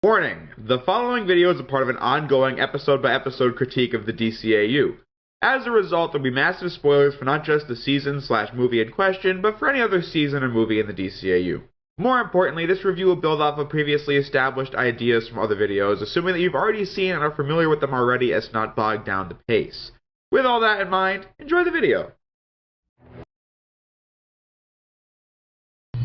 Warning! The following video is a part of an ongoing episode-by-episode critique of the DCAU. As a result, there will be massive spoilers for not just the season/movie in question, but for any other season or movie in the DCAU. More importantly, this review will build off of previously established ideas from other videos, assuming that you've already seen and are familiar with them already as to not bog down the pace. With all that in mind, enjoy the video!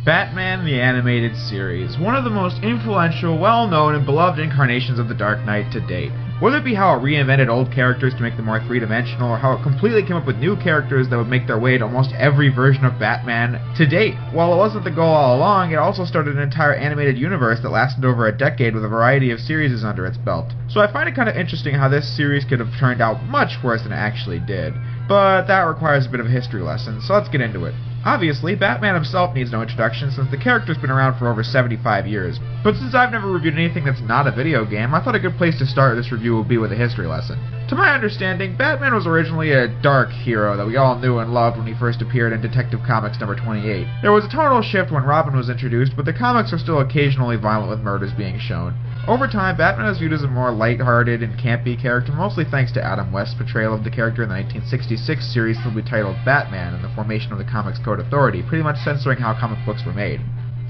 Batman the Animated Series, one of the most influential, well-known, and beloved incarnations of the Dark Knight to date. Whether it be how it reinvented old characters to make them more three-dimensional, or how it completely came up with new characters that would make their way to almost every version of Batman to date. While it wasn't the goal all along, it also started an entire animated universe that lasted over a decade with a variety of series under its belt. So I find it kind of interesting how this series could have turned out much worse than it actually did. But that requires a bit of a history lesson, so let's get into it. Obviously, Batman himself needs no introduction since the character's been around for over 75 years. But since I've never reviewed anything that's not a video game, I thought a good place to start this review would be with a history lesson. To my understanding, Batman was originally a dark hero that we all knew and loved when he first appeared in Detective Comics number 28. There was a tonal shift when Robin was introduced, but the comics are still occasionally violent with murders being shown. Over time, Batman is viewed as a more light-hearted and campy character, mostly thanks to Adam West's portrayal of the character in the 1966 series simply titled Batman and the formation of the Comics Code Authority, pretty much censoring how comic books were made.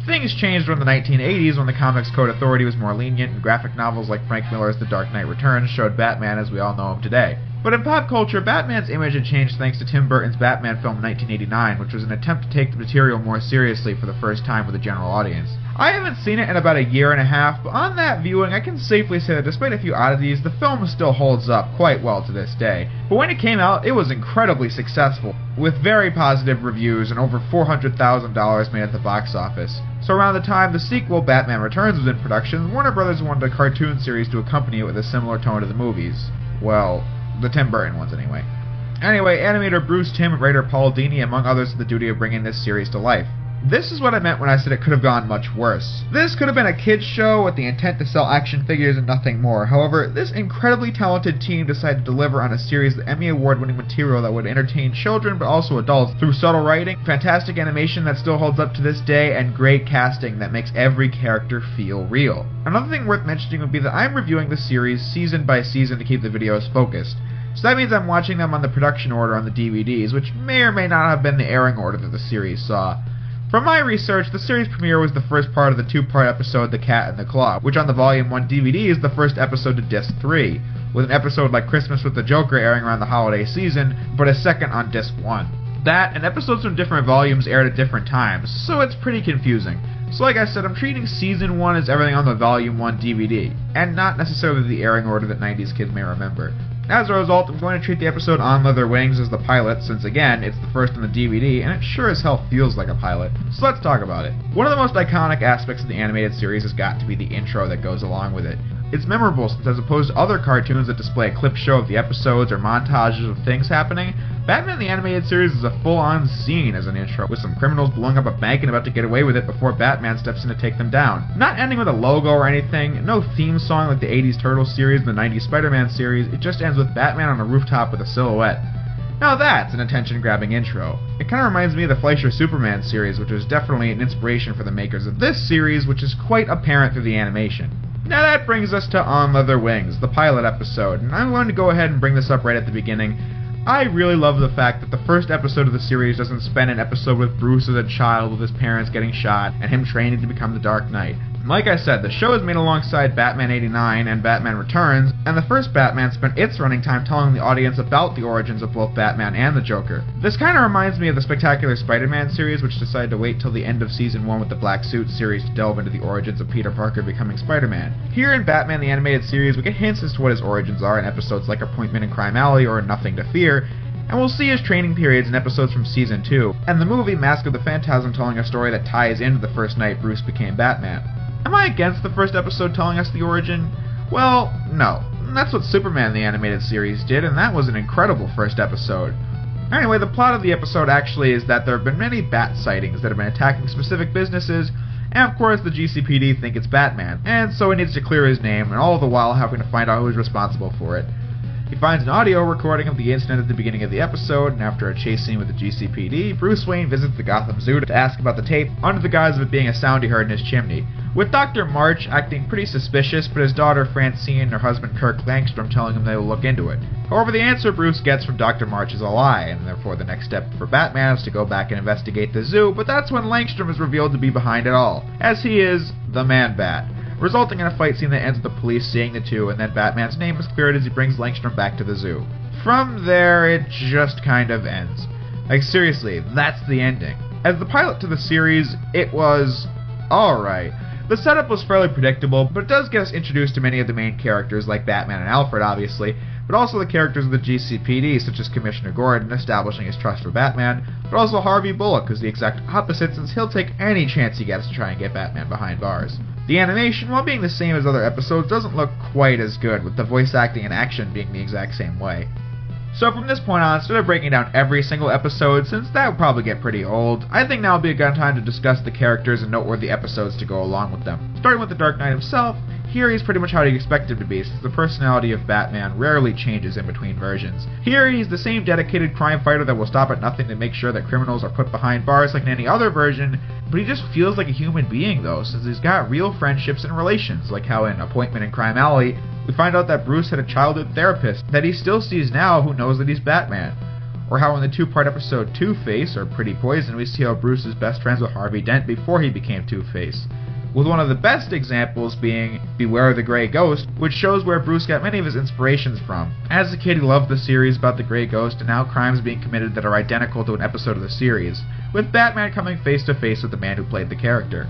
Things changed in the 1980s when the Comics Code Authority was more lenient and graphic novels like Frank Miller's The Dark Knight Returns showed Batman as we all know him today. But in pop culture, Batman's image had changed thanks to Tim Burton's Batman film 1989, which was an attempt to take the material more seriously for the first time with a general audience. I haven't seen it in about a year and a half, but on that viewing I can safely say that despite a few oddities, the film still holds up quite well to this day. But when it came out, it was incredibly successful, with very positive reviews and over $400,000 made at the box office. So around the time the sequel, Batman Returns, was in production, Warner Brothers wanted a cartoon series to accompany it with a similar tone to the movies. Well, the Tim Burton ones anyway. Anyway, animator Bruce Timm and writer Paul Dini, among others, had the duty of bringing this series to life. This is what I meant when I said it could have gone much worse. This could have been a kids show with the intent to sell action figures and nothing more. However, this incredibly talented team decided to deliver on a series of Emmy Award-winning material that would entertain children but also adults through subtle writing, fantastic animation that still holds up to this day, and great casting that makes every character feel real. Another thing worth mentioning would be that I'm reviewing the series season by season to keep the videos focused. So that means I'm watching them on the production order on the DVDs, which may or may not have been the airing order that the series saw. From my research, the series premiere was the first part of the two-part episode The Cat and the Claw, which on the Volume 1 DVD is the first episode to Disc 3, with an episode like Christmas with the Joker airing around the holiday season, but a second on Disc 1. That, and episodes from different volumes aired at different times, so it's pretty confusing. So like I said, I'm treating Season 1 as everything on the Volume 1 DVD, and not necessarily the airing order that 90s kids may remember. As a result, I'm going to treat the episode On Leather Wings as the pilot, since again, it's the first on the DVD, and it sure as hell feels like a pilot. So let's talk about it. One of the most iconic aspects of the animated series has got to be the intro that goes along with it. It's memorable since as opposed to other cartoons that display a clip show of the episodes or montages of things happening, Batman the Animated Series is a full-on scene as an intro, with some criminals blowing up a bank and about to get away with it before Batman steps in to take them down. Not ending with a logo or anything, no theme song like the 80s Turtles series and the 90s Spider-Man series, it just ends with Batman on a rooftop with a silhouette. Now that's an attention-grabbing intro. It kinda reminds me of the Fleischer Superman series, which was definitely an inspiration for the makers of this series, which is quite apparent through the animation. Now that brings us to On Leather Wings, the pilot episode, and I'm going to go ahead and bring this up right at the beginning. I really love the fact that the first episode of the series doesn't spend an episode with Bruce as a child with his parents getting shot and him training to become the Dark Knight. Like I said, the show is made alongside Batman 89 and Batman Returns, and the first Batman spent its running time telling the audience about the origins of both Batman and the Joker. This kinda reminds me of the Spectacular Spider-Man series, which decided to wait till the end of Season 1 with the Black Suit series to delve into the origins of Peter Parker becoming Spider-Man. Here in Batman the Animated Series, we get hints as to what his origins are in episodes like Appointment in Crime Alley or Nothing to Fear, and we'll see his training periods in episodes from Season 2, and the movie Mask of the Phantasm telling a story that ties into the first night Bruce became Batman. Am I against the first episode telling us the origin? Well, no. That's what Superman the Animated Series did, and that was an incredible first episode. Anyway, the plot of the episode actually is that there have been many bat sightings that have been attacking specific businesses, and of course the GCPD think it's Batman, and so he needs to clear his name, and all the while having to find out who's responsible for it. He finds an audio recording of the incident at the beginning of the episode, and after a chase scene with the GCPD, Bruce Wayne visits the Gotham Zoo to ask about the tape under the guise of it being a sound he heard in his chimney. With Dr. March acting pretty suspicious, but his daughter Francine and her husband Kirk Langstrom telling him they will look into it. However, the answer Bruce gets from Dr. March is a lie, and therefore the next step for Batman is to go back and investigate the zoo, but that's when Langstrom is revealed to be behind it all, as he is the Man-Bat, resulting in a fight scene that ends with the police seeing the two, and then Batman's name is cleared as he brings Langstrom back to the zoo. From there, it just kind of ends. Like, seriously, that's the ending. As the pilot to the series, it was alright. The setup was fairly predictable, but it does get us introduced to many of the main characters, like Batman and Alfred, obviously, but also the characters of the GCPD, such as Commissioner Gordon, establishing his trust for Batman, but also Harvey Bullock, who's the exact opposite, since he'll take any chance he gets to try and get Batman behind bars. The animation, while being the same as other episodes, doesn't look quite as good, with the voice acting and action being the exact same way. So from this point on, instead of breaking down every single episode, since that would probably get pretty old, I think now would be a good time to discuss the characters and noteworthy episodes to go along with them. Starting with the Dark Knight himself, here he's pretty much how you expect him to be, since the personality of Batman rarely changes in between versions. Here he's the same dedicated crime fighter that will stop at nothing to make sure that criminals are put behind bars like in any other version, but he just feels like a human being though, since he's got real friendships and relations, like how in Appointment in Crime Alley, we find out that Bruce had a childhood therapist that he still sees now who knows that he's Batman. Or how in the two-part episode Two-Face, or Pretty Poison, we see how Bruce is best friends with Harvey Dent before he became Two-Face. With one of the best examples being Beware the Grey Ghost, which shows where Bruce got many of his inspirations from. As a kid, he loved the series about the Grey Ghost and now crimes being committed that are identical to an episode of the series, with Batman coming face to face with the man who played the character.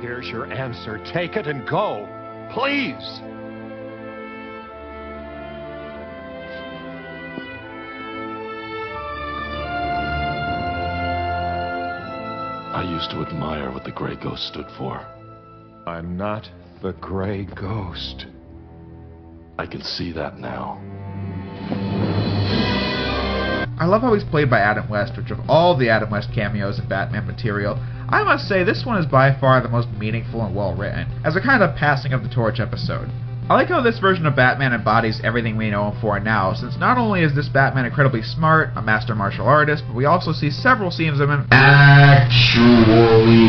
Here's your answer. Take it and go. Please! I used to admire what the Grey Ghost stood for. I'm not the Grey Ghost. I can see that now. I love how he's played by Adam West, which of all the Adam West cameos in Batman material, I must say this one is by far the most meaningful and well written, as a kind of passing of the torch episode. I like how this version of Batman embodies everything we know him for now, since not only is this Batman incredibly smart, a master martial artist, but we also see several scenes of him actually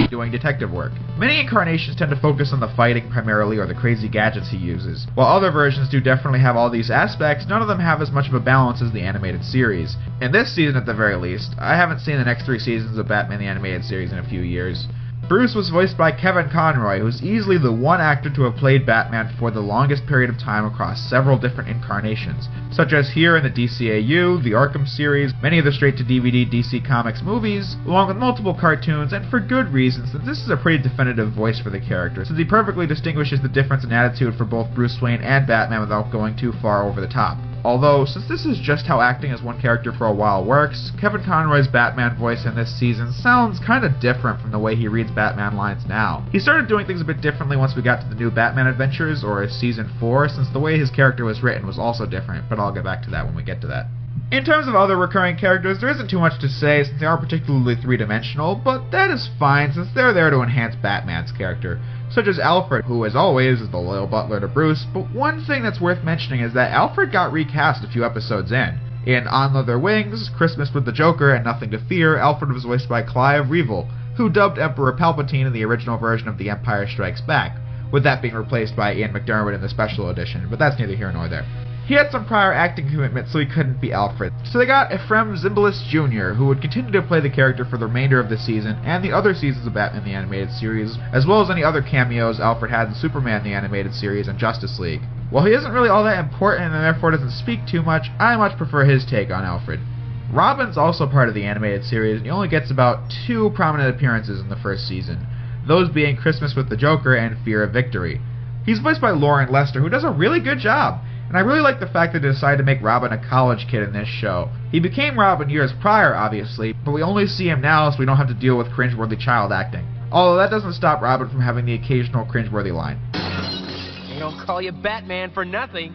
doing detective work. Many incarnations tend to focus on the fighting primarily or the crazy gadgets he uses. While other versions do definitely have all these aspects, none of them have as much of a balance as the animated series. In this season at the very least, I haven't seen the next 3 seasons of Batman the Animated Series in a few years. Bruce was voiced by Kevin Conroy, who's easily the one actor to have played Batman for the longest period of time across several different incarnations, such as here in the DCAU, the Arkham series, many of the straight-to-DVD DC Comics movies, along with multiple cartoons, and for good reason, since this is a pretty definitive voice for the character, since he perfectly distinguishes the difference in attitude for both Bruce Wayne and Batman without going too far over the top. Although, since this is just how acting as one character for a while works, Kevin Conroy's Batman voice in this season sounds kinda different from the way he reads Batman lines now. He started doing things a bit differently once we got to the new Batman Adventures, or Season 4, since the way his character was written was also different, but I'll get back to that when we get to that. In terms of other recurring characters, there isn't too much to say since they aren't particularly three-dimensional, but that is fine since they're there to enhance Batman's character, such as Alfred, who as always is the loyal butler to Bruce, but one thing that's worth mentioning is that Alfred got recast a few episodes in. In On Leather Wings, Christmas with the Joker, and Nothing to Fear, Alfred was voiced by Clive Revill, who dubbed Emperor Palpatine in the original version of The Empire Strikes Back, with that being replaced by Ian McDermott in the special edition, but that's neither here nor there. He had some prior acting commitments, so he couldn't be Alfred. So they got Ephraim Zimbalist Jr., who would continue to play the character for the remainder of the season and the other seasons of Batman the Animated Series, as well as any other cameos Alfred had in Superman the Animated Series and Justice League. While he isn't really all that important and therefore doesn't speak too much, I much prefer his take on Alfred. Robin's also part of the animated series, and he only gets about 2 prominent appearances in the first season, those being Christmas with the Joker and Fear of Victory. He's voiced by Lauren Lester, who does a really good job. And I really like the fact that they decided to make Robin a college kid in this show. He became Robin years prior, obviously, but we only see him now so we don't have to deal with cringeworthy child acting. Although that doesn't stop Robin from having the occasional cringeworthy line. They don't call you Batman for nothing.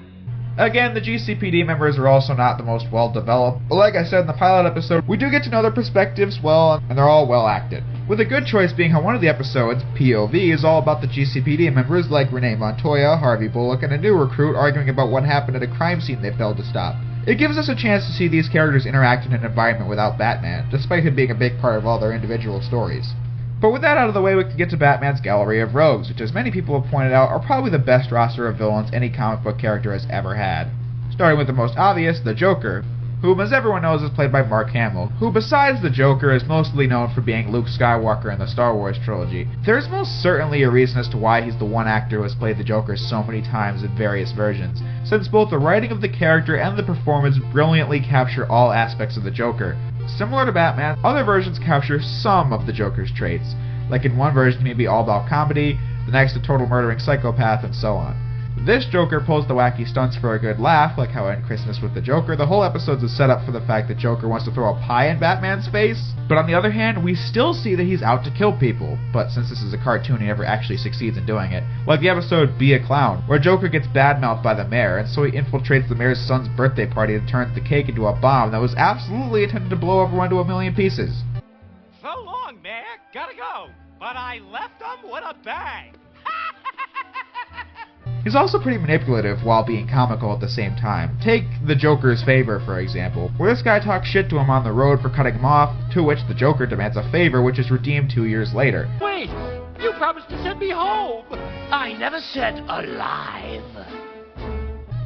Again, the GCPD members are also not the most well-developed, but like I said in the pilot episode, we do get to know their perspectives well, and they're all well acted. with a good choice being how one of the episodes, POV, is all about the GCPD members like Renee Montoya, Harvey Bullock, and a new recruit arguing about what happened at a crime scene they failed to stop. It gives us a chance to see these characters interact in an environment without Batman, despite him being a big part of all their individual stories. But with that out of the way, we can get to Batman's Gallery of Rogues, which as many people have pointed out are probably the best roster of villains any comic book character has ever had. Starting with the most obvious, the Joker, whom as everyone knows is played by Mark Hamill, who besides the Joker is mostly known for being Luke Skywalker in the Star Wars trilogy. There's most certainly a reason as to why he's the one actor who has played the Joker so many times in various versions, since both the writing of the character and the performance brilliantly capture all aspects of the Joker. Similar to Batman, other versions capture some of the Joker's traits, like in one version he may be all about comedy, the next a total murdering psychopath, and so on. This Joker pulls the wacky stunts for a good laugh, like how in Christmas with the Joker, the whole episode's a setup for the fact that Joker wants to throw a pie in Batman's face. But on the other hand, we still see that he's out to kill people, but since this is a cartoon, he never actually succeeds in doing it. Like the episode Be a Clown, where Joker gets badmouthed by the mayor, and so he infiltrates the mayor's son's birthday party and turns the cake into a bomb that was absolutely intended to blow everyone to a million pieces. So long, Mayor. Gotta go. But I left them with a bang. He's also pretty manipulative while being comical at the same time. Take the Joker's favor, for example, where this guy talks shit to him on the road for cutting him off, to which the Joker demands a favor which is redeemed 2 years later. Wait, you promised to send me home. I never said alive.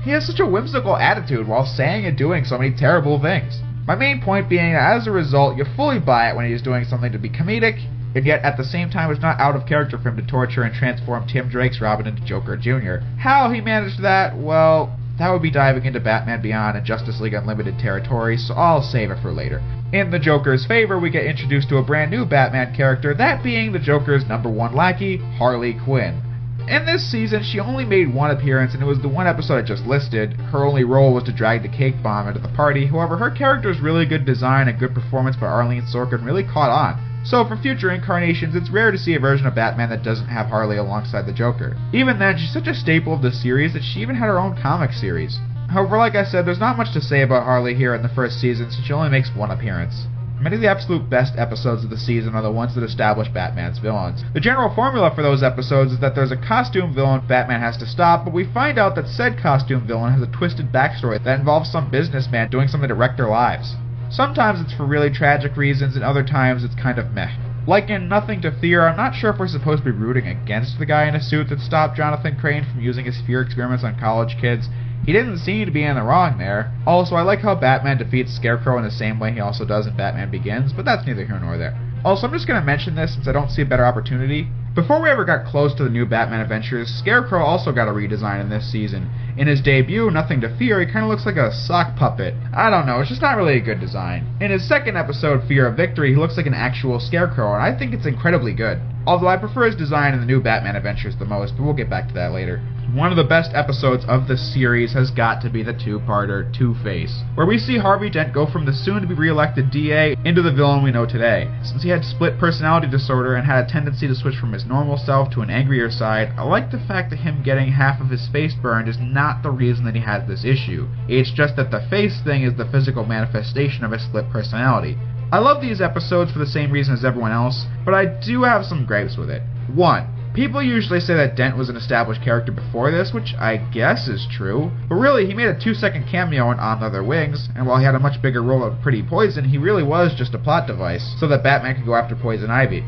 He has such a whimsical attitude while saying and doing so many terrible things. My main point being that as a result, you fully buy it when he's doing something to be comedic, and yet at the same time it's not out of character for him to torture and transform Tim Drake's Robin into Joker Jr. How he managed that, well, that would be diving into Batman Beyond and Justice League Unlimited territory, so I'll save it for later. In the Joker's favor, we get introduced to a brand new Batman character, that being the Joker's #1 lackey, Harley Quinn. In this season, she only made one appearance, and it was the one episode I just listed. Her only role was to drag the cake bomb into the party. However, her character's really good design and good performance by Arlene Sorkin really caught on. So for future incarnations, it's rare to see a version of Batman that doesn't have Harley alongside the Joker. Even then, she's such a staple of the series that she even had her own comic series. However, like I said, there's not much to say about Harley here in the first season since she only makes one appearance. Many of the absolute best episodes of the season are the ones that establish Batman's villains. The general formula for those episodes is that there's a costume villain Batman has to stop, but we find out that said costume villain has a twisted backstory that involves some businessman doing something to wreck their lives. Sometimes it's for really tragic reasons, and other times it's kind of meh. Like in Nothing to Fear, I'm not sure if we're supposed to be rooting against the guy in a suit that stopped Jonathan Crane from using his fear experiments on college kids. He didn't seem to be in the wrong there. Also, I like how Batman defeats Scarecrow in the same way he also does in Batman Begins, but that's neither here nor there. Also, I'm just going to mention this since I don't see a better opportunity. Before we ever got close to the new Batman adventures, Scarecrow also got a redesign in this season. In his debut, Nothing to Fear, he kind of looks like a sock puppet. I don't know, it's just not really a good design. In his second episode, Fear of Victory, he looks like an actual Scarecrow, and I think it's incredibly good. Although I prefer his design in the new Batman adventures the most, but we'll get back to that later. One of the best episodes of the series has got to be the two-parter Two-Face, where we see Harvey Dent go from the soon-to-be re-elected DA into the villain we know today. Since he had split personality disorder and had a tendency to switch from his normal self to an angrier side, I like the fact that him getting half of his face burned is not the reason that he has this issue. It's just that the face thing is the physical manifestation of his split personality. I love these episodes for the same reason as everyone else, but I do have some gripes with it. 1. People usually say that Dent was an established character before this, which I guess is true, but really he made a 2-second cameo in On Other Wings, and while he had a much bigger role of Pretty Poison, he really was just a plot device, so that Batman could go after Poison Ivy.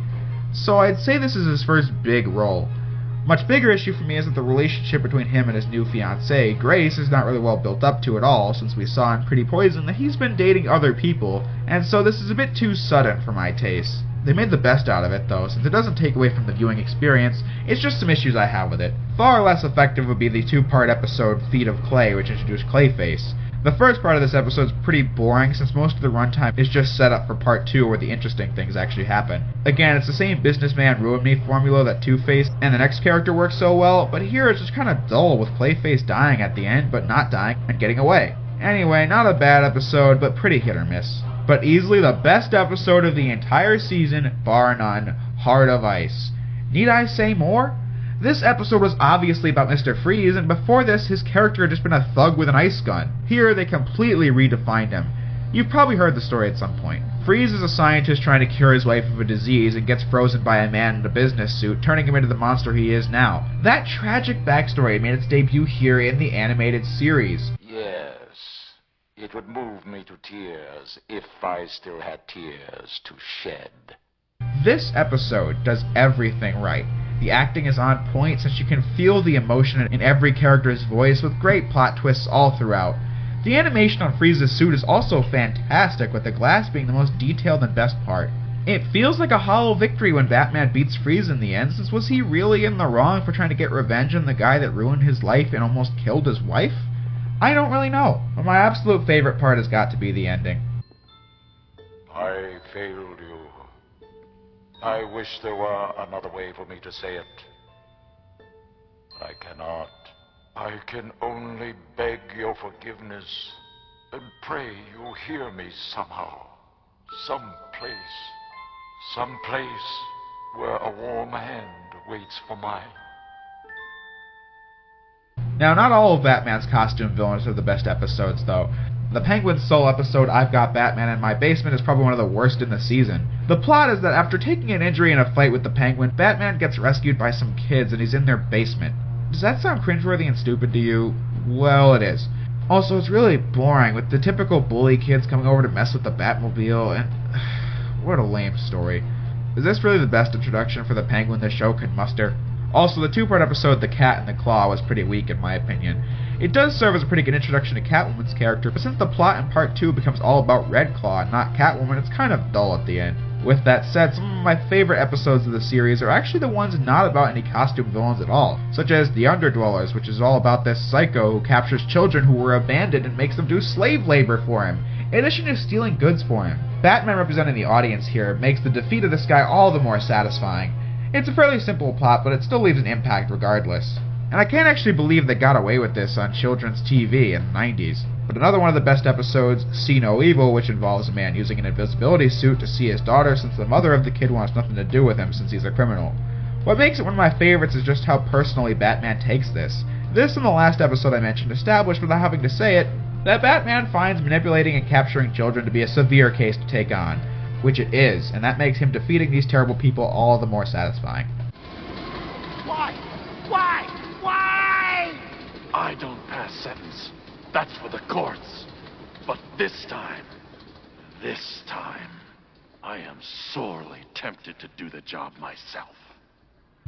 So I'd say this is his first big role. Much bigger issue for me is that the relationship between him and his new fiancée, Grace, is not really well built up to at all, since we saw in Pretty Poison that he's been dating other people, and so this is a bit too sudden for my taste. They made the best out of it, though, since it doesn't take away from the viewing experience. It's just some issues I have with it. Far less effective would be the 2-part episode Feet of Clay, which introduced Clayface. The first part of this episode is pretty boring, since most of the runtime is just set up for part 2 where the interesting things actually happen. Again, it's the same businessman ruin me formula that Two-Face and the next character works so well, but here it's just kind of dull with Clayface dying at the end, but not dying and getting away. Anyway, not a bad episode, but pretty hit or miss. But easily the best episode of the entire season, bar none, Heart of Ice. Need I say more? This episode was obviously about Mr. Freeze, and before this, his character had just been a thug with an ice gun. Here, they completely redefined him. You've probably heard the story at some point. Freeze is a scientist trying to cure his wife of a disease and gets frozen by a man in a business suit, turning him into the monster he is now. That tragic backstory made its debut here in the animated series. Yes, it would move me to tears if I still had tears to shed. This episode does everything right. The acting is on point since you can feel the emotion in every character's voice with great plot twists all throughout. The animation on Freeze's suit is also fantastic, with the glass being the most detailed and best part. It feels like a hollow victory when Batman beats Freeze in the end, since was he really in the wrong for trying to get revenge on the guy that ruined his life and almost killed his wife? I don't really know, but my absolute favorite part has got to be the ending. I failed you. I wish there were another way for me to say it. But I cannot. I can only beg your forgiveness and pray you'll hear me somehow. Some place where a warm hand waits for mine. Now, not all of Batman's costume villains are the best episodes, though. The Penguin's sole episode, I've Got Batman in My Basement, is probably one of the worst in the season. The plot is that after taking an injury in a fight with the Penguin, Batman gets rescued by some kids and he's in their basement. Does that sound cringeworthy and stupid to you? Well, it is. Also, it's really boring, with the typical bully kids coming over to mess with the Batmobile, and what a lame story. Is this really the best introduction for the Penguin the show could muster? Also, the two-part episode, The Cat and the Claw, was pretty weak in my opinion. It does serve as a pretty good introduction to Catwoman's character, but since the plot in Part 2 becomes all about Red Claw and not Catwoman, it's kind of dull at the end. With that said, some of my favorite episodes of the series are actually the ones not about any costume villains at all, such as The Underdwellers, which is all about this psycho who captures children who were abandoned and makes them do slave labor for him, in addition to stealing goods for him. Batman representing the audience here makes the defeat of this guy all the more satisfying. It's a fairly simple plot, but it still leaves an impact regardless. And I can't actually believe they got away with this on children's TV in the 90s. But another one of the best episodes, See No Evil, which involves a man using an invisibility suit to see his daughter since the mother of the kid wants nothing to do with him since he's a criminal. What makes it one of my favorites is just how personally Batman takes this. This and the last episode I mentioned established, without having to say it, that Batman finds manipulating and capturing children to be a severe case to take on, which it is, and that makes him defeating these terrible people all the more satisfying. Why? Why? Why? I don't pass sentence. That's for the courts. But this time, I am sorely tempted to do the job myself.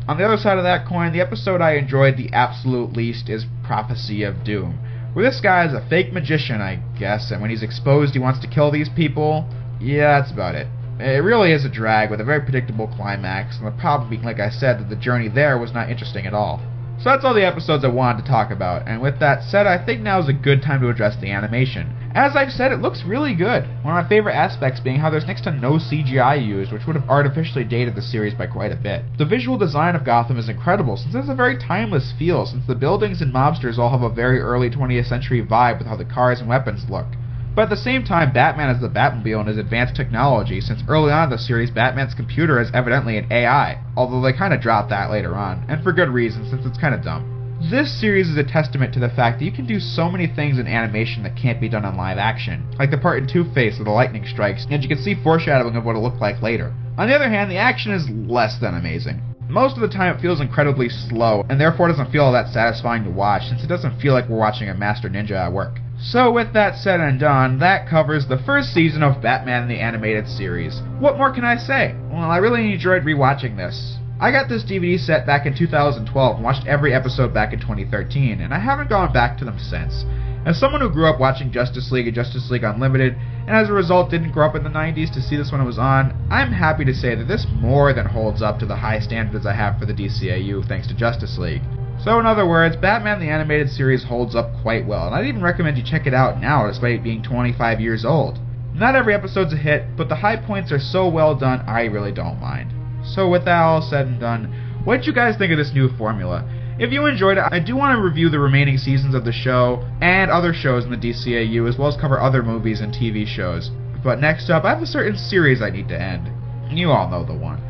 On the other side of that coin, the episode I enjoyed the absolute least is Prophecy of Doom, where this guy is a fake magician, I guess, and when he's exposed he wants to kill these people. Yeah, that's about it. It really is a drag with a very predictable climax, and the problem being, like I said, that the journey there was not interesting at all. So that's all the episodes I wanted to talk about, and with that said, I think now is a good time to address the animation. As I've said, it looks really good, one of my favorite aspects being how there's next to no CGI used, which would have artificially dated the series by quite a bit. The visual design of Gotham is incredible, since it has a very timeless feel, since the buildings and mobsters all have a very early 20th century vibe with how the cars and weapons look. But at the same time, Batman has the Batmobile and his advanced technology, since early on in the series, Batman's computer is evidently an AI, although they kinda dropped that later on, and for good reason, since it's kinda dumb. This series is a testament to the fact that you can do so many things in animation that can't be done in live action, like the part in Two-Face where the lightning strikes, and you can see foreshadowing of what it'll look like later. On the other hand, the action is less than amazing. Most of the time it feels incredibly slow, and therefore doesn't feel all that satisfying to watch, since it doesn't feel like we're watching a master ninja at work. So with that said and done, that covers the first season of Batman the Animated Series. What more can I say? Well, I really enjoyed rewatching this. I got this DVD set back in 2012 and watched every episode back in 2013, and I haven't gone back to them since. As someone who grew up watching Justice League and Justice League Unlimited, and as a result didn't grow up in the 90s to see this when it was on, I'm happy to say that this more than holds up to the high standards I have for the DCAU thanks to Justice League. So in other words, Batman the Animated Series holds up quite well, and I'd even recommend you check it out now despite it being 25 years old. Not every episode's a hit, but the high points are so well done, I really don't mind. So with that all said and done, what did you guys think of this new formula? If you enjoyed it, I do want to review the remaining seasons of the show and other shows in the DCAU, as well as cover other movies and TV shows. But next up, I have a certain series I need to end. You all know the one.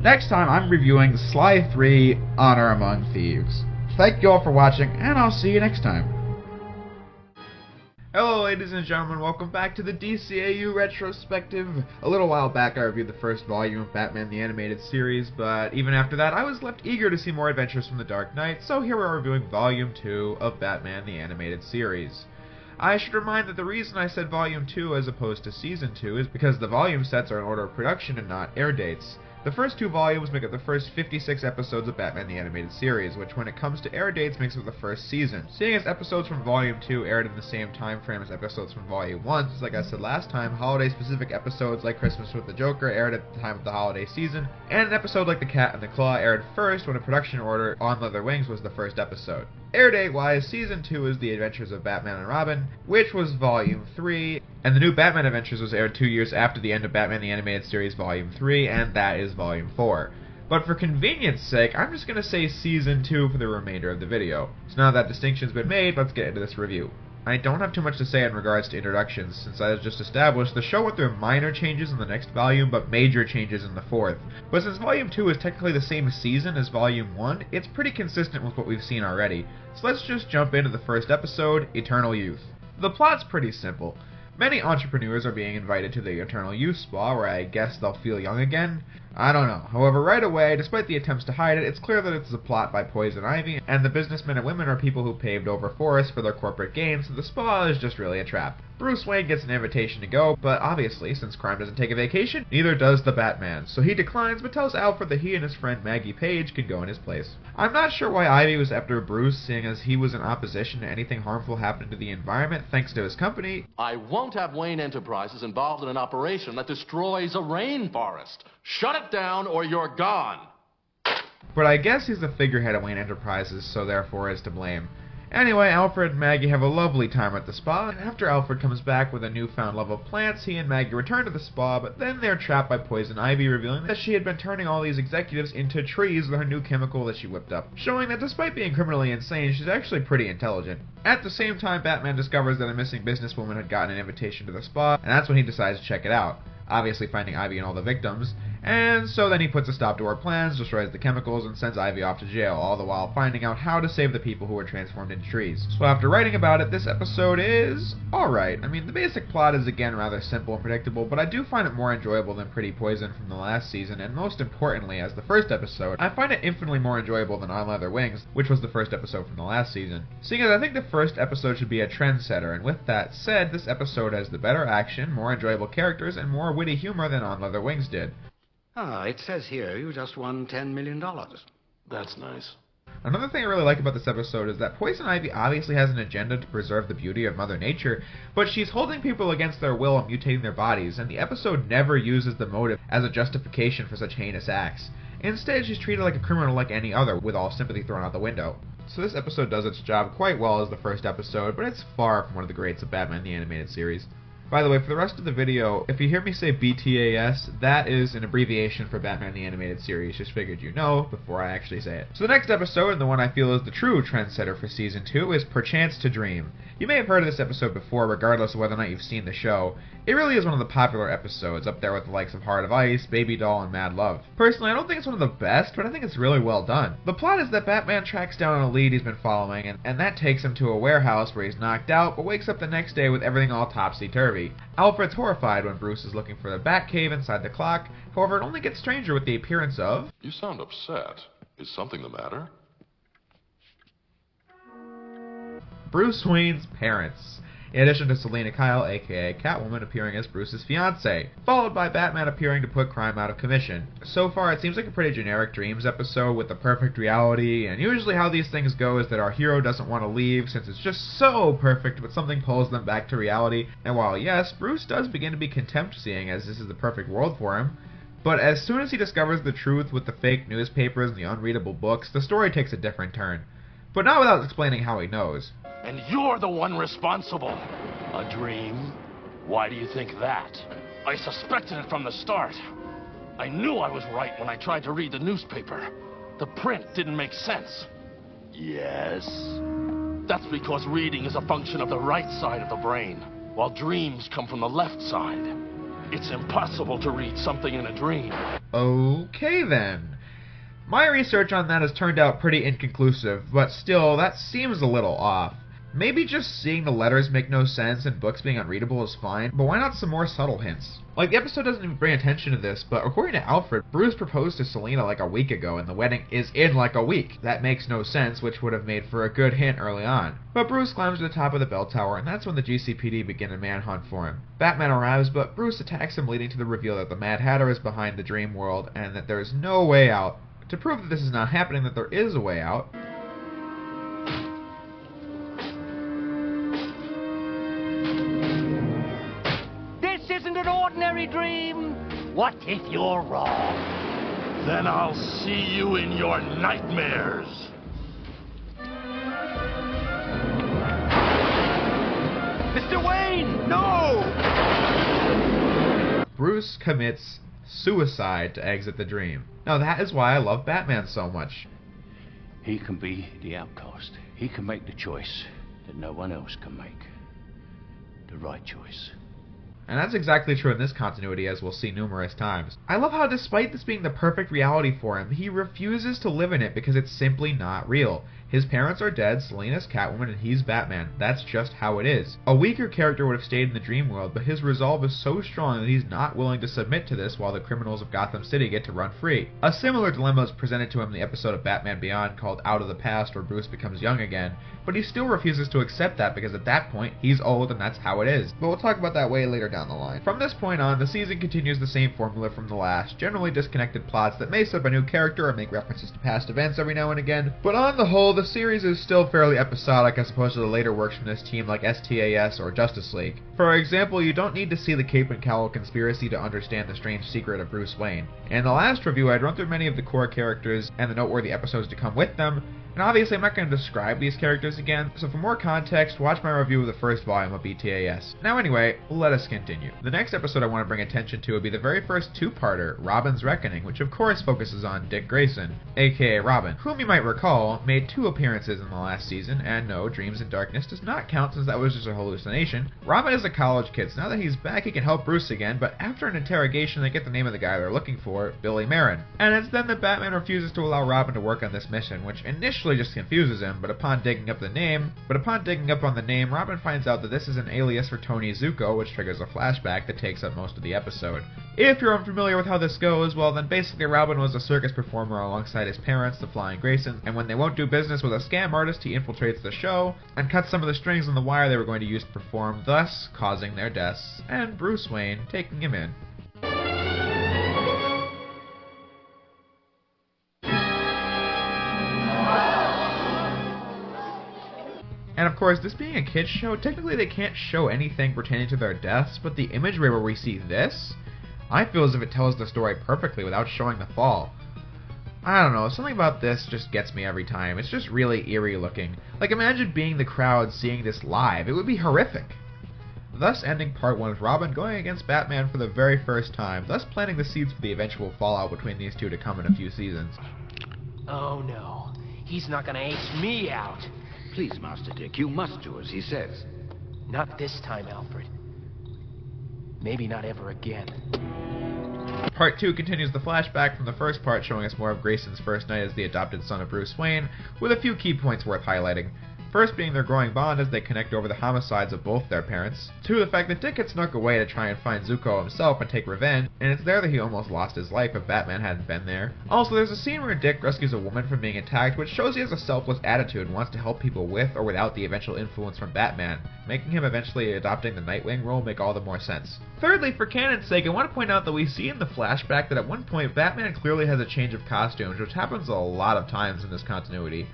Next time, I'm reviewing Sly 3: Honor Among Thieves. Thank you all for watching, and I'll see you next time. Hello ladies and gentlemen, welcome back to the DCAU Retrospective. A little while back I reviewed the first volume of Batman the Animated Series, but even after that I was left eager to see more adventures from the Dark Knight, so here we are reviewing Volume 2 of Batman the Animated Series. I should remind that the reason I said Volume 2 as opposed to Season 2 is because the volume sets are in order of production and not air dates. The first two volumes make up the first 56 episodes of Batman the Animated Series, which when it comes to air dates makes up the first season. Seeing as episodes from Volume 2 aired in the same time frame as episodes from Volume 1, since like I said last time, holiday-specific episodes like Christmas with the Joker aired at the time of the holiday season, and an episode like The Cat and the Claw aired first when a production order on Leather Wings was the first episode. Air date-wise, Season 2 is The Adventures of Batman and Robin, which was Volume 3, and the new Batman Adventures was aired 2 years after the end of Batman the Animated Series Volume 3, and that is Volume 4. But for convenience sake, I'm just going to say Season 2 for the remainder of the video. So now that distinction's been made, let's get into this review. I don't have too much to say in regards to introductions, since as just established, the show went through minor changes in the next volume, but major changes in the fourth. But since Volume 2 is technically the same season as Volume 1, it's pretty consistent with what we've seen already. So let's just jump into the first episode, Eternal Youth. The plot's pretty simple. Many entrepreneurs are being invited to the Eternal Youth Spa, where I guess they'll feel young again. I don't know. However, right away, despite the attempts to hide it, it's clear that it's a plot by Poison Ivy, and the businessmen and women are people who paved over forests for their corporate gain, so the spa is just really a trap. Bruce Wayne gets an invitation to go, but obviously, since crime doesn't take a vacation, neither does the Batman, so he declines but tells Alfred that he and his friend Maggie Page can go in his place. I'm not sure why Ivy was after Bruce, seeing as he was in opposition to anything harmful happening to the environment thanks to his company. I won't have Wayne Enterprises involved in an operation that destroys a rainforest. Shut it down or you're gone. But I guess he's the figurehead of Wayne Enterprises, so therefore is to blame. Anyway, Alfred and Maggie have a lovely time at the spa, and after Alfred comes back with a newfound love of plants, he and Maggie return to the spa, but then they're trapped by Poison Ivy, revealing that she had been turning all these executives into trees with her new chemical that she whipped up, showing that despite being criminally insane, she's actually pretty intelligent. At the same time, Batman discovers that a missing businesswoman had gotten an invitation to the spa, and that's when he decides to check it out, obviously finding Ivy and all the victims, and so then he puts a stop to her plans, destroys the chemicals, and sends Ivy off to jail, all the while finding out how to save the people who were transformed into trees. So after writing about it, this episode is alright. I mean, the basic plot is again rather simple and predictable, but I do find it more enjoyable than Pretty Poison from the last season, and most importantly, as the first episode, I find it infinitely more enjoyable than On Leather Wings, which was the first episode from the last season. Seeing as I think the first episode should be a trendsetter, and with that said, this episode has the better action, more enjoyable characters, and more witty humor than On Leather Wings did. Ah, it says here you just won $10 million. That's nice. Another thing I really like about this episode is that Poison Ivy obviously has an agenda to preserve the beauty of Mother Nature, but she's holding people against their will and mutating their bodies, and the episode never uses the motive as a justification for such heinous acts. Instead, she's treated like a criminal like any other, with all sympathy thrown out the window. So this episode does its job quite well as the first episode, but it's far from one of the greats of Batman the Animated Series. By the way, for the rest of the video, if you hear me say BTAS, that is an abbreviation for Batman the Animated Series. Just figured you know before I actually say it. So the next episode, and the one I feel is the true trendsetter for Season 2, is Perchance to Dream. You may have heard of this episode before, regardless of whether or not you've seen the show. It really is one of the popular episodes, up there with the likes of Heart of Ice, Baby Doll, and Mad Love. Personally, I don't think it's one of the best, but I think it's really well done. The plot is that Batman tracks down a lead he's been following, and that takes him to a warehouse where he's knocked out, but wakes up the next day with everything all topsy-turvy. Alfred's horrified when Bruce is looking for the Batcave inside the clock, however it only gets stranger with the appearance of... You sound upset. Is something the matter? Bruce Wayne's parents. In addition to Selina Kyle, aka Catwoman, appearing as Bruce's fiancée, followed by Batman appearing to put crime out of commission. So far, it seems like a pretty generic Dreams episode with the perfect reality, and usually how these things go is that our hero doesn't want to leave since it's just so perfect, but something pulls them back to reality. And while yes, Bruce does begin to be contempt seeing as this is the perfect world for him, but as soon as he discovers the truth with the fake newspapers and the unreadable books, the story takes a different turn. But not without explaining how he knows. And you're the one responsible. A dream? Why do you think that? I suspected it from the start. I knew I was right when I tried to read the newspaper. The print didn't make sense. Yes? That's because reading is a function of the right side of the brain, while dreams come from the left side. It's impossible to read something in a dream. Okay then. My research on that has turned out pretty inconclusive, but still, that seems a little off. Maybe just seeing the letters make no sense and books being unreadable is fine, but why not some more subtle hints? Like, the episode doesn't even bring attention to this, but according to Alfred, Bruce proposed to Selena like a week ago, and the wedding is in like a week. That makes no sense, which would have made for a good hint early on. But Bruce climbs to the top of the bell tower, and that's when the GCPD begin a manhunt for him. Batman arrives, but Bruce attacks him, leading to the reveal that the Mad Hatter is behind the dream world, and that there is no way out. To prove that this is not happening, that there is a way out, dream? What if you're wrong? Then I'll see you in your nightmares. Mr. Wayne, no! Bruce commits suicide to exit the dream. Now that is why I love Batman so much. He can be the outcast. He can make the choice that no one else can make. The right choice. And that's exactly true in this continuity, as we'll see numerous times. I love how despite this being the perfect reality for him, he refuses to live in it because it's simply not real. His parents are dead, Selena's Catwoman, and he's Batman. That's just how it is. A weaker character would have stayed in the dream world, but his resolve is so strong that he's not willing to submit to this while the criminals of Gotham City get to run free. A similar dilemma is presented to him in the episode of Batman Beyond called Out of the Past, where Bruce becomes young again, but he still refuses to accept that because at that point, he's old and that's how it is. But we'll talk about that way later down the line. From this point on, the season continues the same formula from the last, generally disconnected plots that may set up a new character or make references to past events every now and again, but on the whole, the series is still fairly episodic as opposed to the later works from this team like STAS or Justice League. For example, you don't need to see the Cape and Cowl conspiracy to understand the strange secret of Bruce Wayne. In the last review, I'd run through many of the core characters and the noteworthy episodes to come with them, and obviously I'm not going to describe these characters again, so for more context, watch my review of the first volume of BTAS. Now anyway, let us continue. The next episode I want to bring attention to would be the very first two-parter, Robin's Reckoning, which of course focuses on Dick Grayson, aka Robin, whom you might recall made 2 appearances in the last season, and no, Dreams in Darkness does not count since that was just a hallucination. Robin is a college kid, so now that he's back he can help Bruce again, but after an interrogation they get the name of the guy they're looking for, Billy Marin. And it's then that Batman refuses to allow Robin to work on this mission, which initially just confuses him, but upon digging up on the name, Robin finds out that this is an alias for Tony Zuko, which triggers a flashback that takes up most of the episode. If you're unfamiliar with how this goes, well then basically Robin was a circus performer alongside his parents, the Flying Graysons, and when they won't do business with a scam artist, he infiltrates the show and cuts some of the strings on the wire they were going to use to perform, thus causing their deaths, and Bruce Wayne taking him in. And of course, this being a kids show, technically they can't show anything pertaining to their deaths, but the imagery where we see this, I feel as if it tells the story perfectly without showing the fall. I don't know, something about this just gets me every time. It's just really eerie looking. Like, imagine being the crowd seeing this live. It would be horrific. Thus ending part 1 with Robin going against Batman for the very first time, thus planting the seeds for the eventual fallout between these two to come in a few seasons. Oh no, he's not gonna ace me out. Please, Master Dick, you must do as he says. Not this time, Alfred. Maybe not ever again. Part 2 continues the flashback from the first part, showing us more of Grayson's first night as the adopted son of Bruce Wayne, with a few key points worth highlighting. First being their growing bond as they connect over the homicides of both their parents. 2, the fact that Dick had snuck away to try and find Zuko himself and take revenge, and it's there that he almost lost his life if Batman hadn't been there. Also, there's a scene where Dick rescues a woman from being attacked, which shows he has a selfless attitude and wants to help people with or without the eventual influence from Batman, making him eventually adopting the Nightwing role make all the more sense. Thirdly, for canon's sake, I want to point out that we see in the flashback that at one point Batman clearly has a change of costumes, which happens a lot of times in this continuity.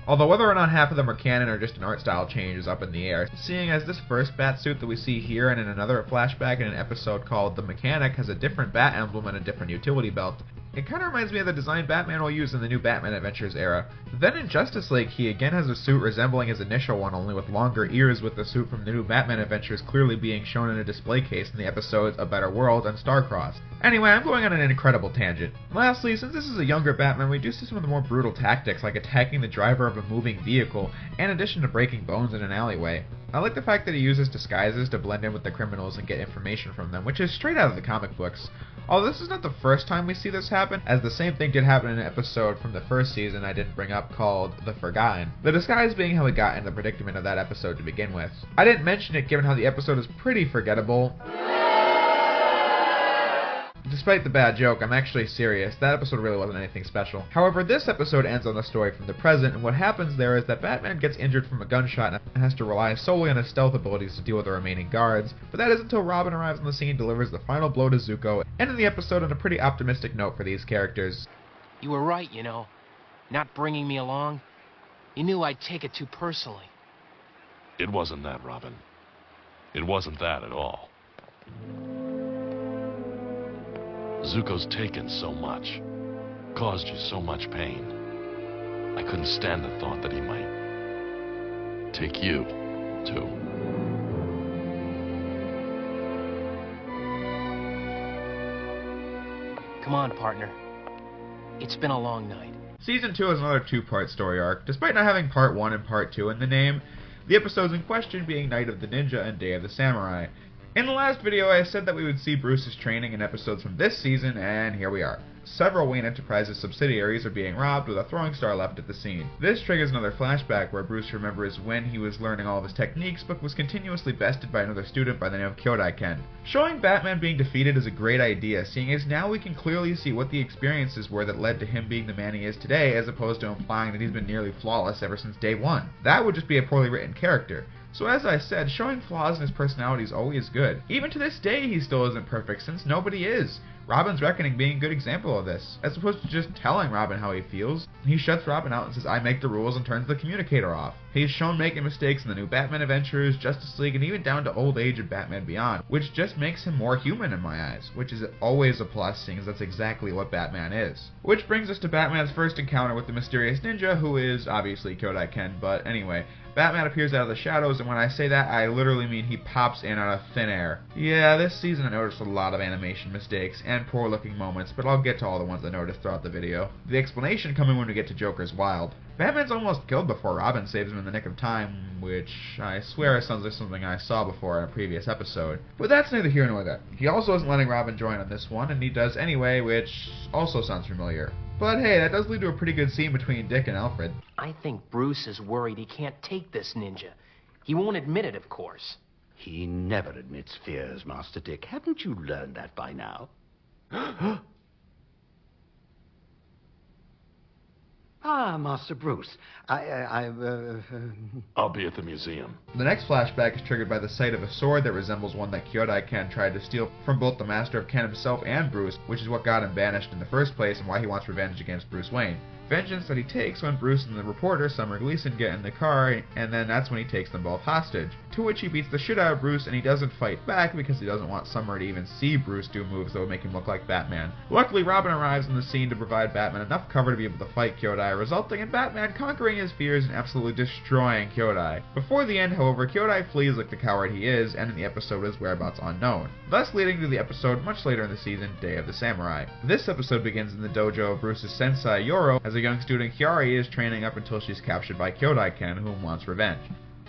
Although whether or not half of them are canon or just an art style change is up in the air, seeing as this first bat suit that we see here and in another flashback in an episode called The Mechanic has a different bat emblem and a different utility belt. It kind of reminds me of the design Batman will use in the new Batman Adventures era. Then in Justice League, he again has a suit resembling his initial one, only with longer ears, with the suit from the new Batman Adventures clearly being shown in a display case in the episodes A Better World and Starcrossed. Anyway, I'm going on an incredible tangent. Lastly, since this is a younger Batman, we do see some of the more brutal tactics, like attacking the driver of a moving vehicle, in addition to breaking bones in an alleyway. I like the fact that he uses disguises to blend in with the criminals and get information from them, which is straight out of the comic books. Although this is not the first time we see this happen, as the same thing did happen in an episode from the first season I didn't bring up called The Forgotten. The disguise being how we got in the predicament of that episode to begin with. I didn't mention it given how the episode is pretty forgettable. Despite the bad joke, I'm actually serious. That episode really wasn't anything special. However, this episode ends on the story from the present, and what happens there is that Batman gets injured from a gunshot and has to rely solely on his stealth abilities to deal with the remaining guards, but that is until Robin arrives on the scene, delivers the final blow to Zuko, ending the episode on a pretty optimistic note for these characters. You were right, you know. Not bringing me along. You knew I'd take it too personally. It wasn't that, Robin. It wasn't that at all. Zuko's taken so much, caused you so much pain. I couldn't stand the thought that he might take you, too. Come on, partner. It's been a long night. Season 2 is another two-part story arc. Despite not having Part 1 and Part 2 in the name, the episodes in question being Night of the Ninja and Day of the Samurai. In the last video, I said that we would see Bruce's training in episodes from this season, and here we are. Several Wayne Enterprises subsidiaries are being robbed with a throwing star left at the scene. This triggers another flashback where Bruce remembers when he was learning all of his techniques but was continuously bested by another student by the name of Kyodai Ken. Showing Batman being defeated is a great idea, seeing as now we can clearly see what the experiences were that led to him being the man he is today, as opposed to implying that he's been nearly flawless ever since day one. That would just be a poorly written character. So as I said, showing flaws in his personality is always good. Even to this day he still isn't perfect, since nobody is. Robin's Reckoning being a good example of this. As opposed to just telling Robin how he feels, he shuts Robin out and says, "I make the rules," and turns the communicator off. He's shown making mistakes in the new Batman Adventures, Justice League, and even down to Old Age and Batman Beyond, which just makes him more human in my eyes, which is always a plus, seeing as that's exactly what Batman is. Which brings us to Batman's first encounter with the mysterious ninja, who is obviously Kyodai Ken, but anyway. Batman appears out of the shadows, and when I say that, I literally mean he pops in out of thin air. Yeah, this season I noticed a lot of animation mistakes and poor looking moments, but I'll get to all the ones I noticed throughout the video. The explanation coming when we get to Joker's Wild. Batman's almost killed before Robin saves him in the nick of time, which I swear sounds like something I saw before in a previous episode. But that's neither here nor there. He also isn't letting Robin join on this one, and he does anyway, which also sounds familiar. But hey, that does lead to a pretty good scene between Dick and Alfred. I think Bruce is worried he can't take this ninja. He won't admit it, of course. He never admits fears, Master Dick. Haven't you learned that by now? Ah, Master Bruce. I'll be at the museum. The next flashback is triggered by the sight of a sword that resembles one that Kyodai Ken tried to steal from both the Master of Ken himself and Bruce, which is what got him banished in the first place and why he wants revenge against Bruce Wayne. Vengeance that he takes when Bruce and the reporter, Summer Gleason, get in the car, and then that's when he takes them both hostage. To which he beats the shit out of Bruce, and he doesn't fight back because he doesn't want Summer to even see Bruce do moves that would make him look like Batman. Luckily, Robin arrives on the scene to provide Batman enough cover to be able to fight Kyodai, resulting in Batman conquering his fears and absolutely destroying Kyodai. Before the end, however, Kyodai flees like the coward he is, and in the episode his whereabouts unknown, thus leading to the episode much later in the season, Day of the Samurai. This episode begins in the dojo of Bruce's sensei, Yoro, as a young student Chiari is training up until she's captured by Kyodai Ken, whom wants revenge.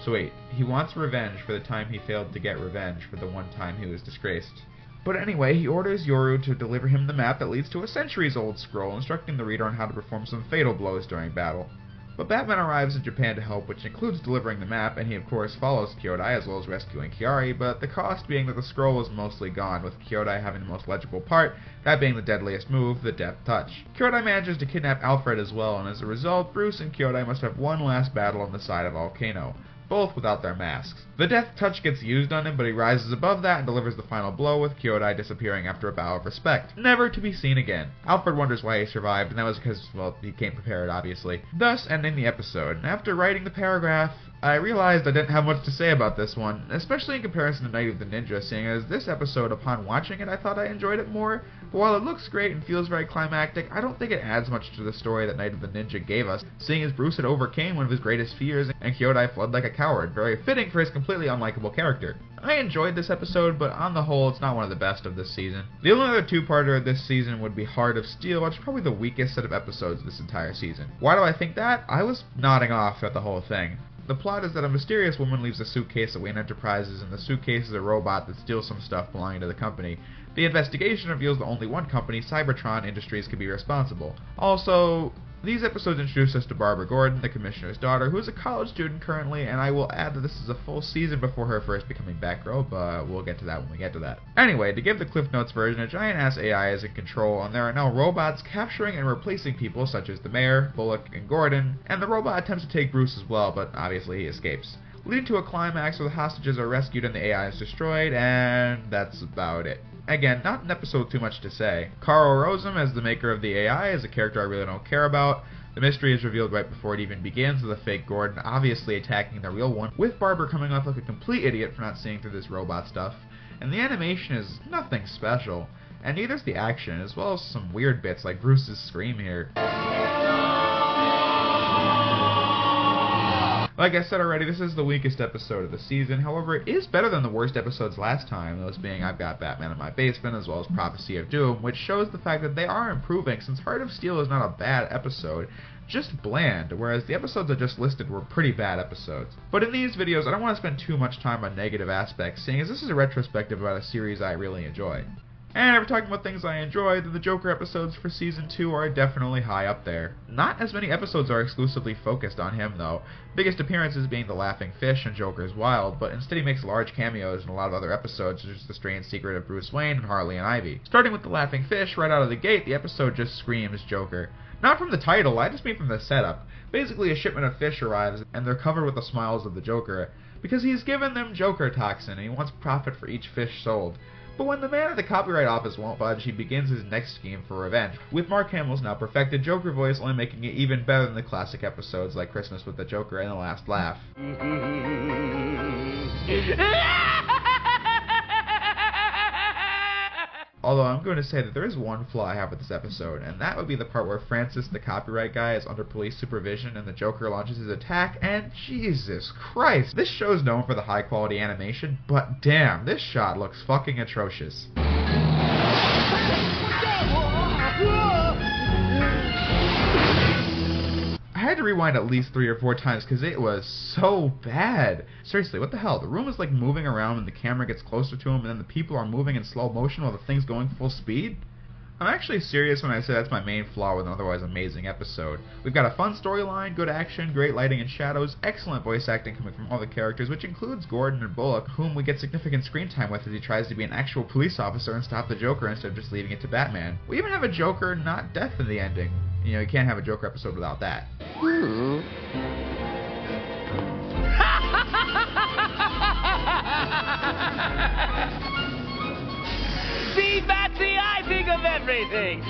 So wait, he wants revenge for the time he failed to get revenge for the one time he was disgraced. But anyway, he orders Yoru to deliver him the map that leads to a centuries-old scroll instructing the reader on how to perform some fatal blows during battle. But Batman arrives in Japan to help, which includes delivering the map, and he of course follows Kyodai as well as rescuing Chiari, but the cost being that the scroll is mostly gone, with Kyodai having the most legible part, that being the deadliest move, the Death Touch. Kyodai manages to kidnap Alfred as well, and as a result, Bruce and Kyodai must have one last battle on the side of a volcano, both without their masks. The Death Touch gets used on him, but he rises above that and delivers the final blow, with Kyodai disappearing after a bow of respect, never to be seen again. Alfred wonders why he survived, and that was because, well, he came prepared, obviously. Thus ending the episode. And after writing the paragraph, I realized I didn't have much to say about this one, especially in comparison to Night of the Ninja, seeing as this episode, upon watching it, I thought I enjoyed it more. But while it looks great and feels very climactic, I don't think it adds much to the story that Night of the Ninja gave us, seeing as Bruce had overcame one of his greatest fears and Kyodai fled like a coward, very fitting for his completely unlikable character. I enjoyed this episode, but on the whole, it's not one of the best of this season. The only other two-parter of this season would be Heart of Steel, which is probably the weakest set of episodes this entire season. Why do I think that? I was nodding off throughout the whole thing. The plot is that a mysterious woman leaves a suitcase at Wayne Enterprises, and the suitcase is a robot that steals some stuff belonging to the company. The investigation reveals that only one company, Cybertron Industries, could be responsible. Also, these episodes introduce us to Barbara Gordon, the Commissioner's daughter, who is a college student currently, and I will add that this is a full season before her first becoming Batgirl, but we'll get to that when we get to that. Anyway, to give the Cliff Notes version, a giant-ass AI is in control, and there are now robots capturing and replacing people such as the Mayor, Bullock, and Gordon, and the robot attempts to take Bruce as well, but obviously he escapes, leading to a climax where the hostages are rescued and the AI is destroyed, and that's about it. Again, not an episode too much to say. Carl Rosem, as the maker of the AI, is a character I really don't care about. The mystery is revealed right before it even begins, with a fake Gordon obviously attacking the real one, with Barbara coming off like a complete idiot for not seeing through this robot stuff. And the animation is nothing special, and neither is the action, as well as some weird bits like Bruce's scream here. Like I said already, this is the weakest episode of the season. However, it is better than the worst episodes last time, those being I've Got Batman in My Basement, as well as Prophecy of Doom, which shows the fact that they are improving, since Heart of Steel is not a bad episode, just bland, whereas the episodes I just listed were pretty bad episodes. But in these videos, I don't want to spend too much time on negative aspects, seeing as this is a retrospective about a series I really enjoy. And if we're talking about things I enjoy, then the Joker episodes for Season 2 are definitely high up there. Not as many episodes are exclusively focused on him, though. Biggest appearances being The Laughing Fish and Joker's Wild, but instead he makes large cameos in a lot of other episodes, such as The Strange Secret of Bruce Wayne and Harley and Ivy. Starting with The Laughing Fish, right out of the gate, the episode just screams Joker. Not from the title, I just mean from the setup. Basically, a shipment of fish arrives, and they're covered with the smiles of the Joker, because he's given them Joker toxin, and he wants profit for each fish sold. But when the man at the copyright office won't budge, he begins his next scheme for revenge, with Mark Hamill's now perfected Joker voice only making it even better than the classic episodes like Christmas with the Joker and The Last Laugh. Although I'm going to say that there is one flaw I have with this episode, and that would be the part where Francis, the copyright guy, is under police supervision and the Joker launches his attack, and Jesus Christ, this show is known for the high quality animation, but damn, this shot looks fucking atrocious. I had to rewind at least 3 or 4 times because it was so bad. Seriously, what the hell? The room is like moving around when the camera gets closer to him, and then the people are moving in slow motion while the thing's going full speed? I'm actually serious when I say that's my main flaw with an otherwise amazing episode. We've got a fun storyline, good action, great lighting and shadows, excellent voice acting coming from all the characters, which includes Gordon and Bullock, whom we get significant screen time with as he tries to be an actual police officer and stop the Joker instead of just leaving it to Batman. We even have a Joker, not death in the ending. You know, you can't have a Joker episode without that. See, Batsy, I think of everything.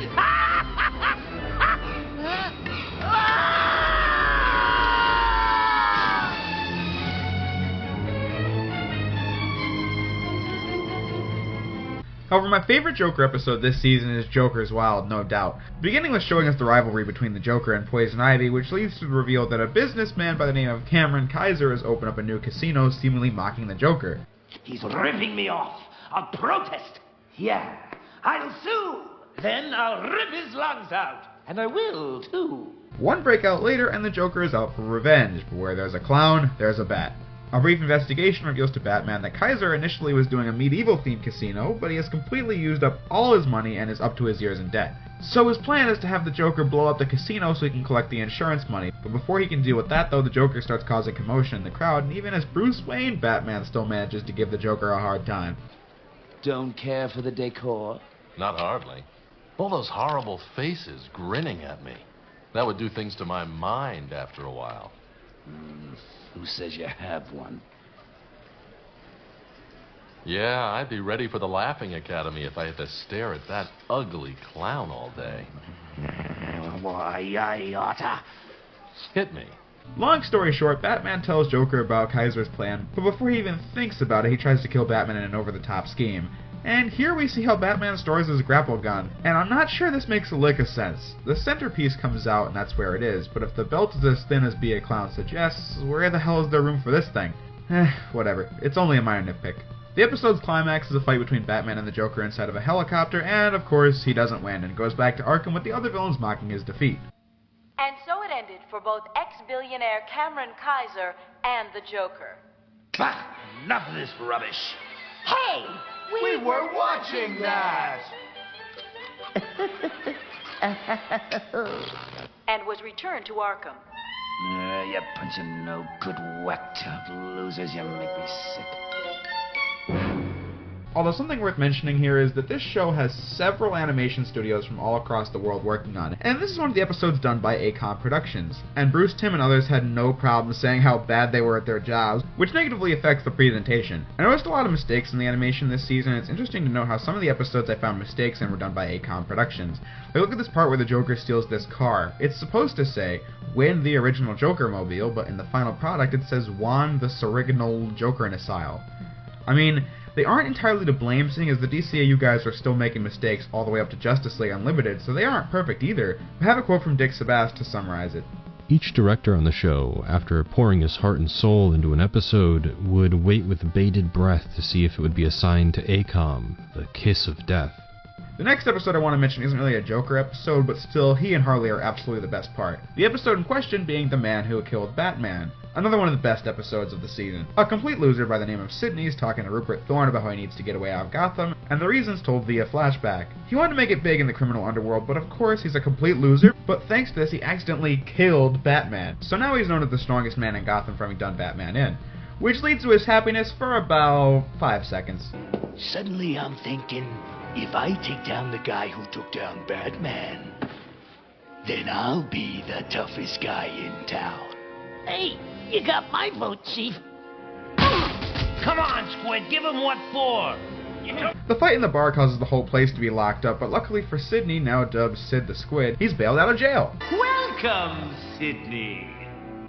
However, my favorite Joker episode this season is Joker's Wild, no doubt. Beginning with showing us the rivalry between the Joker and Poison Ivy, which leads to the reveal that a businessman by the name of Cameron Kaiser has opened up a new casino, seemingly mocking the Joker. He's ripping me off. I'll protest. Yeah, I'll sue. Then I'll rip his lungs out. And I will, too. One breakout later, and the Joker is out for revenge, but where there's a clown, there's a bat. A brief investigation reveals to Batman that Kaiser initially was doing a medieval-themed casino, but he has completely used up all his money and is up to his ears in debt. So his plan is to have the Joker blow up the casino so he can collect the insurance money, but before he can deal with that though, the Joker starts causing commotion in the crowd, and even as Bruce Wayne, Batman still manages to give the Joker a hard time. Don't care for the decor? Not hardly. All those horrible faces grinning at me. That would do things to my mind after a while. Who says you have one? Yeah, I'd be ready for the Laughing Academy if I had to stare at that ugly clown all day. Why, I oughta. Hit me. Long story short, Batman tells Joker about Kaiser's plan, but before he even thinks about it, he tries to kill Batman in an over-the-top scheme. And here we see how Batman stores his grapple gun, and I'm not sure this makes a lick of sense. The centerpiece comes out and that's where it is, but if the belt is as thin as B.A. Clown suggests, where the hell is there room for this thing? Whatever, it's only a minor nitpick. The episode's climax is a fight between Batman and the Joker inside of a helicopter, and of course he doesn't win, and goes back to Arkham with the other villains mocking his defeat. And so it intended for both ex-billionaire Cameron Kaiser and the Joker. Bah! Enough of this rubbish. Hey! We were watching that! And was returned to Arkham. You bunch of no-good whacked-up losers. You make me sick. Although something worth mentioning here is that this show has several animation studios from all across the world working on it, and this is one of the episodes done by ACOM Productions. And Bruce Timm and others had no problem saying how bad they were at their jobs, which negatively affects the presentation. I noticed a lot of mistakes in the animation this season, and it's interesting to note how some of the episodes I found mistakes in were done by ACOM Productions. Like, look at this part where the Joker steals this car. It's supposed to say, win the original Joker mobile, but in the final product it says, won the Soriginal Joker Missile. I mean, they aren't entirely to blame, seeing as the DCAU guys are still making mistakes all the way up to Justice League Unlimited, so they aren't perfect either. I have a quote from Dick Sebast to summarize it. Each director on the show, after pouring his heart and soul into an episode, would wait with bated breath to see if it would be assigned to ACOM, the kiss of death. The next episode I want to mention isn't really a Joker episode, but still, he and Harley are absolutely the best part. The episode in question being The Man Who Killed Batman. Another one of the best episodes of the season. A complete loser by the name of Sidney is talking to Rupert Thorne about how he needs to get away out of Gotham, and the reasons told via flashback. He wanted to make it big in the criminal underworld, but of course he's a complete loser, but thanks to this he accidentally killed Batman. So now he's known as the strongest man in Gotham for having done Batman in. Which leads to his happiness for about 5 seconds. Suddenly I'm thinking, if I take down the guy who took down Batman, then I'll be the toughest guy in town. Hey, you got my vote, Chief. Come on, Squid, give him what for. The fight in the bar causes the whole place to be locked up, but luckily for Sidney, now dubbed Sid the Squid, he's bailed out of jail. Welcome, Sidney.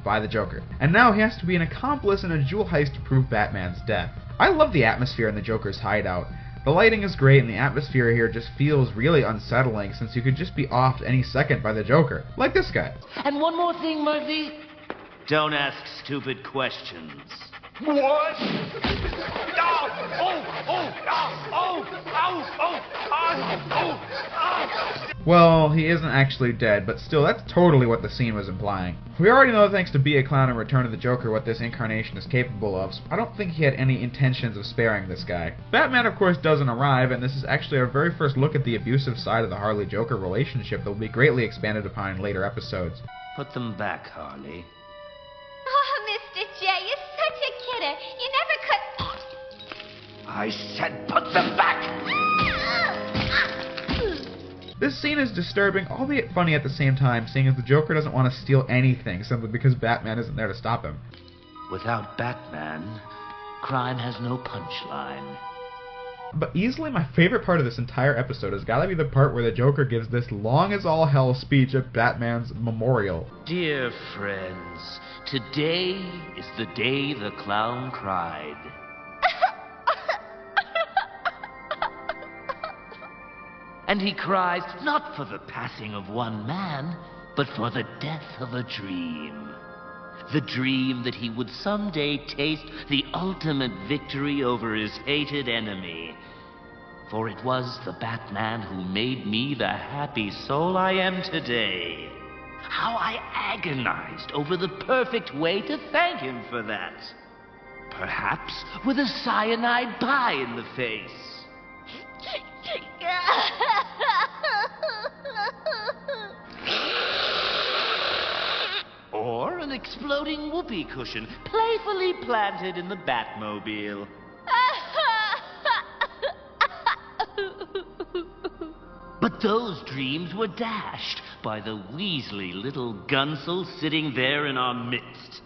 By the Joker. And now he has to be an accomplice in a jewel heist to prove Batman's death. I love the atmosphere in the Joker's hideout. The lighting is great, and the atmosphere here just feels really unsettling, since you could just be offed any second by the Joker. Like this guy. And one more thing, Murphy. Don't ask stupid questions. What? Oh! Well, he isn't actually dead, but still, that's totally what the scene was implying. We already know, thanks to Be a Clown and Return of the Joker, what this incarnation is capable of, so I don't think he had any intentions of sparing this guy. Batman, of course, doesn't arrive, and this is actually our very first look at the abusive side of the Harley-Joker relationship that will be greatly expanded upon in later episodes. Put them back, Harley. Oh, Mr. J, you're such a kidder. You never could... I said put them back! This scene is disturbing, albeit funny at the same time, seeing as the Joker doesn't want to steal anything simply because Batman isn't there to stop him. Without Batman, crime has no punchline. But easily my favorite part of this entire episode has gotta be the part where the Joker gives this long as all hell speech at Batman's memorial. Dear friends, today is the day the clown cried. And he cries not for the passing of one man, but for the death of a dream. The dream that he would someday taste the ultimate victory over his hated enemy. For it was the Batman who made me the happy soul I am today. How I agonized over the perfect way to thank him for that. Perhaps with a cyanide pie in the face. Or an exploding whoopee cushion playfully planted in the Batmobile. But those dreams were dashed by the Weasley little gunsel sitting there in our midst.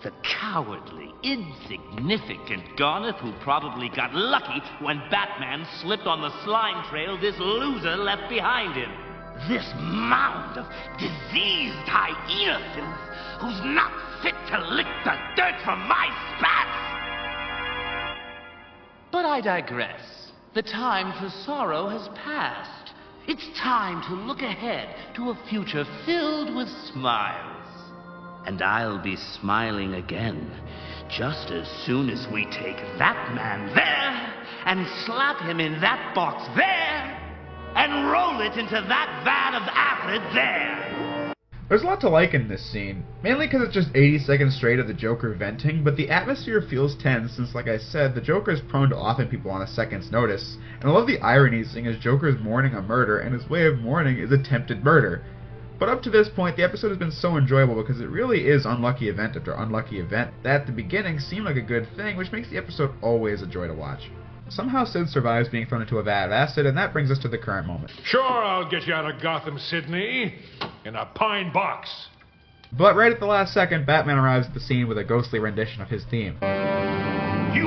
The cowardly, insignificant Garnet who probably got lucky when Batman slipped on the slime trail this loser left behind him. This mound of diseased hyena filth who's not fit to lick the dirt from my spats! But I digress. The time for sorrow has passed. It's time to look ahead to a future filled with smiles. And I'll be smiling again, just as soon as we take that man there, and slap him in that box there, and roll it into that vat of acid there. There's a lot to like in this scene, mainly because it's just 80 seconds straight of the Joker venting, but the atmosphere feels tense since, like I said, the Joker is prone to offing people on a second's notice. And I love the irony seeing as Joker is mourning a murder, and his way of mourning is attempted murder. But up to this point, the episode has been so enjoyable because it really is unlucky event after unlucky event that at the beginning seemed like a good thing, which makes the episode always a joy to watch. Somehow Sid survives being thrown into a vat of acid, and that brings us to the current moment. Sure, I'll get you out of Gotham, Sydney. In a pine box. But right at the last second, Batman arrives at the scene with a ghostly rendition of his theme. You!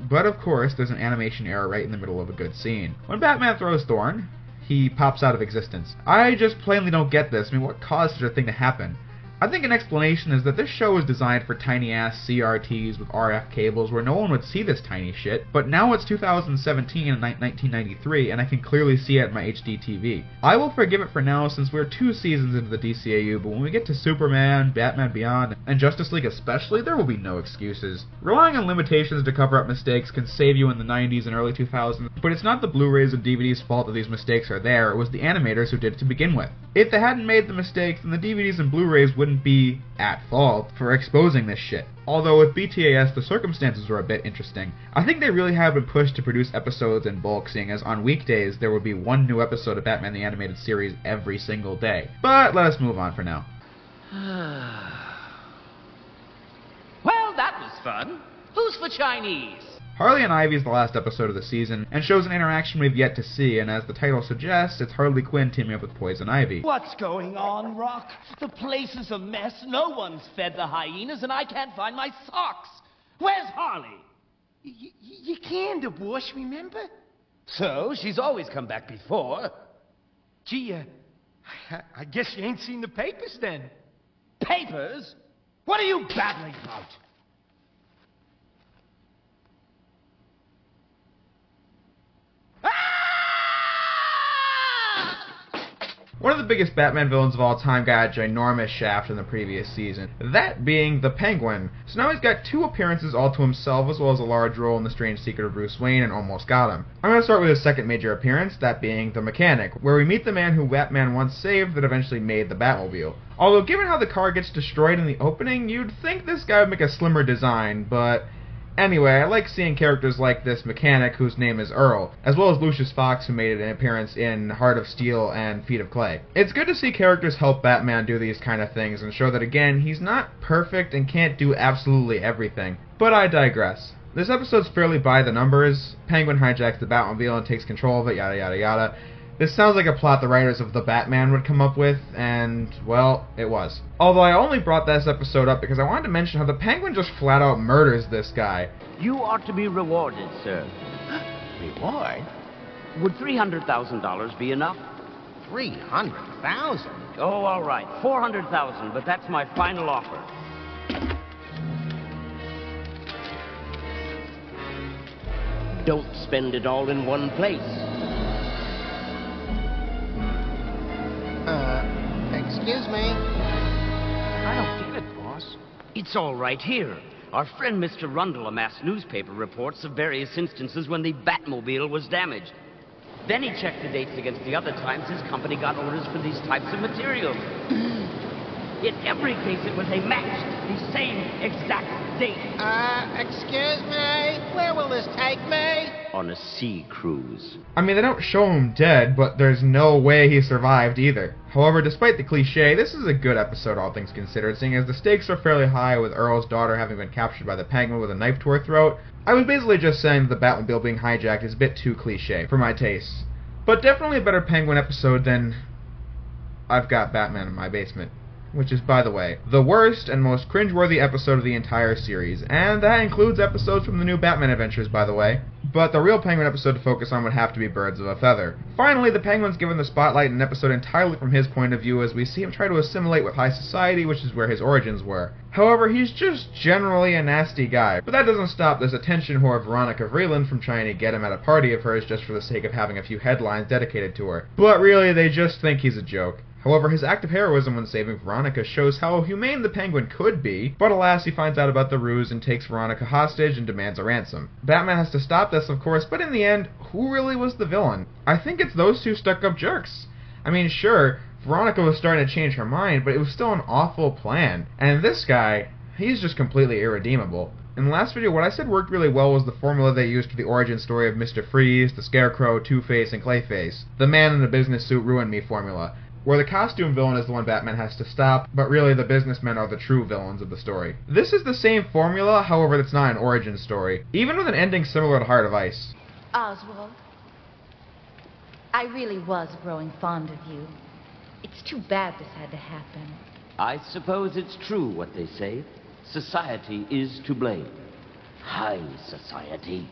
But of course, there's an animation error right in the middle of a good scene. When Batman throws Thorn, he pops out of existence. I just plainly don't get this. I mean, what caused such a thing to happen? I think an explanation is that this show was designed for tiny-ass CRTs with RF cables where no one would see this tiny shit, but now it's 2017 and 1993, and I can clearly see it in my HD TV. I will forgive it for now since we're 2 seasons into the DCAU, but when we get to Superman, Batman Beyond, and Justice League especially, there will be no excuses. Relying on limitations to cover up mistakes can save you in the 90s and early 2000s, but it's not the Blu-rays and DVDs' fault that these mistakes are there, it was the animators who did it to begin with. If they hadn't made the mistakes, then the DVDs and Blu-rays wouldn't be at fault for exposing this shit. Although with BTAS the circumstances were a bit interesting. I think they really have been pushed to produce episodes in bulk, seeing as on weekdays there would be one new episode of Batman the Animated Series every single day. But let us move on for now. Well, that was fun. Who's for Chinese? Harley and Ivy is the last episode of the season, and shows an interaction we've yet to see, and as the title suggests, it's Harley Quinn teaming up with Poison Ivy. What's going on, Rock? The place is a mess. No one's fed the hyenas, and I can't find my socks. Where's Harley? You can't divorce, remember? So, she's always come back before. Gee, I guess you ain't seen the papers then. Papers? What are you babbling about? One of the biggest Batman villains of all time got a ginormous shaft in the previous season, that being the Penguin. So now he's got 2 appearances all to himself, as well as a large role in The Strange Secret of Bruce Wayne and Almost Got Him. I'm going to start with his second major appearance, that being the Mechanic, where we meet the man who Batman once saved that eventually made the Batmobile. Although given how the car gets destroyed in the opening, you'd think this guy would make a slimmer design, but anyway, I like seeing characters like this Mechanic, whose name is Earl, as well as Lucius Fox, who made an appearance in Heart of Steel and Feet of Clay. It's good to see characters help Batman do these kind of things and show that, again, he's not perfect and can't do absolutely everything. But I digress. This episode's fairly by the numbers. Penguin hijacks the Batmobile and takes control of it, yada yada yada. This sounds like a plot the writers of The Batman would come up with, and, well, it was. Although I only brought this episode up because I wanted to mention how the Penguin just flat out murders this guy. You ought to be rewarded, sir. Reward? Would $300,000 be enough? 300,000? Oh, all right. 400,000, but that's my final offer. Don't spend it all in one place. Excuse me? I don't get it, boss. It's all right here. Our friend Mr. Rundle amassed newspaper reports of various instances when the Batmobile was damaged. Then he checked the dates against the other times his company got orders for these types of materials. In every case, it was a match, the same exact date. Excuse me? Where will this take me? On a sea cruise. I mean, they don't show him dead, but there's no way he survived either. However, despite the cliche, this is a good episode, all things considered, seeing as the stakes are fairly high with Earl's daughter having been captured by the Penguin with a knife to her throat. I was basically just saying that the Batmobile being hijacked is a bit too cliche for my tastes. But definitely a better Penguin episode than I've Got Batman in My Basement. Which is, by the way, the worst and most cringeworthy episode of the entire series, and that includes episodes from the new Batman Adventures, by the way. But the real Penguin episode to focus on would have to be Birds of a Feather. Finally, the Penguin's given the spotlight in an episode entirely from his point of view as we see him try to assimilate with high society, which is where his origins were. However, he's just generally a nasty guy, but that doesn't stop this attention whore Veronica Vreeland from trying to get him at a party of hers just for the sake of having a few headlines dedicated to her. But really, they just think he's a joke. However, his act of heroism when saving Veronica shows how humane the Penguin could be, but alas, he finds out about the ruse and takes Veronica hostage and demands a ransom. Batman has to stop this, of course, but in the end, who really was the villain? I think it's those two stuck-up jerks. I mean, sure, Veronica was starting to change her mind, but it was still an awful plan. And this guy, he's just completely irredeemable. In the last video, what I said worked really well was the formula they used for the origin story of Mr. Freeze, the Scarecrow, Two-Face, and Clayface. The man in the business suit ruined me formula, where the costume villain is the one Batman has to stop, but really the businessmen are the true villains of the story. This is the same formula, however it's not an origin story, even with an ending similar to Heart of Ice. Oswald, I really was growing fond of you. It's too bad this had to happen. I suppose it's true what they say. Society is to blame. High society.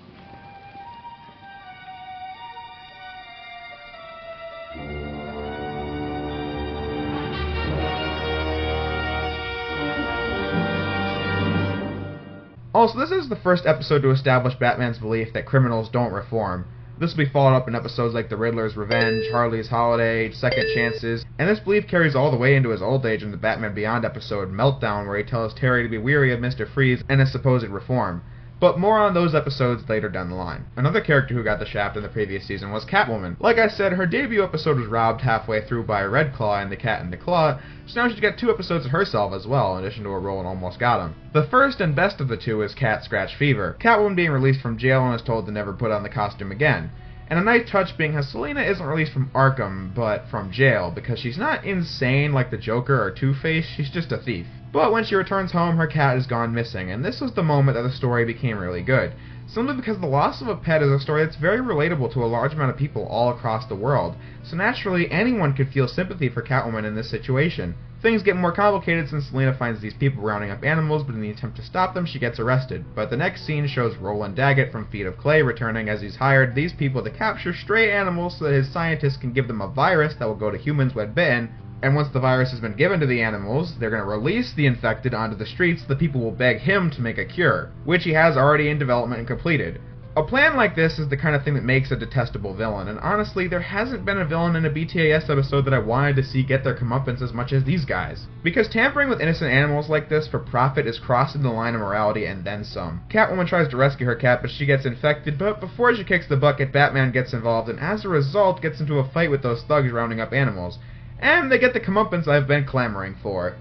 Also, this is the first episode to establish Batman's belief that criminals don't reform. This will be followed up in episodes like The Riddler's Revenge, Harley's Holiday, Second Chances, and this belief carries all the way into his old age in the Batman Beyond episode Meltdown, where he tells Terry to be weary of Mr. Freeze and his supposed reform. But more on those episodes later down the line. Another character who got the shaft in the previous season was Catwoman. Like I said, her debut episode was robbed halfway through by Red Claw and the Cat in the Claw, so now she's got 2 episodes of herself as well, in addition to a role in Almost Got Him. The first and best of the 2 is Cat Scratch Fever, Catwoman being released from jail and is told to never put on the costume again. And a nice touch being how Selina isn't released from Arkham, but from jail, because she's not insane like the Joker or Two-Face, she's just a thief. But when she returns home, her cat is gone missing, and this was the moment that the story became really good. Simply because the loss of a pet is a story that's very relatable to a large amount of people all across the world, so naturally anyone could feel sympathy for Catwoman in this situation. Things get more complicated since Selina finds these people rounding up animals, but in the attempt to stop them, she gets arrested. But the next scene shows Roland Daggett from Feet of Clay returning as he's hired these people to capture stray animals so that his scientists can give them a virus that will go to humans when bitten, and once the virus has been given to the animals, they're going to release the infected onto the streets so the people will beg him to make a cure, which he has already in development and completed. A plan like this is the kind of thing that makes a detestable villain, and honestly, there hasn't been a villain in a BTAS episode that I wanted to see get their comeuppance as much as these guys. Because tampering with innocent animals like this for profit is crossing the line of morality and then some. Catwoman tries to rescue her cat, but she gets infected, but before she kicks the bucket, Batman gets involved, and as a result, gets into a fight with those thugs rounding up animals. And they get the comeuppance I've been clamoring for.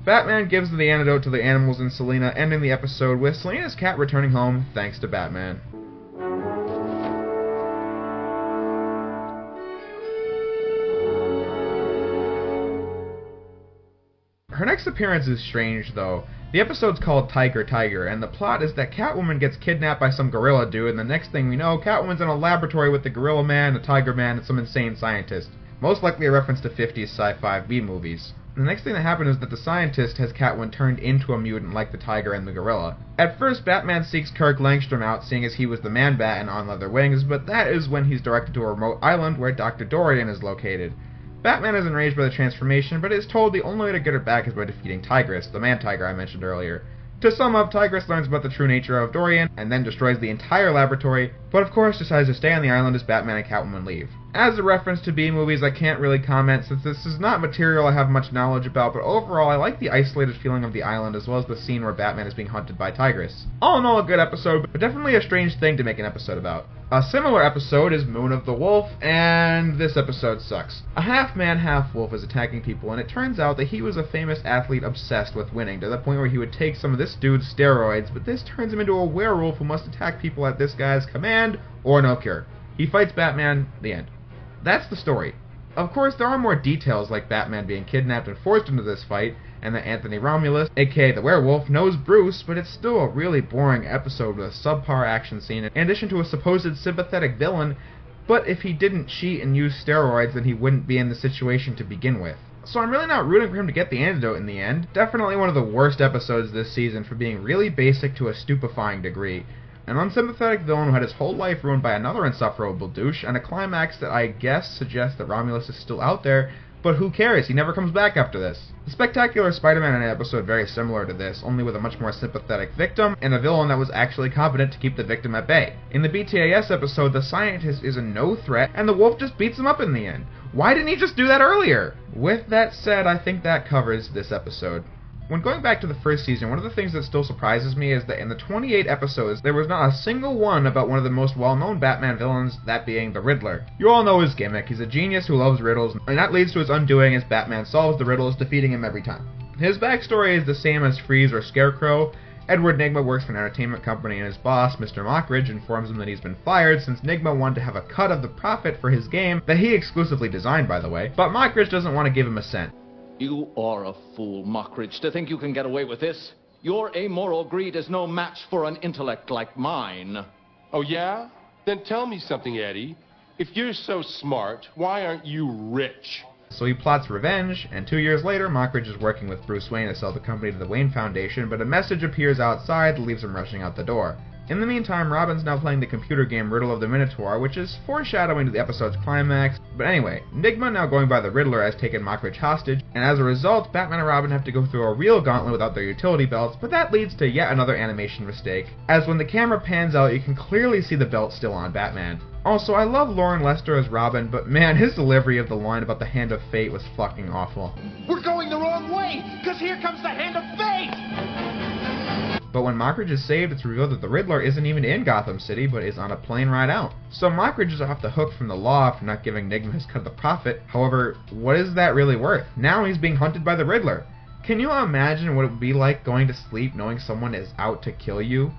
Batman gives the antidote to the animals in Selina, ending the episode with Selina's cat returning home thanks to Batman. Her next appearance is strange, though. The episode's called Tiger Tiger, and the plot is that Catwoman gets kidnapped by some gorilla dude, and the next thing we know, Catwoman's in a laboratory with the Gorilla Man, a Tiger Man, and some insane scientist. Most likely a reference to 50s sci-fi B-movies. The next thing that happens is that the scientist has Catwoman turned into a mutant like the tiger and the gorilla. At first, Batman seeks Kirk Langstrom out, seeing as he was the Man-Bat and on leather wings, but that is when he's directed to a remote island where Dr. Dorian is located. Batman is enraged by the transformation, but is told the only way to get her back is by defeating Tigress, the man-tiger I mentioned earlier. To sum up, Tigress learns about the true nature of Dorian, and then destroys the entire laboratory, but of course decides to stay on the island as Batman and Catwoman leave. As a reference to B-movies, I can't really comment since this is not material I have much knowledge about, but overall I like the isolated feeling of the island as well as the scene where Batman is being hunted by Tigress. All in all, a good episode, but definitely a strange thing to make an episode about. A similar episode is Moon of the Wolf, and this episode sucks. A half-man, half-wolf is attacking people, and it turns out that he was a famous athlete obsessed with winning, to the point where he would take some of this dude's steroids, but this turns him into a werewolf who must attack people at this guy's command, or no cure. He fights Batman, the end. That's the story. Of course, there are more details like Batman being kidnapped and forced into this fight, and that Anthony Romulus, aka the werewolf, knows Bruce, but it's still a really boring episode with a subpar action scene, in addition to a supposed sympathetic villain, but if he didn't cheat and use steroids, then he wouldn't be in the situation to begin with. So I'm really not rooting for him to get the antidote in the end. Definitely one of the worst episodes this season for being really basic to a stupefying degree. An unsympathetic villain who had his whole life ruined by another insufferable douche, and a climax that I guess suggests that Romulus is still out there, But who cares? He never comes back after this. The Spectacular Spider-Man in an episode very similar to this, only with a much more sympathetic victim, and a villain that was actually competent to keep the victim at bay. In the BTAS episode, the scientist is a no threat, and the wolf just beats him up in the end. Why didn't he just do that earlier? With that said, I think that covers this episode. When going back to the first season, one of the things that still surprises me is that in the 28 episodes, there was not a single one about one of the most well-known Batman villains, that being the Riddler. You all know his gimmick. He's a genius who loves riddles, and that leads to his undoing as Batman solves the riddles, defeating him every time. His backstory is the same as Freeze or Scarecrow. Edward Nygma works for an entertainment company, and his boss, Mr. Mockridge, informs him that he's been fired since Nygma wanted to have a cut of the profit for his game, that he exclusively designed, by the way, but Mockridge doesn't want to give him a cent. You are a fool, Mockridge, to think you can get away with this. Your amoral greed is no match for an intellect like mine. Oh, yeah? Then tell me something, Eddie. If you're so smart, why aren't you rich? So he plots revenge, and 2 years later, Mockridge is working with Bruce Wayne to sell the company to the Wayne Foundation, but a message appears outside that leaves him rushing out the door. In the meantime, Robin's now playing the computer game Riddle of the Minotaur, which is foreshadowing to the episode's climax. But anyway, Nygma, now going by the Riddler, has taken Mockridge hostage, and as a result, Batman and Robin have to go through a real gauntlet without their utility belts, but that leads to yet another animation mistake, as when the camera pans out, you can clearly see the belt still on Batman. Also, I love Lauren Lester as Robin, but man, his delivery of the line about the Hand of Fate was fucking awful. We're going the wrong way, because here comes the Hand of Fate! But when Mockridge is saved, it's revealed that the Riddler isn't even in Gotham City, but is on a plane ride out. So Mockridge is off the hook from the law for not giving Nygma his cut of the profit. However, what is that really worth? Now he's being hunted by the Riddler. Can you imagine what it would be like going to sleep knowing someone is out to kill you?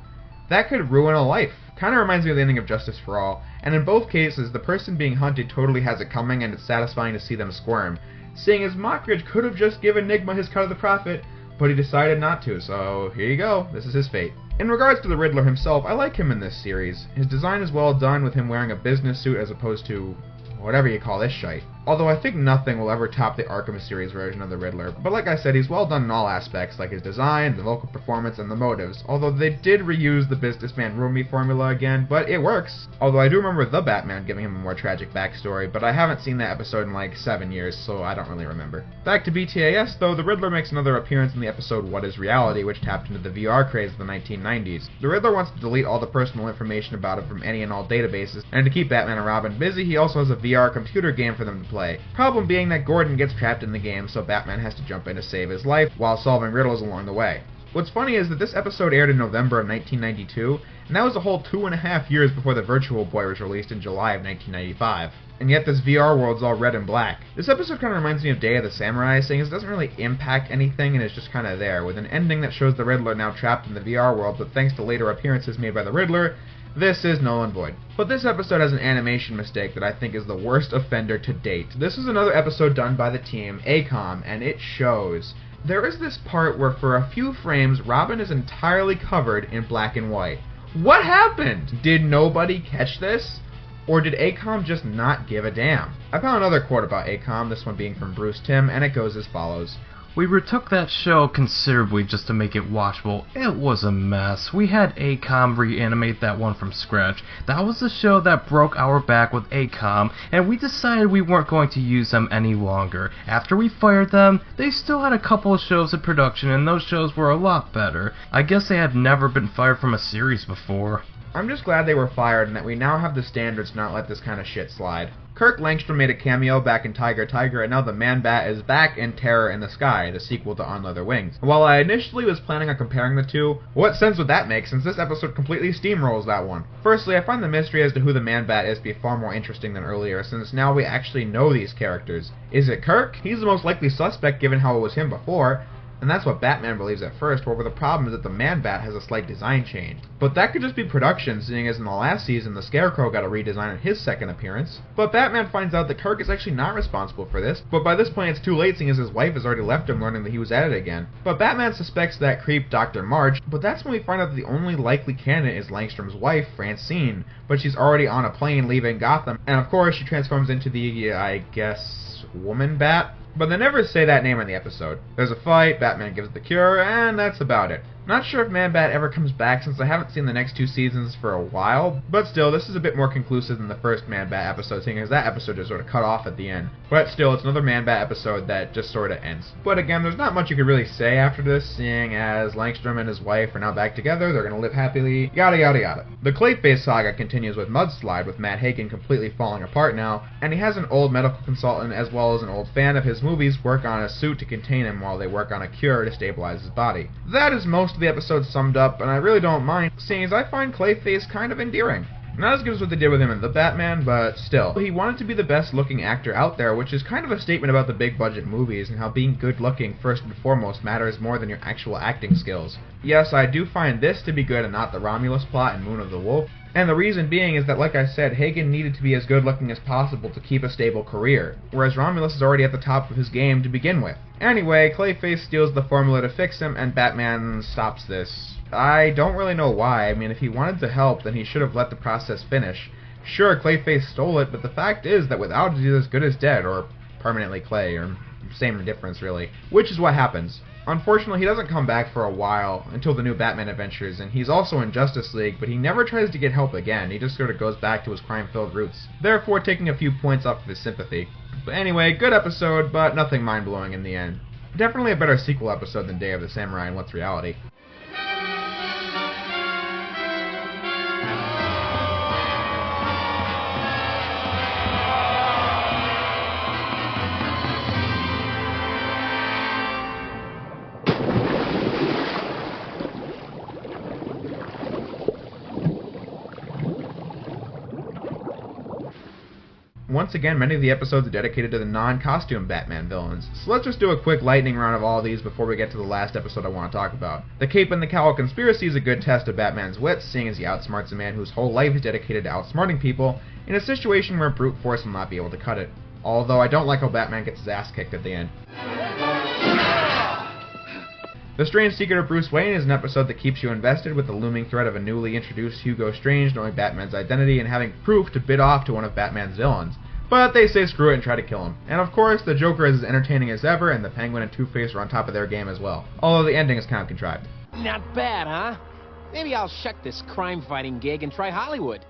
That could ruin a life. Kinda reminds me of the ending of Justice for All, and in both cases, the person being hunted totally has it coming, and it's satisfying to see them squirm. Seeing as Mockridge could have just given Nygma his cut of the profit, but he decided not to, so here you go, this is his fate. In regards to the Riddler himself, I like him in this series. His design is well done, with him wearing a business suit as opposed to whatever you call this shite. Although I think nothing will ever top the Arkham series version of the Riddler, but like I said, he's well done in all aspects, like his design, the vocal performance, and the motives, although they did reuse the businessman roomie formula again, but it works. Although I do remember the Batman giving him a more tragic backstory, but I haven't seen that episode in like 7 years, so I don't really remember. Back to BTAS though, the Riddler makes another appearance in the episode What is Reality, which tapped into the VR craze of the 1990s. The Riddler wants to delete all the personal information about him from any and all databases, and to keep Batman and Robin busy, he also has a VR computer game for them to play. Problem being that Gordon gets trapped in the game, so Batman has to jump in to save his life, while solving riddles along the way. What's funny is that this episode aired in November of 1992, and that was a whole 2.5 years before the Virtual Boy was released in July of 1995. And yet this VR world's all red and black. This episode kind of reminds me of Day of the Samurai, saying it doesn't really impact anything and it's just kind of there, with an ending that shows the Riddler now trapped in the VR world, but thanks to later appearances made by the Riddler, this is null and void. But this episode has an animation mistake that I think is the worst offender to date. This is another episode done by the team, ACOM, and it shows. There is this part where for a few frames, Robin is entirely covered in black and white. What happened? Did nobody catch this? Or did ACOM just not give a damn? I found another quote about ACOM, this one being from Bruce Timm, and it goes as follows. We retook that show considerably just to make it watchable. It was a mess. We had ACOM reanimate that one from scratch. That was the show that broke our back with ACOM, and we decided we weren't going to use them any longer. After we fired them, they still had a couple of shows in production, and those shows were a lot better. I guess they had never been fired from a series before. I'm just glad they were fired and that we now have the standards to not let this kind of shit slide. Kirk Langstrom made a cameo back in Tiger, and now the Man-Bat is back in Terror in the Sky, the sequel to On Leather Wings. While I initially was planning on comparing the two, what sense would that make since this episode completely steamrolls that one? Firstly, I find the mystery as to who the Man-Bat is to be far more interesting than earlier, since now we actually know these characters. Is it Kirk? He's the most likely suspect given how it was him before. And that's what Batman believes at first, however the problem is that the Man-Bat has a slight design change. But that could just be production, seeing as in the last season the Scarecrow got a redesign in his second appearance. But Batman finds out that Kirk is actually not responsible for this, but by this point it's too late seeing as his wife has already left him learning that he was at it again. But Batman suspects that creep Dr. March, but that's when we find out that the only likely candidate is Langstrom's wife, Francine, but she's already on a plane leaving Gotham, and of course she transforms into the, I guess, Woman-Bat? But they never say that name in the episode. There's a fight, Batman gives the cure, and that's about it. Not sure if Man-Bat ever comes back since I haven't seen the next 2 seasons for a while, but still, this is a bit more conclusive than the first Man-Bat episode, seeing as that episode just sort of cut off at the end. But still, it's another Man-Bat episode that just sort of ends. But again, there's not much you could really say after this, seeing as Langstrom and his wife are now back together, they're gonna live happily, yada yada yada. The Clayface saga continues with Mudslide, with Matt Hagen completely falling apart now, and he has an old medical consultant as well as an old fan of his movies work on a suit to contain him while they work on a cure to stabilize his body. That is most of the episode summed up, and I really don't mind, seeing as I find Clayface kind of endearing. Not as good as what they did with him in The Batman, but still. He wanted to be the best looking actor out there, which is kind of a statement about the big budget movies and how being good looking first and foremost matters more than your actual acting skills. Yes, I do find this to be good and not the Romulus plot in Moon of the Wolf. And the reason being is that, like I said, Hagen needed to be as good looking as possible to keep a stable career, whereas Romulus is already at the top of his game to begin with. Anyway, Clayface steals the formula to fix him, and Batman stops this. I don't really know why. I mean, if he wanted to help, then he should have let the process finish. Sure, Clayface stole it, but the fact is that without it, he's as good as dead, or permanently Clay, or same difference really, which is what happens. Unfortunately, he doesn't come back for a while, until the new Batman adventures, and he's also in Justice League, but he never tries to get help again. He just sort of goes back to his crime-filled roots, therefore taking a few points off of his sympathy. But anyway, good episode, but nothing mind-blowing in the end. Definitely a better sequel episode than Day of the Samurai and What's Reality. Once again, many of the episodes are dedicated to the non-costume Batman villains, so let's just do a quick lightning round of all of these before we get to the last episode I want to talk about. The Cape and the Cowl Conspiracy is a good test of Batman's wits, seeing as he outsmarts a man whose whole life is dedicated to outsmarting people, in a situation where brute force will not be able to cut it. Although I don't like how Batman gets his ass kicked at the end. The Strange Secret of Bruce Wayne is an episode that keeps you invested with the looming threat of a newly introduced Hugo Strange knowing Batman's identity and having proof to bid off to one of Batman's villains. But they say screw it and try to kill him. And of course, the Joker is as entertaining as ever, and the Penguin and Two-Face are on top of their game as well. Although the ending is kind of contrived. Not bad, huh? Maybe I'll shuck this crime-fighting gig and try Hollywood.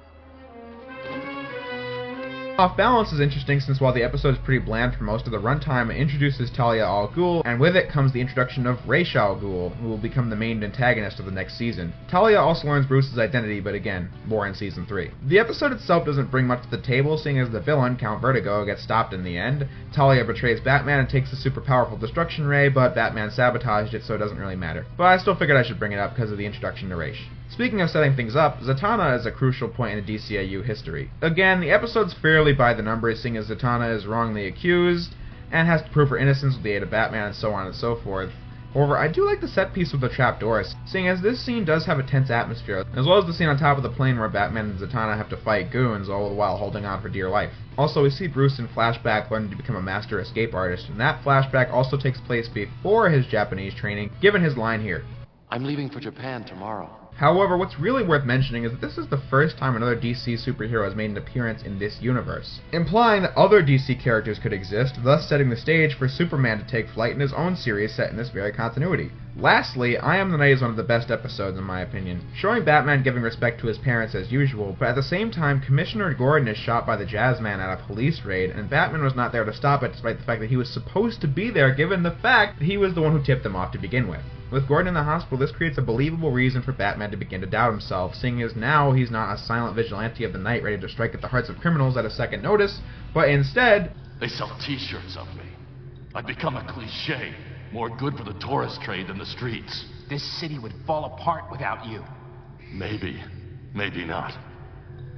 Off Balance is interesting since while the episode is pretty bland for most of the runtime, it introduces Talia al Ghul, and with it comes the introduction of Ra's al Ghul, who will become the main antagonist of the next season. Talia also learns Bruce's identity, but again, more in Season 3. The episode itself doesn't bring much to the table, seeing as the villain, Count Vertigo, gets stopped in the end. Talia betrays Batman and takes the super powerful Destruction Ray, but Batman sabotaged it, so it doesn't really matter. But I still figured I should bring it up because of the introduction to Ra's. Speaking of setting things up, Zatanna is a crucial point in the DCAU history. Again, the episode's fairly by the numbers, seeing as Zatanna is wrongly accused, and has to prove her innocence with the aid of Batman and so on and so forth. However, I do like the set piece with the trapdoors, seeing as this scene does have a tense atmosphere, as well as the scene on top of the plane where Batman and Zatanna have to fight goons, all the while holding on for dear life. Also, we see Bruce in flashback learning to become a master escape artist, and that flashback also takes place before his Japanese training, given his line here. I'm leaving for Japan tomorrow. However, what's really worth mentioning is that this is the first time another DC superhero has made an appearance in this universe, implying that other DC characters could exist, thus setting the stage for Superman to take flight in his own series set in this very continuity. Lastly, I Am the Night is one of the best episodes in my opinion, showing Batman giving respect to his parents as usual, but at the same time Commissioner Gordon is shot by the Jazzman at a police raid, and Batman was not there to stop it despite the fact that he was supposed to be there given the fact that he was the one who tipped them off to begin with. With Gordon in the hospital, this creates a believable reason for Batman to begin to doubt himself, seeing as now he's not a silent vigilante of the night ready to strike at the hearts of criminals at a second notice, but instead... They sell t-shirts of me. I've become a cliché, more good for the tourist trade than the streets. This city would fall apart without you. Maybe, maybe not.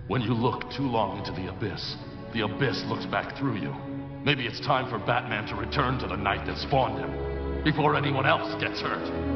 When you look too long into the abyss looks back through you. Maybe it's time for Batman to return to the night that spawned him, before anyone else gets hurt.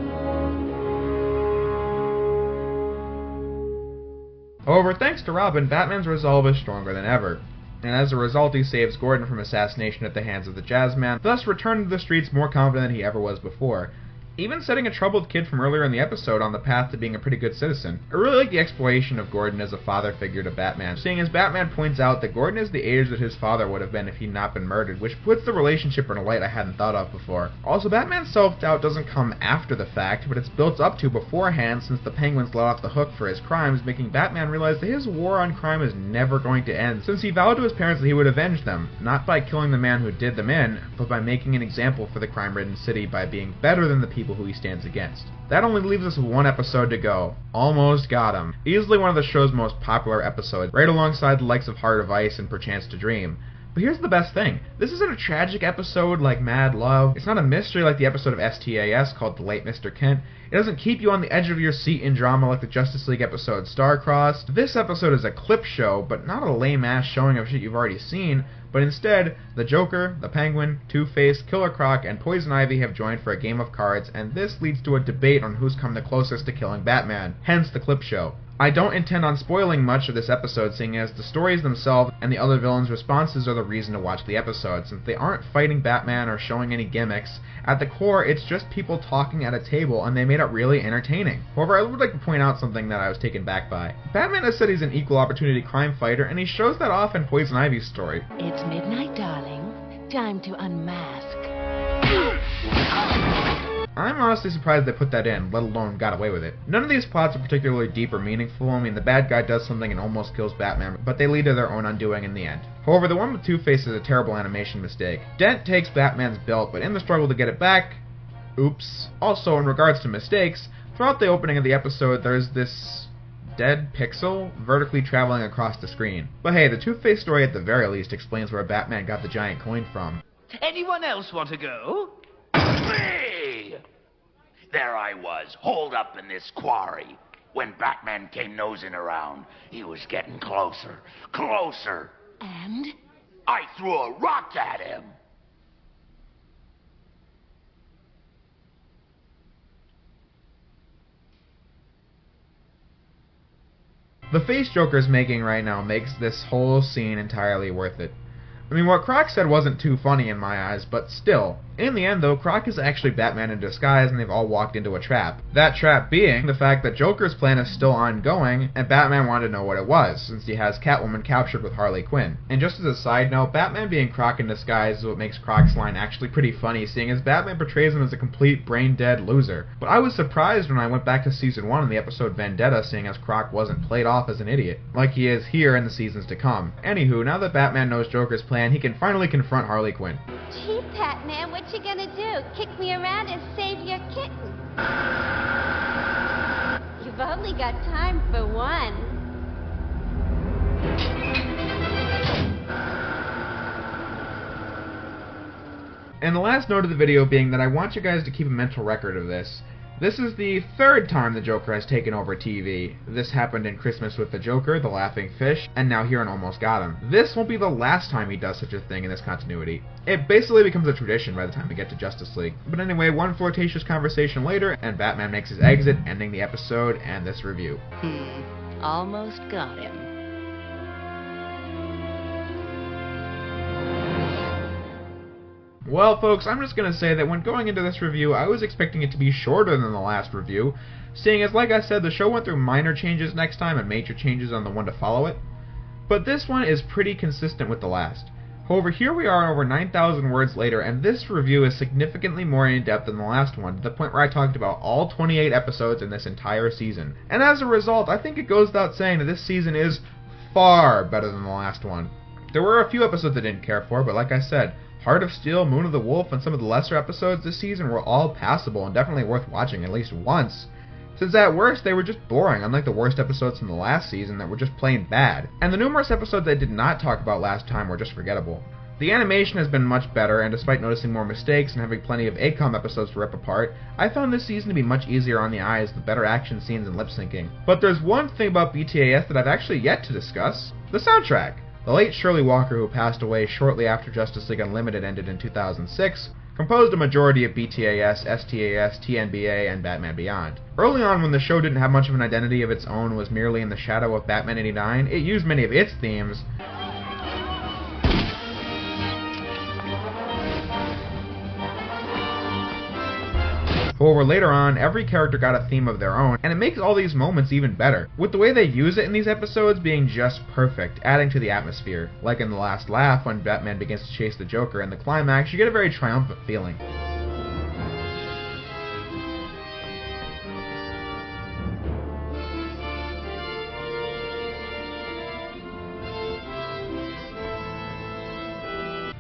However, thanks to Robin, Batman's resolve is stronger than ever, and as a result he saves Gordon from assassination at the hands of the Jazzman, thus returning to the streets more confident than he ever was before. even setting a troubled kid from earlier in the episode on the path to being a pretty good citizen. I really like the exploration of Gordon as a father figure to Batman, seeing as Batman points out that Gordon is the age that his father would have been if he'd not been murdered, which puts the relationship in a light I hadn't thought of before. Also, Batman's self-doubt doesn't come after the fact, but it's built up to beforehand since the Penguin's let off the hook for his crimes, making Batman realize that his war on crime is never going to end, since he vowed to his parents that he would avenge them, not by killing the man who did them in, but by making an example for the crime-ridden city by being better than the people who he stands against. That only leaves us one episode to go. Almost got him. Easily one of the show's most popular episodes, right alongside the likes of Heart of Ice and Perchance to Dream. But here's the best thing. This isn't a tragic episode like Mad Love. It's not a mystery like the episode of STAS called The Late Mr. Kent. It doesn't keep you on the edge of your seat in drama like the Justice League episode Starcrossed. This episode is a clip show, but not a lame-ass showing of shit you've already seen, but instead, the Joker, the Penguin, Two-Face, Killer Croc, and Poison Ivy have joined for a game of cards, and this leads to a debate on who's come the closest to killing Batman, hence the clip show. I don't intend on spoiling much of this episode, seeing as the stories themselves and the other villains' responses are the reason to watch the episode, since they aren't fighting Batman or showing any gimmicks. At the core, it's just people talking at a table, and they made it really entertaining. However, I would like to point out something that I was taken back by. Batman has said he's an equal opportunity crime fighter, and he shows that off in Poison Ivy's story. It's midnight, darling. Time to unmask. I'm honestly surprised they put that in, let alone got away with it. None of these plots are particularly deep or meaningful. I mean, the bad guy does something and almost kills Batman, but they lead to their own undoing in the end. However, the one with Two-Face is a terrible animation mistake. Dent takes Batman's belt, but in the struggle to get it back, oops. Also, in regards to mistakes, throughout the opening of the episode, there's this dead pixel vertically traveling across the screen. But hey, the Two-Face story at the very least explains where Batman got the giant coin from. Anyone else want to go? Me! There I was, holed up in this quarry. When Batman came nosing around, he was getting closer, closer. And? I threw a rock at him. The face Joker's making right now makes this whole scene entirely worth it. I mean, what Croc said wasn't too funny in my eyes, but still. In the end, though, Croc is actually Batman in disguise, and they've all walked into a trap. That trap being the fact that Joker's plan is still ongoing, and Batman wanted to know what it was, since he has Catwoman captured with Harley Quinn. And just as a side note, Batman being Croc in disguise is what makes Croc's line actually pretty funny, seeing as Batman portrays him as a complete brain-dead loser. But I was surprised when I went back to Season 1 in the episode Vendetta, seeing as Croc wasn't played off as an idiot, like he is here in the seasons to come. Anywho, now that Batman knows Joker's plan, he can finally confront Harley Quinn. Gee, Batman, what you gonna do? Kick me around and save your kitten? You've only got time for one. And the last note of the video being that I want you guys to keep a mental record of this. This is the third time the Joker has taken over TV. This happened in Christmas with the Joker, The Laughing Fish, and now here in Almost Got Him. This won't be the last time he does such a thing in this continuity. It basically becomes a tradition by the time we get to Justice League. But anyway, one flirtatious conversation later, and Batman makes his exit, ending the episode and this review. Almost got him. Well, folks, I'm just going to say that when going into this review, I was expecting it to be shorter than the last review, seeing as, like I said, the show went through minor changes next time and major changes on the one to follow it. But this one is pretty consistent with the last. However, here we are over 9,000 words later, and this review is significantly more in-depth than the last one, to the point where I talked about all 28 episodes in this entire season. And as a result, I think it goes without saying that this season is far better than the last one. There were a few episodes I didn't care for, but like I said, Heart of Steel, Moon of the Wolf, and some of the lesser episodes this season were all passable and definitely worth watching at least once. Since at worst, they were just boring, unlike the worst episodes from the last season that were just plain bad. And the numerous episodes I did not talk about last time were just forgettable. The animation has been much better, and despite noticing more mistakes and having plenty of ACOM episodes to rip apart, I found this season to be much easier on the eyes with better action scenes and lip syncing. But there's one thing about BTAS that I've actually yet to discuss: the soundtrack. The late Shirley Walker, who passed away shortly after Justice League Unlimited ended in 2006, composed a majority of BTAS, STAS, TNBA, and Batman Beyond. Early on, when the show didn't have much of an identity of its own, was merely in the shadow of Batman 89, it used many of its themes, However, later on, every character got a theme of their own, and it makes all these moments even better, with the way they use it in these episodes being just perfect, adding to the atmosphere. Like in The Last Laugh, when Batman begins to chase the Joker, in the climax, you get a very triumphant feeling.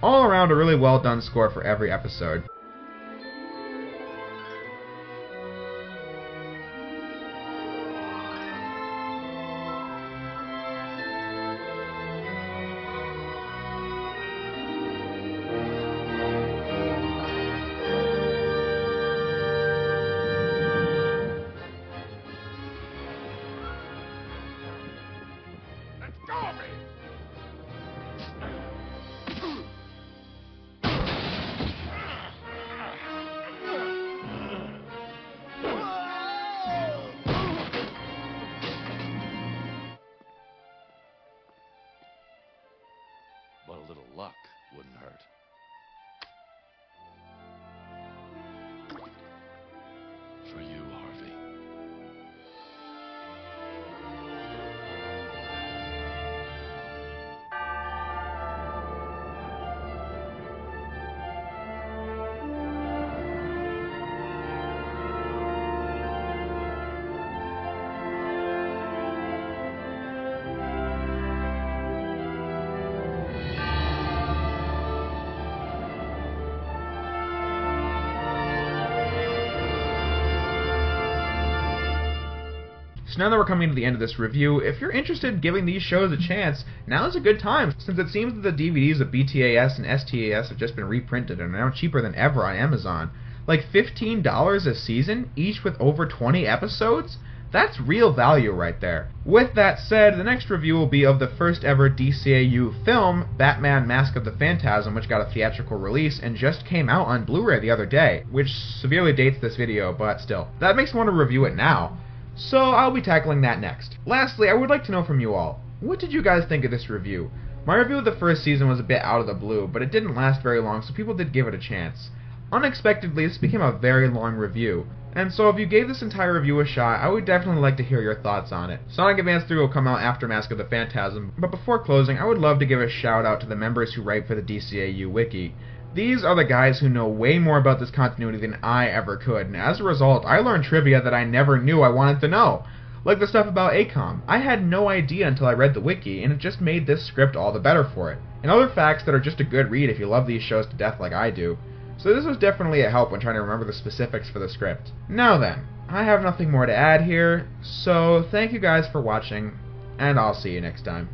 All around, a really well done score for every episode. But a little luck wouldn't hurt. For you, Harvey. So now that we're coming to the end of this review, if you're interested in giving these shows a chance, now is a good time, since it seems that the DVDs of BTAS and STAS have just been reprinted and are now cheaper than ever on Amazon. Like $15 a season, each with over 20 episodes? That's real value right there. With that said, the next review will be of the first ever DCAU film, Batman Mask of the Phantasm, which got a theatrical release and just came out on Blu-ray the other day, which severely dates this video, but still. That makes me want to review it now. So I'll be tackling that next. Lastly, I would like to know from you all, what did you guys think of this review? My review of the first season was a bit out of the blue, but it didn't last very long, so people did give it a chance. Unexpectedly, this became a very long review, and so if you gave this entire review a shot, I would definitely like to hear your thoughts on it. Sonic Advance 3 will come out after Mask of the Phantasm, but before closing, I would love to give a shout out to the members who write for the DCAU Wiki. These are the guys who know way more about this continuity than I ever could, and as a result, I learned trivia that I never knew I wanted to know. Like the stuff about ACOM. I had no idea until I read the wiki, and it just made this script all the better for it. And other facts that are just a good read if you love these shows to death like I do. So this was definitely a help when trying to remember the specifics for the script. Now then, I have nothing more to add here, so thank you guys for watching, and I'll see you next time.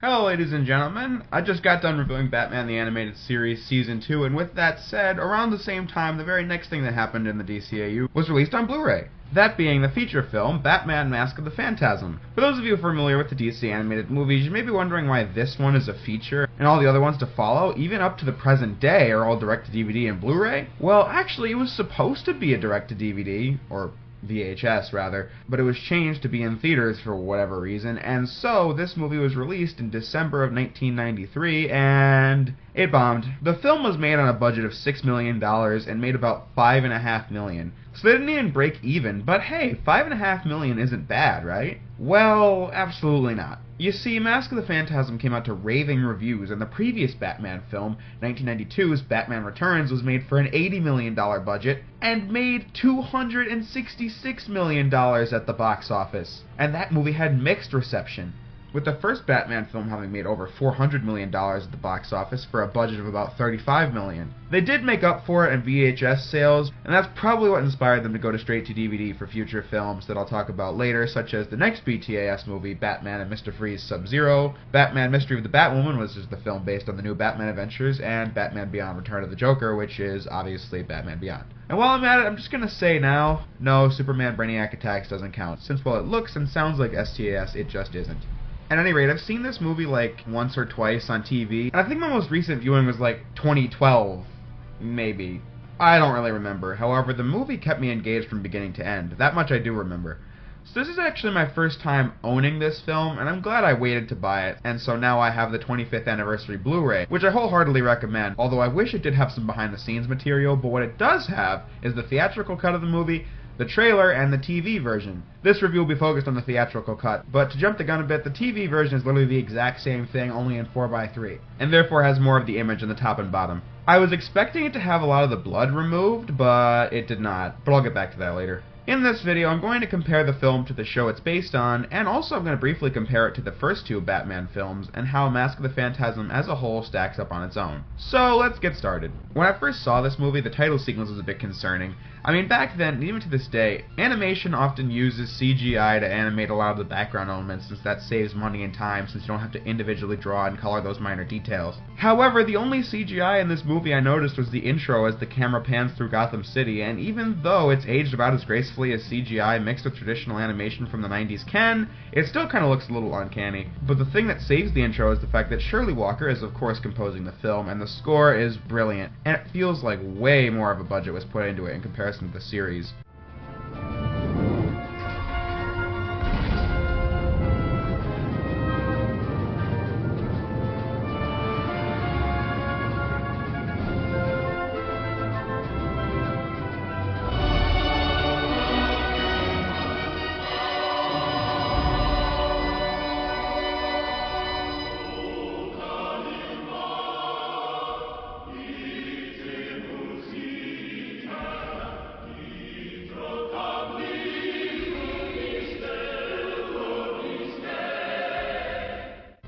Hello ladies and gentlemen, I just got done reviewing Batman the Animated Series Season 2, and with that said, around the same time the very next thing that happened in the DCAU was released on Blu-ray. That being the feature film, Batman Mask of the Phantasm. For those of you familiar with the DC animated movies, you may be wondering why this one is a feature, and all the other ones to follow, even up to the present day, are all direct-to-DVD and Blu-ray. Well, actually, it was supposed to be a direct-to-DVD, or VHS rather, but it was changed to be in theaters for whatever reason, and so this movie was released in December of 1993, and it bombed. The film was made on a budget of $6 million and made about $5.5 million. So they didn't even break even, but hey, $5.5 million isn't bad, right? Well, absolutely not. You see, Mask of the Phantasm came out to raving reviews, and the previous Batman film, 1992's Batman Returns, was made for an $80 million budget, and made $266 million at the box office. And that movie had mixed reception, with the first Batman film having made over $400 million at the box office for a budget of about $35 million. They did make up for it in VHS sales, and that's probably what inspired them to go to straight-to-DVD for future films that I'll talk about later, such as the next BTAS movie, Batman and Mr. Freeze Sub-Zero, Batman Mystery of the Batwoman, which is the film based on the new Batman adventures, and Batman Beyond Return of the Joker, which is obviously Batman Beyond. And while I'm at it, I'm just gonna say now, no, Superman Brainiac Attacks doesn't count, since while it looks and sounds like STAS, it just isn't. At any rate, I've seen this movie like once or twice on TV, and I think my most recent viewing was like 2012, maybe. I don't really remember. However, the movie kept me engaged from beginning to end. That much I do remember. So this is actually my first time owning this film, and I'm glad I waited to buy it, and so now I have the 25th anniversary Blu-ray, which I wholeheartedly recommend, although I wish it did have some behind the scenes material, but what it does have is the theatrical cut of the movie, the trailer, and the TV version. This review will be focused on the theatrical cut, but to jump the gun a bit, the TV version is literally the exact same thing, only in 4:3, and therefore has more of the image in the top and bottom. I was expecting it to have a lot of the blood removed, but it did not, but I'll get back to that later. In this video, I'm going to compare the film to the show it's based on, and also I'm going to briefly compare it to the first two Batman films, and how Mask of the Phantasm as a whole stacks up on its own. So, let's get started. When I first saw this movie, the title sequence was a bit concerning. I mean, back then, and even to this day, animation often uses CGI to animate a lot of the background elements, since that saves money and time, since you don't have to individually draw and color those minor details. However, the only CGI in this movie I noticed was the intro as the camera pans through Gotham City, and even though it's aged about as gracefully as CGI mixed with traditional animation from the 90s can, it still kind of looks a little uncanny. But the thing that saves the intro is the fact that Shirley Walker is of course composing the film, and the score is brilliant, and it feels like way more of a budget was put into it in comparison to the series.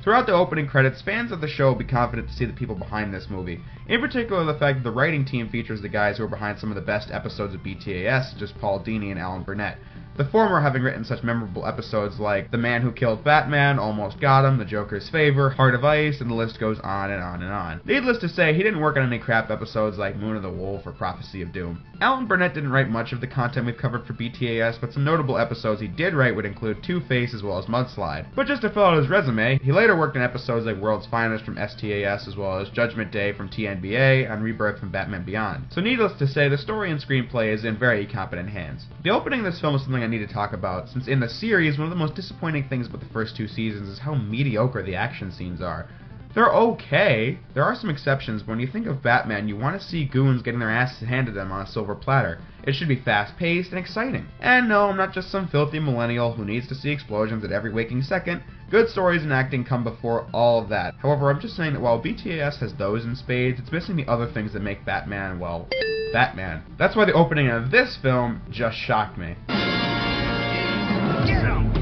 Throughout the opening credits, fans of the show will be confident to see the people behind this movie. In particular, the fact that the writing team features the guys who are behind some of the best episodes of BTAS, such as Paul Dini and Alan Burnett. The former having written such memorable episodes like The Man Who Killed Batman, Almost Got Him, The Joker's Favor, Heart of Ice, and the list goes on and on and on. Needless to say, he didn't work on any crap episodes like Moon of the Wolf or Prophecy of Doom. Alan Burnett didn't write much of the content we've covered for BTAS, but some notable episodes he did write would include Two-Face as well as Mudslide. But just to fill out his resume, he later worked on episodes like World's Finest from STAS as well as Judgment Day from TNBA and Rebirth from Batman Beyond. So needless to say, the story and screenplay is in very competent hands. The opening of this film is something I need to talk about, since in the series, one of the most disappointing things about the first two seasons is how mediocre the action scenes are. They're okay, there are some exceptions, but when you think of Batman, you want to see goons getting their asses handed to them on a silver platter. It should be fast-paced and exciting. And no, I'm not just some filthy millennial who needs to see explosions at every waking second. Good stories and acting come before all of that. However, I'm just saying that while BTAS has those in spades, it's missing the other things that make Batman, well, Batman. That's why the opening of this film just shocked me. Get him!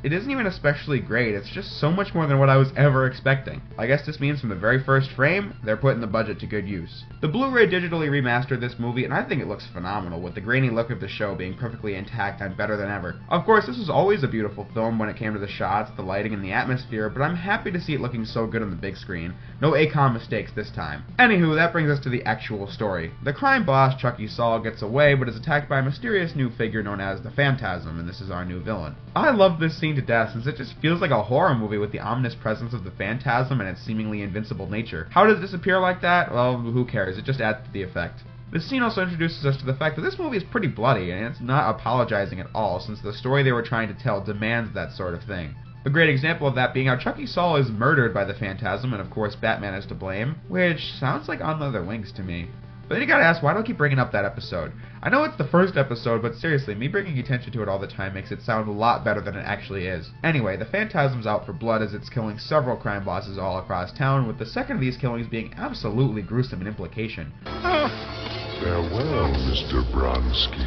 It isn't even especially great, it's just so much more than what I was ever expecting. I guess this means from the very first frame, they're putting the budget to good use. The Blu-ray digitally remastered this movie, and I think it looks phenomenal, with the grainy look of the show being perfectly intact and better than ever. Of course, this was always a beautiful film when it came to the shots, the lighting, and the atmosphere, but I'm happy to see it looking so good on the big screen. No ACOM mistakes this time. Anywho, that brings us to the actual story. The crime boss, Chucky Saul, gets away, but is attacked by a mysterious new figure known as the Phantasm, and this is our new villain. I love this scene to death, since it just feels like a horror movie with the ominous presence of the Phantasm and its seemingly invincible nature. How does it disappear like that? Well, who cares, it just adds to the effect. This scene also introduces us to the fact that this movie is pretty bloody, and it's not apologizing at all, since the story they were trying to tell demands that sort of thing. A great example of that being how Chucky Saul is murdered by the Phantasm, and of course Batman is to blame, which sounds like On Leather Wings to me. But then you gotta ask, why do I keep bringing up that episode? I know it's the first episode, but seriously, me bringing attention to it all the time makes it sound a lot better than it actually is. Anyway, the Phantasm's out for blood as it's killing several crime bosses all across town, with the second of these killings being absolutely gruesome in implication. Farewell, Mr. Bronsky.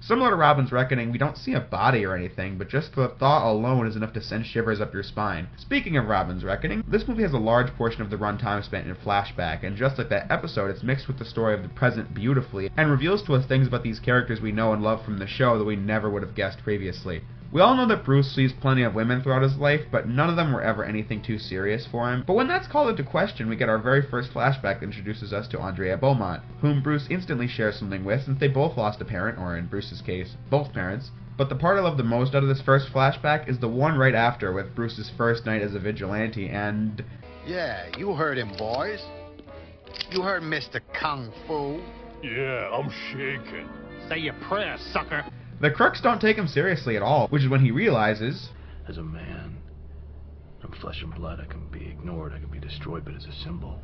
Similar to Robin's Reckoning, we don't see a body or anything, but just the thought alone is enough to send shivers up your spine. Speaking of Robin's Reckoning, this movie has a large portion of the runtime spent in flashback, and just like that episode, it's mixed with the story of the present beautifully, and reveals to us things about these characters we know and love from the show that we never would have guessed previously. We all know that Bruce sees plenty of women throughout his life, but none of them were ever anything too serious for him. But when that's called into question, we get our very first flashback that introduces us to Andrea Beaumont, whom Bruce instantly shares something with since they both lost a parent, or in Bruce's case, both parents. But the part I love the most out of this first flashback is the one right after, with Bruce's first night as a vigilante, and... Yeah, you heard him, boys. You heard Mr. Kung Fu. Yeah, I'm shaking. Say your prayers, sucker. The crooks don't take him seriously at all, which is when he realizes... As a man, I'm flesh and blood. I can be ignored, I can be destroyed, but as a symbol...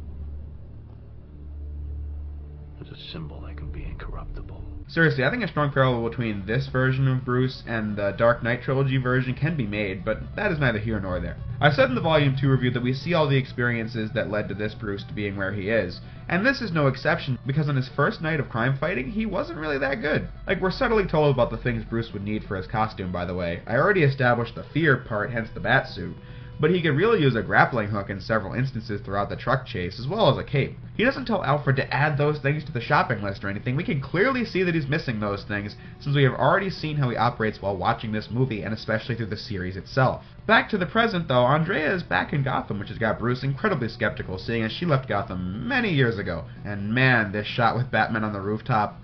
As a symbol, I can be incorruptible. Seriously, I think a strong parallel between this version of Bruce and the Dark Knight trilogy version can be made, but that is neither here nor there. I said in the Volume 2 review that we see all the experiences that led to this Bruce to being where he is, and this is no exception, because on his first night of crime fighting, he wasn't really that good. Like, we're subtly told about the things Bruce would need for his costume, by the way. I already established the fear part, hence the bat suit. But he could really use a grappling hook in several instances throughout the truck chase, as well as a cape. He doesn't tell Alfred to add those things to the shopping list or anything. We can clearly see that he's missing those things, since we have already seen how he operates while watching this movie, and especially through the series itself. Back to the present, though, Andrea is back in Gotham, which has got Bruce incredibly skeptical, seeing as she left Gotham many years ago. And man, this shot with Batman on the rooftop,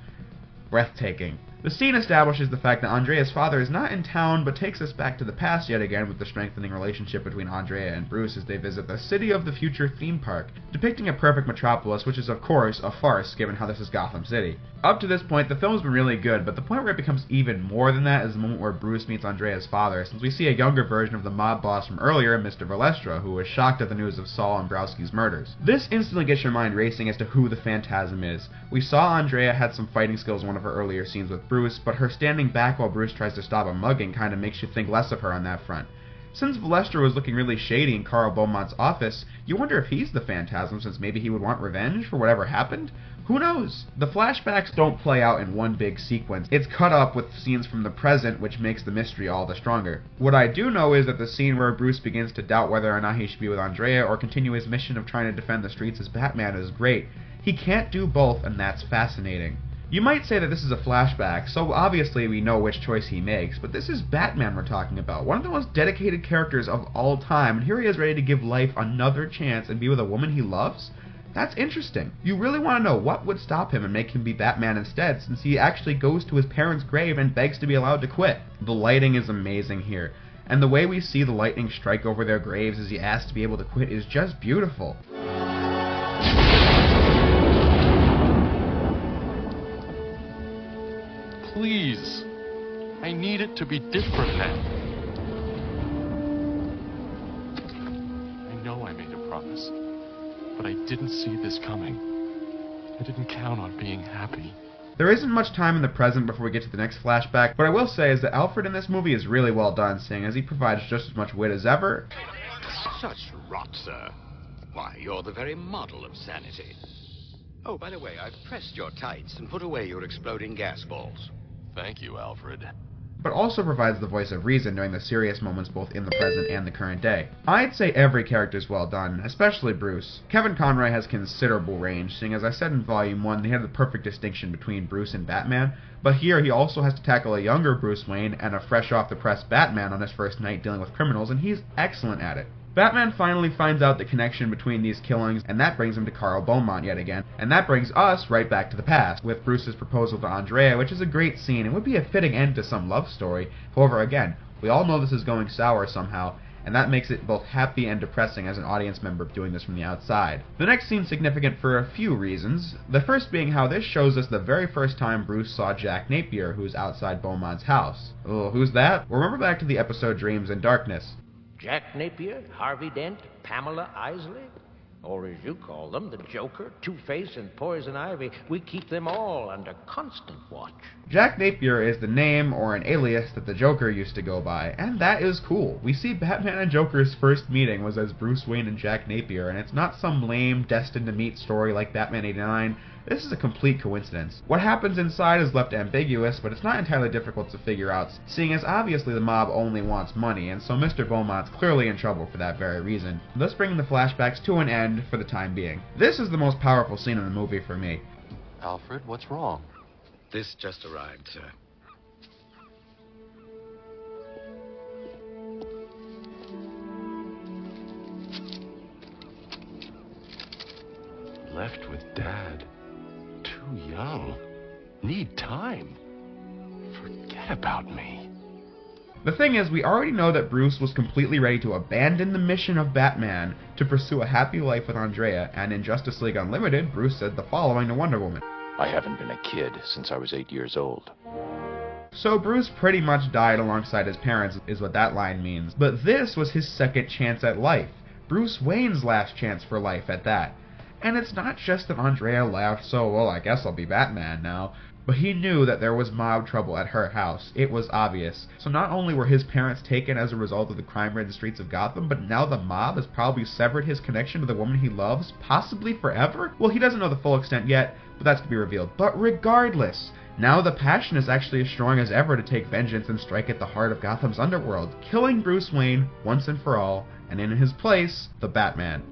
breathtaking. The scene establishes the fact that Andrea's father is not in town, but takes us back to the past yet again with the strengthening relationship between Andrea and Bruce as they visit the City of the Future theme park, depicting a perfect metropolis, which is of course a farce given how this is Gotham City. Up to this point, the film's been really good, but the point where it becomes even more than that is the moment where Bruce meets Andrea's father, since we see a younger version of the mob boss from earlier, Mr. Valestra, who was shocked at the news of Saul and Browski's murders. This instantly gets your mind racing as to who the Phantasm is. We saw Andrea had some fighting skills in one of her earlier scenes with Bruce, but her standing back while Bruce tries to stop a mugging kinda makes you think less of her on that front. Since Valestra was looking really shady in Carl Beaumont's office, you wonder if he's the Phantasm, since maybe he would want revenge for whatever happened? Who knows? The flashbacks don't play out in one big sequence. It's cut up with scenes from the present, which makes the mystery all the stronger. What I do know is that the scene where Bruce begins to doubt whether or not he should be with Andrea or continue his mission of trying to defend the streets as Batman is great. He can't do both, and that's fascinating. You might say that this is a flashback, so obviously we know which choice he makes, but this is Batman we're talking about, one of the most dedicated characters of all time, and here he is ready to give life another chance and be with a woman he loves? That's interesting. You really want to know what would stop him and make him be Batman instead, since he actually goes to his parents' grave and begs to be allowed to quit. The lighting is amazing here, and the way we see the lightning strike over their graves as he asks to be able to quit is just beautiful. Please. I need it to be different now. I know I made a promise, but I didn't see this coming. I didn't count on being happy. There isn't much time in the present before we get to the next flashback, but I will say is that Alfred in this movie is really well done, seeing as he provides just as much wit as ever. Such rot, sir. Why, you're the very model of sanity. Oh, by the way, I've pressed your tights and put away your exploding gas balls. Thank you, Alfred. But also provides the voice of reason during the serious moments both in the present and the current day. I'd say every character's well done, especially Bruce. Kevin Conroy has considerable range, seeing as I said in Volume 1, they have the perfect distinction between Bruce and Batman, but here he also has to tackle a younger Bruce Wayne and a fresh-off-the-press Batman on his first night dealing with criminals, and he's excellent at it. Batman finally finds out the connection between these killings, and that brings him to Carl Beaumont yet again. And that brings us right back to the past, with Bruce's proposal to Andrea, which is a great scene and would be a fitting end to some love story. However, again, we all know this is going sour somehow, and that makes it both happy and depressing as an audience member doing this from the outside. The next scene's significant for a few reasons, the first being how this shows us the very first time Bruce saw Jack Napier, who's outside Beaumont's house. Oh, who's that? Remember back to the episode Dreams in Darkness. Jack Napier, Harvey Dent, Pamela Isley, or as you call them, the Joker, Two-Face, and Poison Ivy. We keep them all under constant watch. Jack Napier is the name or an alias that the Joker used to go by, and that is cool. We see Batman and Joker's first meeting was as Bruce Wayne and Jack Napier, and it's not some lame destined-to-meet story like Batman 89. This is a complete coincidence. What happens inside is left ambiguous, but it's not entirely difficult to figure out, seeing as obviously the mob only wants money, and so Mr. Beaumont's clearly in trouble for that very reason, thus bringing the flashbacks to an end for the time being. This is the most powerful scene in the movie for me. Alfred, what's wrong? This just arrived, sir. left with Dad. Too young. Need time. Forget about me. The thing is, we already know that Bruce was completely ready to abandon the mission of Batman to pursue a happy life with Andrea, and in Justice League Unlimited, Bruce said the following to Wonder Woman. I haven't been a kid since I was 8 years old. So Bruce pretty much died alongside his parents, is what that line means. But this was his second chance at life. Bruce Wayne's last chance for life at that. And it's not just that Andrea left, so, well, I guess I'll be Batman now. But he knew that there was mob trouble at her house. It was obvious. So not only were his parents taken as a result of the crime-ridden streets of Gotham, but now the mob has probably severed his connection to the woman he loves, possibly forever? Well, he doesn't know the full extent yet, but that's to be revealed. But regardless, now the passion is actually as strong as ever to take vengeance and strike at the heart of Gotham's underworld, killing Bruce Wayne once and for all, and in his place, the Batman.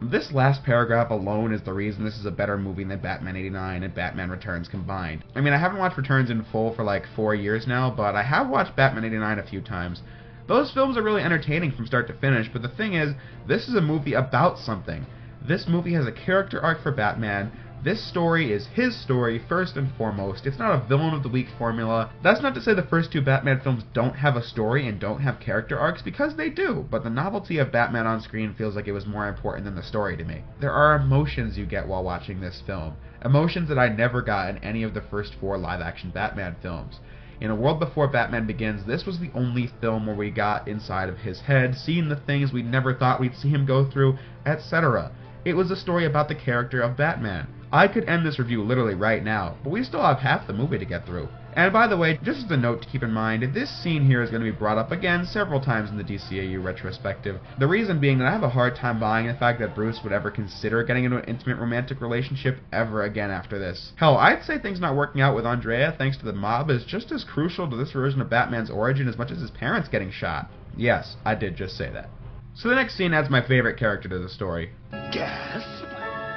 This last paragraph alone is the reason this is a better movie than Batman 89 and Batman Returns combined. I mean, I haven't watched Returns in full for like 4 years now, but I have watched Batman 89 a few times. Those films are really entertaining from start to finish, but the thing is, this is a movie about something. This movie has a character arc for Batman. This story is his story, first and foremost. It's not a villain of the week formula. That's not to say the first two Batman films don't have a story and don't have character arcs, because they do, but the novelty of Batman on screen feels like it was more important than the story to me. There are emotions you get while watching this film. Emotions that I never got in any of the first 4 live-action Batman films. In A World Before Batman Begins, this was the only film where we got inside of his head, seeing the things we never thought we'd see him go through, etc. It was a story about the character of Batman. I could end this review literally right now, but we still have half the movie to get through. And by the way, just as a note to keep in mind, this scene here is going to be brought up again several times in the DCAU retrospective. The reason being that I have a hard time buying the fact that Bruce would ever consider getting into an intimate romantic relationship ever again after this. Hell, I'd say things not working out with Andrea thanks to the mob is just as crucial to this version of Batman's origin as much as his parents getting shot. Yes, I did just say that. So the next scene adds my favorite character to the story. Gasp!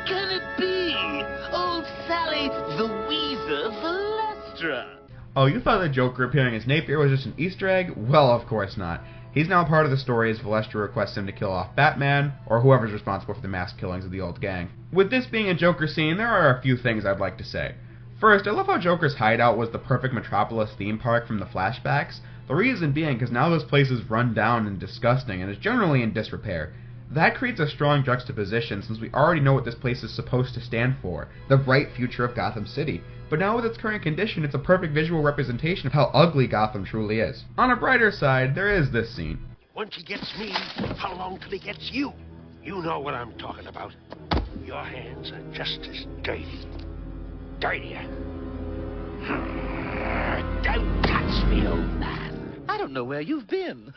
Can it be? Old Sally the Weezer Valestra! Oh, you thought the Joker appearing as Napier was just an Easter egg? Well, of course not. He's now part of the story as Valestra requests him to kill off Batman, or whoever's responsible for the mass killings of the old gang. With this being a Joker scene, there are a few things I'd like to say. First, I love how Joker's hideout was the perfect Metropolis theme park from the flashbacks. The reason being because now this place is run down and disgusting and is generally in disrepair. That creates a strong juxtaposition since we already know what this place is supposed to stand for, the bright future of Gotham City. But now with its current condition, it's a perfect visual representation of how ugly Gotham truly is. On a brighter side, there is this scene. Once he gets me, how long till he gets you? You know what I'm talking about. Your hands are just as dirty. Dirtier. Don't touch me, old man. I don't know where you've been.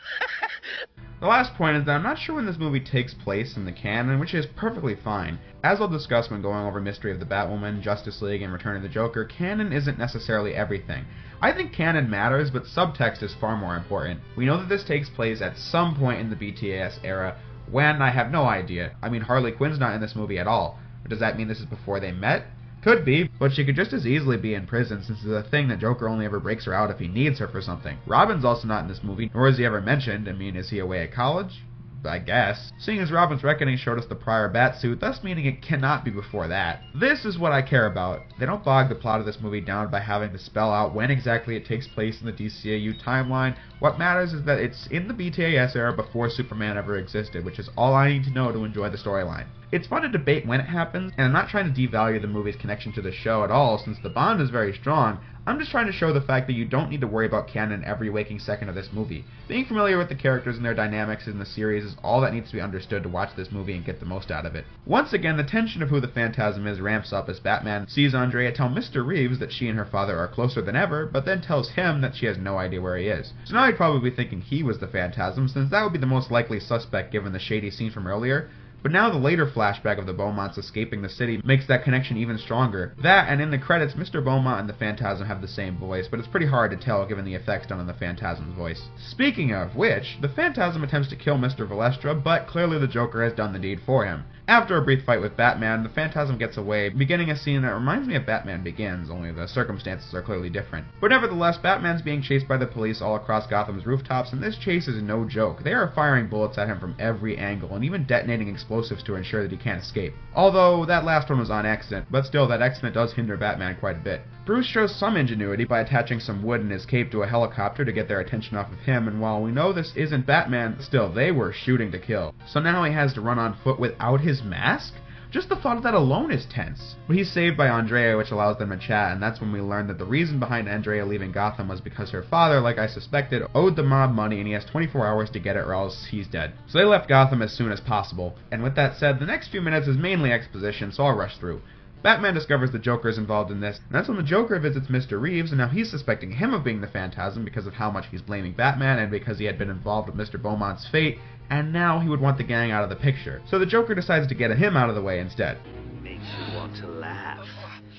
The last point is that I'm not sure when this movie takes place in the canon, which is perfectly fine. As I'll discuss when going over Mystery of the Batwoman, Justice League, and Return of the Joker, canon isn't necessarily everything. I think canon matters, but subtext is far more important. We know that this takes place at some point in the BTAS era. When, I have no idea. I mean, Harley Quinn's not in this movie at all. But does that mean this is before they met? Could be, but she could just as easily be in prison since it's a thing that Joker only ever breaks her out if he needs her for something. Robin's also not in this movie, nor is he ever mentioned. I mean, is he away at college? I guess. Seeing as Robin's Reckoning showed us the prior Batsuit, thus meaning it cannot be before that. This is what I care about. They don't bog the plot of this movie down by having to spell out when exactly it takes place in the DCAU timeline. What matters is that it's in the BTAS era before Superman ever existed, which is all I need to know to enjoy the storyline. It's fun to debate when it happens, and I'm not trying to devalue the movie's connection to the show at all, since the bond is very strong. I'm just trying to show the fact that you don't need to worry about canon every waking second of this movie. Being familiar with the characters and their dynamics in the series is all that needs to be understood to watch this movie and get the most out of it. Once again, the tension of who the Phantasm is ramps up as Batman sees Andrea tell Mr. Reeves that she and her father are closer than ever, but then tells him that she has no idea where he is. So now he'd probably be thinking he was the Phantasm, since that would be the most likely suspect given the shady scene from earlier. But now the later flashback of the Beaumonts escaping the city makes that connection even stronger. That, and in the credits, Mr. Beaumont and the Phantasm have the same voice, but it's pretty hard to tell given the effects done on the Phantasm's voice. Speaking of which, the Phantasm attempts to kill Mr. Valestra, but clearly the Joker has done the deed for him. After a brief fight with Batman, the Phantasm gets away, beginning a scene that reminds me of Batman Begins, only the circumstances are clearly different. But nevertheless, Batman's being chased by the police all across Gotham's rooftops, and this chase is no joke. They are firing bullets at him from every angle, and even detonating explosives to ensure that he can't escape. Although, that last one was on accident, but still, that accident does hinder Batman quite a bit. Bruce shows some ingenuity by attaching some wood in his cape to a helicopter to get their attention off of him, and while we know this isn't Batman, still, they were shooting to kill. So now he has to run on foot without his mask? Just the thought of that alone is tense. But he's saved by Andrea, which allows them to chat, and that's when we learn that the reason behind Andrea leaving Gotham was because her father, like I suspected, owed the mob money and he has 24 hours to get it or else he's dead. So they left Gotham as soon as possible. And with that said, the next few minutes is mainly exposition, so I'll rush through. Batman discovers the Joker is involved in this, and that's when the Joker visits Mr. Reeves, and now he's suspecting him of being the Phantasm because of how much he's blaming Batman and because he had been involved with Mr. Beaumont's fate, and now he would want the gang out of the picture. So the Joker decides to get him out of the way instead. Makes you want to laugh,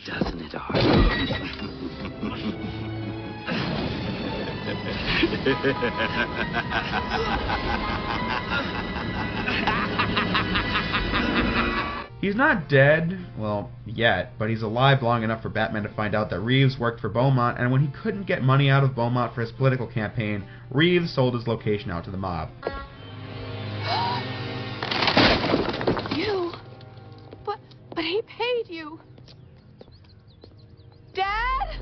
doesn't it, Harvey? He's not dead, well, yet, but he's alive long enough for Batman to find out that Reeves worked for Beaumont, and when he couldn't get money out of Beaumont for his political campaign, Reeves sold his location out to the mob. You? But he paid you. Dad?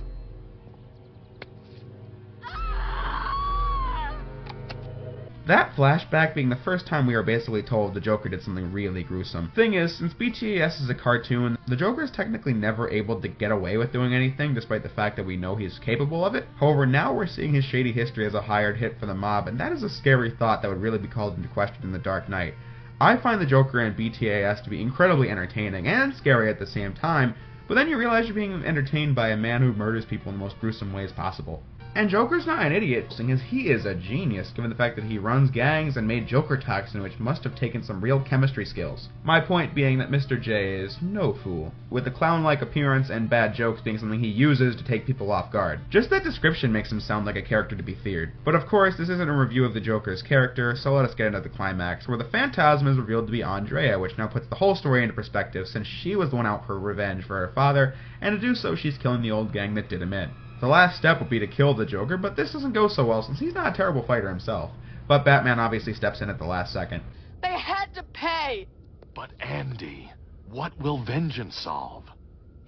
That flashback being the first time we are basically told the Joker did something really gruesome. Thing is, since BTAS is a cartoon, the Joker is technically never able to get away with doing anything despite the fact that we know he's capable of it. However, now we're seeing his shady history as a hired hit for the mob, and that is a scary thought that would really be called into question in The Dark Knight. I find the Joker and BTAS to be incredibly entertaining and scary at the same time, but then you realize you're being entertained by a man who murders people in the most gruesome ways possible. And Joker's not an idiot, seeing as he is a genius, given the fact that he runs gangs and made Joker toxin, which must have taken some real chemistry skills. My point being that Mr. J is no fool, with the clown-like appearance and bad jokes being something he uses to take people off guard. Just that description makes him sound like a character to be feared. But of course, this isn't a review of the Joker's character, so let us get into the climax, where the Phantasm is revealed to be Andrea, which now puts the whole story into perspective, since she was the one out for revenge for her father, and to do so she's killing the old gang that did him in. The last step would be to kill the Joker, but this doesn't go so well since he's not a terrible fighter himself. But Batman obviously steps in at the last second. They had to pay! But Andy, what will vengeance solve?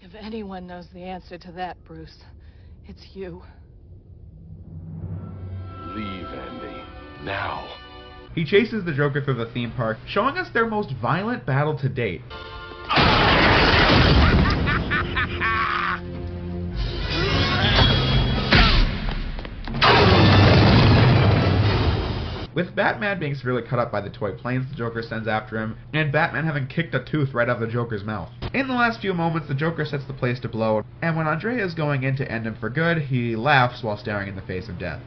If anyone knows the answer to that, Bruce, it's you. Leave, Andy. Now. He chases the Joker through the theme park, showing us their most violent battle to date. With Batman being severely cut up by the toy planes the Joker sends after him, and Batman having kicked a tooth right out of the Joker's mouth. In the last few moments, the Joker sets the place to blow, and when Andrea is going in to end him for good, he laughs while staring in the face of death.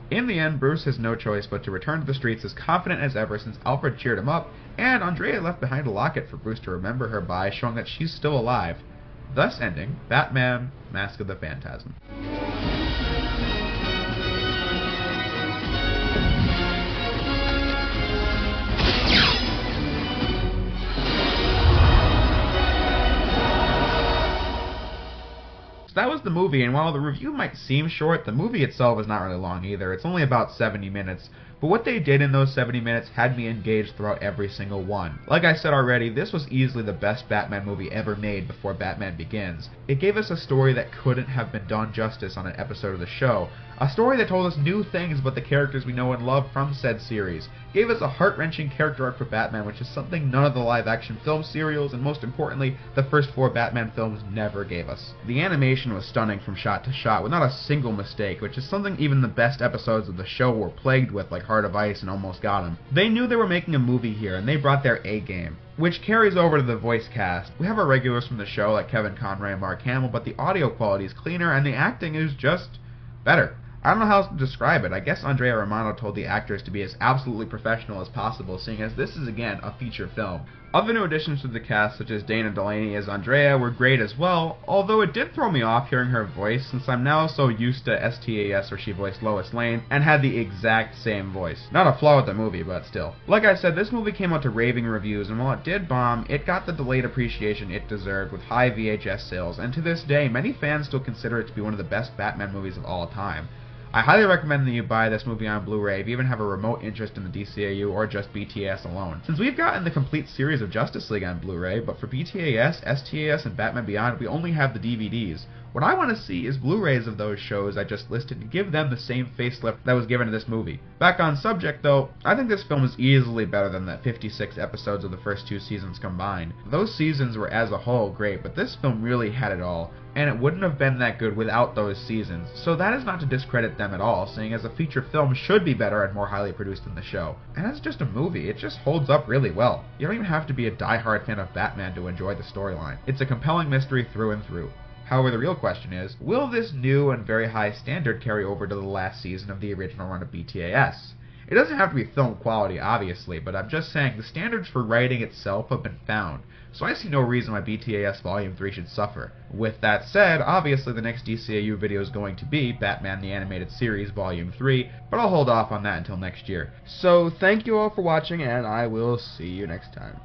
In the end, Bruce has no choice but to return to the streets as confident as ever since Alfred cheered him up, and Andrea left behind a locket for Bruce to remember her by, showing that she's still alive, thus ending Batman, Mask of the Phantasm. That was the movie, and while the review might seem short, the movie itself is not really long either. It's only about 70 minutes, but what they did in those 70 minutes had me engaged throughout every single one. Like I said already, this was easily the best Batman movie ever made before Batman Begins. It gave us a story that couldn't have been done justice on an episode of the show. A story that told us new things about the characters we know and love from said series. Gave us a heart-wrenching character arc for Batman, which is something none of the live-action film serials, and most importantly, the first 4 Batman films never gave us. The animation was stunning from shot to shot, with not a single mistake, which is something even the best episodes of the show were plagued with, like Heart of Ice and Almost Got Him. They knew they were making a movie here, and they brought their A-game, which carries over to the voice cast. We have our regulars from the show like Kevin Conroy and Mark Hamill, but the audio quality is cleaner and the acting is just better. I don't know how else to describe it. I guess Andrea Romano told the actors to be as absolutely professional as possible, seeing as this is, again, a feature film. Other new additions to the cast, such as Dana Delaney as Andrea, were great as well, although it did throw me off hearing her voice, since I'm now so used to STAS where she voiced Lois Lane, and had the exact same voice. Not a flaw with the movie, but still. Like I said, this movie came out to raving reviews, and while it did bomb, it got the delayed appreciation it deserved with high VHS sales, and to this day, many fans still consider it to be one of the best Batman movies of all time. I highly recommend that you buy this movie on Blu-ray if you even have a remote interest in the DCAU or just BTAS alone. Since we've gotten the complete series of Justice League on Blu-ray, but for BTAS, STAS, and Batman Beyond, we only have the DVDs. What I want to see is Blu-rays of those shows I just listed and give them the same facelift that was given to this movie. Back on subject though, I think this film is easily better than the 56 episodes of the first two seasons combined. Those seasons were as a whole great, but this film really had it all, and it wouldn't have been that good without those seasons. So that is not to discredit them at all, seeing as a feature film should be better and more highly produced than the show. And as just a movie, it just holds up really well. You don't even have to be a die-hard fan of Batman to enjoy the storyline. It's a compelling mystery through and through. However, the real question is, will this new and very high standard carry over to the last season of the original run of BTAS? It doesn't have to be film quality, obviously, but I'm just saying the standards for writing itself have been found, so I see no reason why BTAS Volume 3 should suffer. With that said, obviously the next DCAU video is going to be Batman the Animated Series Volume 3, but I'll hold off on that until next year. So thank you all for watching, and I will see you next time.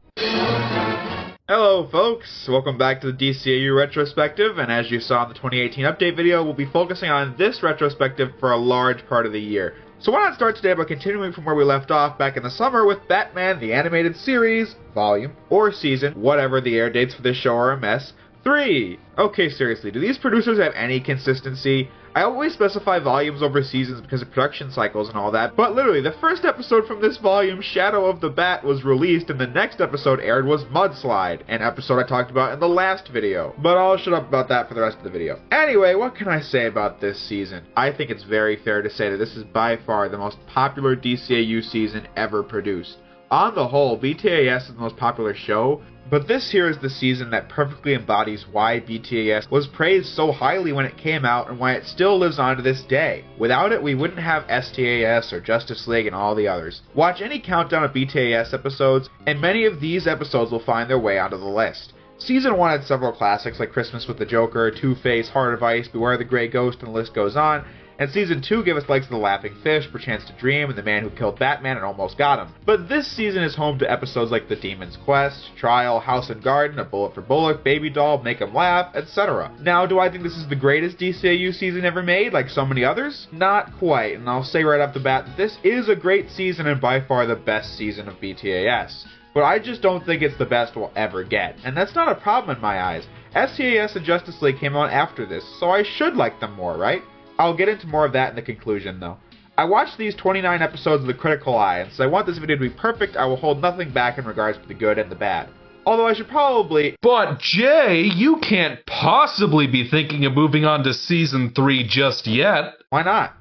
Hello folks, welcome back to the DCAU Retrospective, and as you saw in the 2018 update video, we'll be focusing on this retrospective for a large part of the year. So why not start today by continuing from where we left off back in the summer with Batman the Animated Series, Volume, or Season, whatever the air dates for this show are a mess, 3! Okay, seriously, do these producers have any consistency? I always specify volumes over seasons because of production cycles and all that, but literally, the first episode from this volume, Shadow of the Bat, was released, and the next episode aired was Mudslide, an episode I talked about in the last video. But I'll shut up about that for the rest of the video. Anyway, what can I say about this season? I think it's very fair to say that this is by far the most popular DCAU season ever produced. On the whole, BTAS is the most popular show, but this here is the season that perfectly embodies why BTAS was praised so highly when it came out and why it still lives on to this day. Without it, we wouldn't have STAS or Justice League and all the others. Watch any countdown of BTAS episodes, and many of these episodes will find their way onto the list. Season 1 had several classics like Christmas with the Joker, Two-Face, Heart of Ice, Beware the Grey Ghost, and the list goes on, and Season 2 gave us likes of The Laughing Fish, Perchance to Dream, and The Man Who Killed Batman and Almost Got Him. But this season is home to episodes like The Demon's Quest, Trial, House and Garden, A Bullet for Bullock, Baby Doll, Make 'Em Laugh, etc. Now, do I think this is the greatest DCAU season ever made, like so many others? Not quite, and I'll say right off the bat that this is a great season and by far the best season of BTAS. But I just don't think it's the best we'll ever get, and that's not a problem in my eyes. STAS and Justice League came out after this, so I should like them more, right? I'll get into more of that in the conclusion, though. I watched these 29 episodes with a critical eye, and since I want this video to be perfect, I will hold nothing back in regards to the good and the bad. Although I should probably... But Jay, you can't possibly be thinking of moving on to Season 3 just yet. Why not?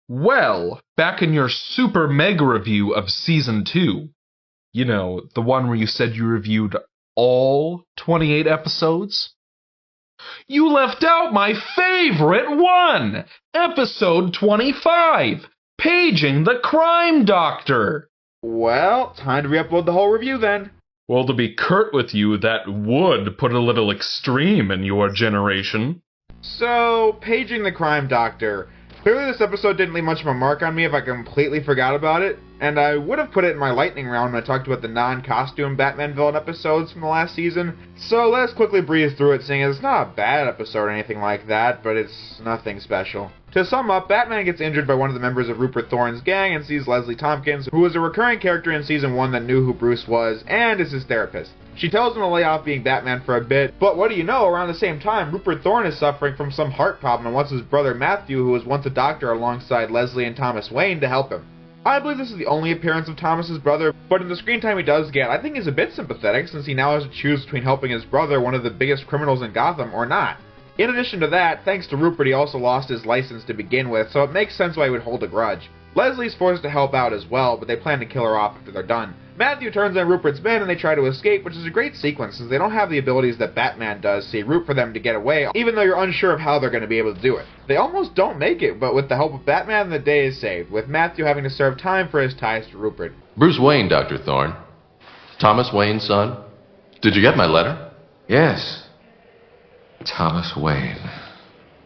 Well, back in your super mega review of Season 2, you know, the one where you said you reviewed all 28 episodes, you left out my favorite one! Episode 25! Paging the Crime Doctor! Well, time to re-upload the whole review then. Well, to be curt with you, that would put a little extreme in your generation. So, Paging the Crime Doctor. Clearly this episode didn't leave much of a mark on me if I completely forgot about it, and I would have put it in my lightning round when I talked about the non-costume Batman villain episodes from the last season, so let's quickly breeze through it, seeing as it's not a bad episode or anything like that, but it's nothing special. To sum up, Batman gets injured by one of the members of Rupert Thorne's gang and sees Leslie Tompkins, who was a recurring character in Season 1 that knew who Bruce was, and is his therapist. She tells him to lay off being Batman for a bit, but what do you know, around the same time, Rupert Thorne is suffering from some heart problem and wants his brother Matthew, who was once a doctor alongside Leslie and Thomas Wayne, to help him. I believe this is the only appearance of Thomas's brother, but in the screen time he does get, I think he's a bit sympathetic, since he now has to choose between helping his brother, one of the biggest criminals in Gotham, or not. In addition to that, thanks to Rupert, he also lost his license to begin with, so it makes sense why he would hold a grudge. Leslie's forced to help out as well, but they plan to kill her off after they're done. Matthew turns on Rupert's men and they try to escape, which is a great sequence since they don't have the abilities that Batman does, so you root for them to get away, even though you're unsure of how they're going to be able to do it. They almost don't make it, but with the help of Batman, the day is saved, with Matthew having to serve time for his ties to Rupert. Bruce Wayne, Dr. Thorne. Thomas Wayne's son. Did you get my letter? Yes. Thomas Wayne.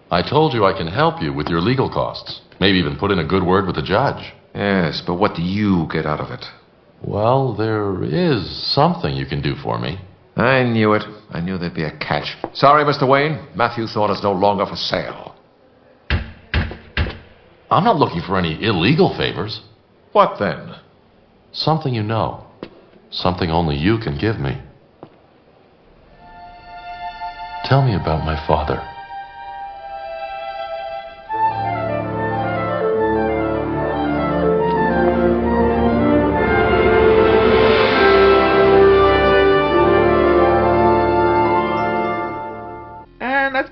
I told you I can help you with your legal costs. Maybe even put in a good word with the judge. Yes, but what do you get out of it? Well, there is something you can do for me. I knew it. I knew there'd be a catch. Sorry, Mr. Wayne. Matthew Thorne is no longer for sale. I'm not looking for any illegal favors. What then? Something you know. Something only you can give me. Tell me about my father.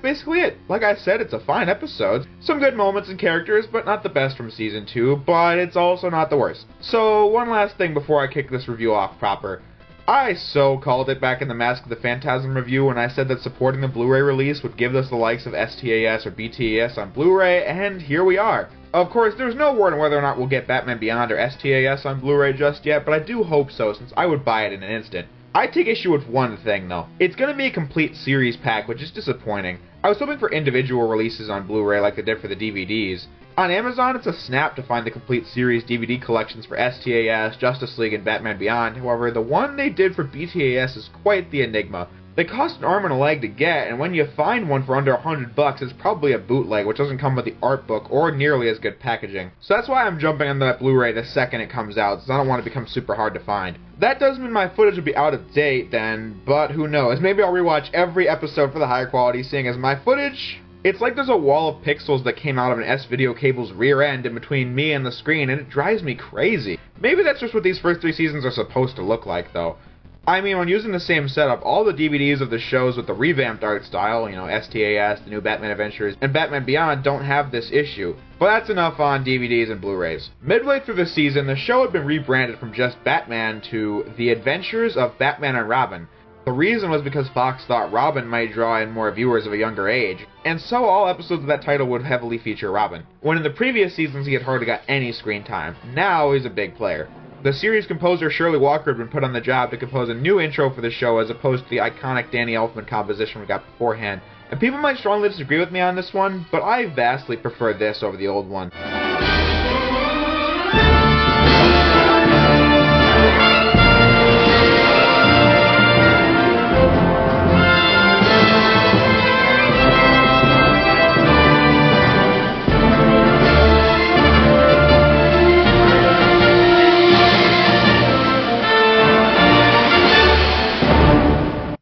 Basically it. Like I said, it's a fine episode. Some good moments and characters, but not the best from Season 2, but it's also not the worst. So, one last thing before I kick this review off proper. I so called it back in the Mask of the Phantasm review when I said that supporting the Blu-ray release would give us the likes of STAS or BTAS on Blu-ray, and here we are. Of course, there's no word on whether or not we'll get Batman Beyond or STAS on Blu-ray just yet, but I do hope so, since I would buy it in an instant. I take issue with one thing, though. It's going to be a complete series pack, which is disappointing. I was hoping for individual releases on Blu-ray like they did for the DVDs. On Amazon, it's a snap to find the complete series DVD collections for STAS, Justice League, and Batman Beyond. However, the one they did for BTAS is quite the enigma. They cost an arm and a leg to get, and when you find one for under $100, it's probably a bootleg, which doesn't come with the art book or nearly as good packaging. So that's why I'm jumping on that Blu-ray the second it comes out, since I don't want it to become super hard to find. That does mean my footage will be out of date then, but who knows, maybe I'll rewatch every episode for the higher quality, seeing as my footage... It's like there's a wall of pixels that came out of an S-video cable's rear end in between me and the screen, and it drives me crazy. Maybe that's just what these first 3 seasons are supposed to look like, though. I mean, when using the same setup, all the DVDs of the shows with the revamped art style, you know, STAS, the new Batman Adventures, and Batman Beyond don't have this issue. But that's enough on DVDs and Blu-rays. Midway through the season, the show had been rebranded from just Batman to The Adventures of Batman and Robin. The reason was because Fox thought Robin might draw in more viewers of a younger age, and so all episodes of that title would heavily feature Robin. When in the previous seasons he had hardly got any screen time, now he's a big player. The series composer Shirley Walker had been put on the job to compose a new intro for the show as opposed to the iconic Danny Elfman composition we got beforehand. And people might strongly disagree with me on this one, but I vastly prefer this over the old one.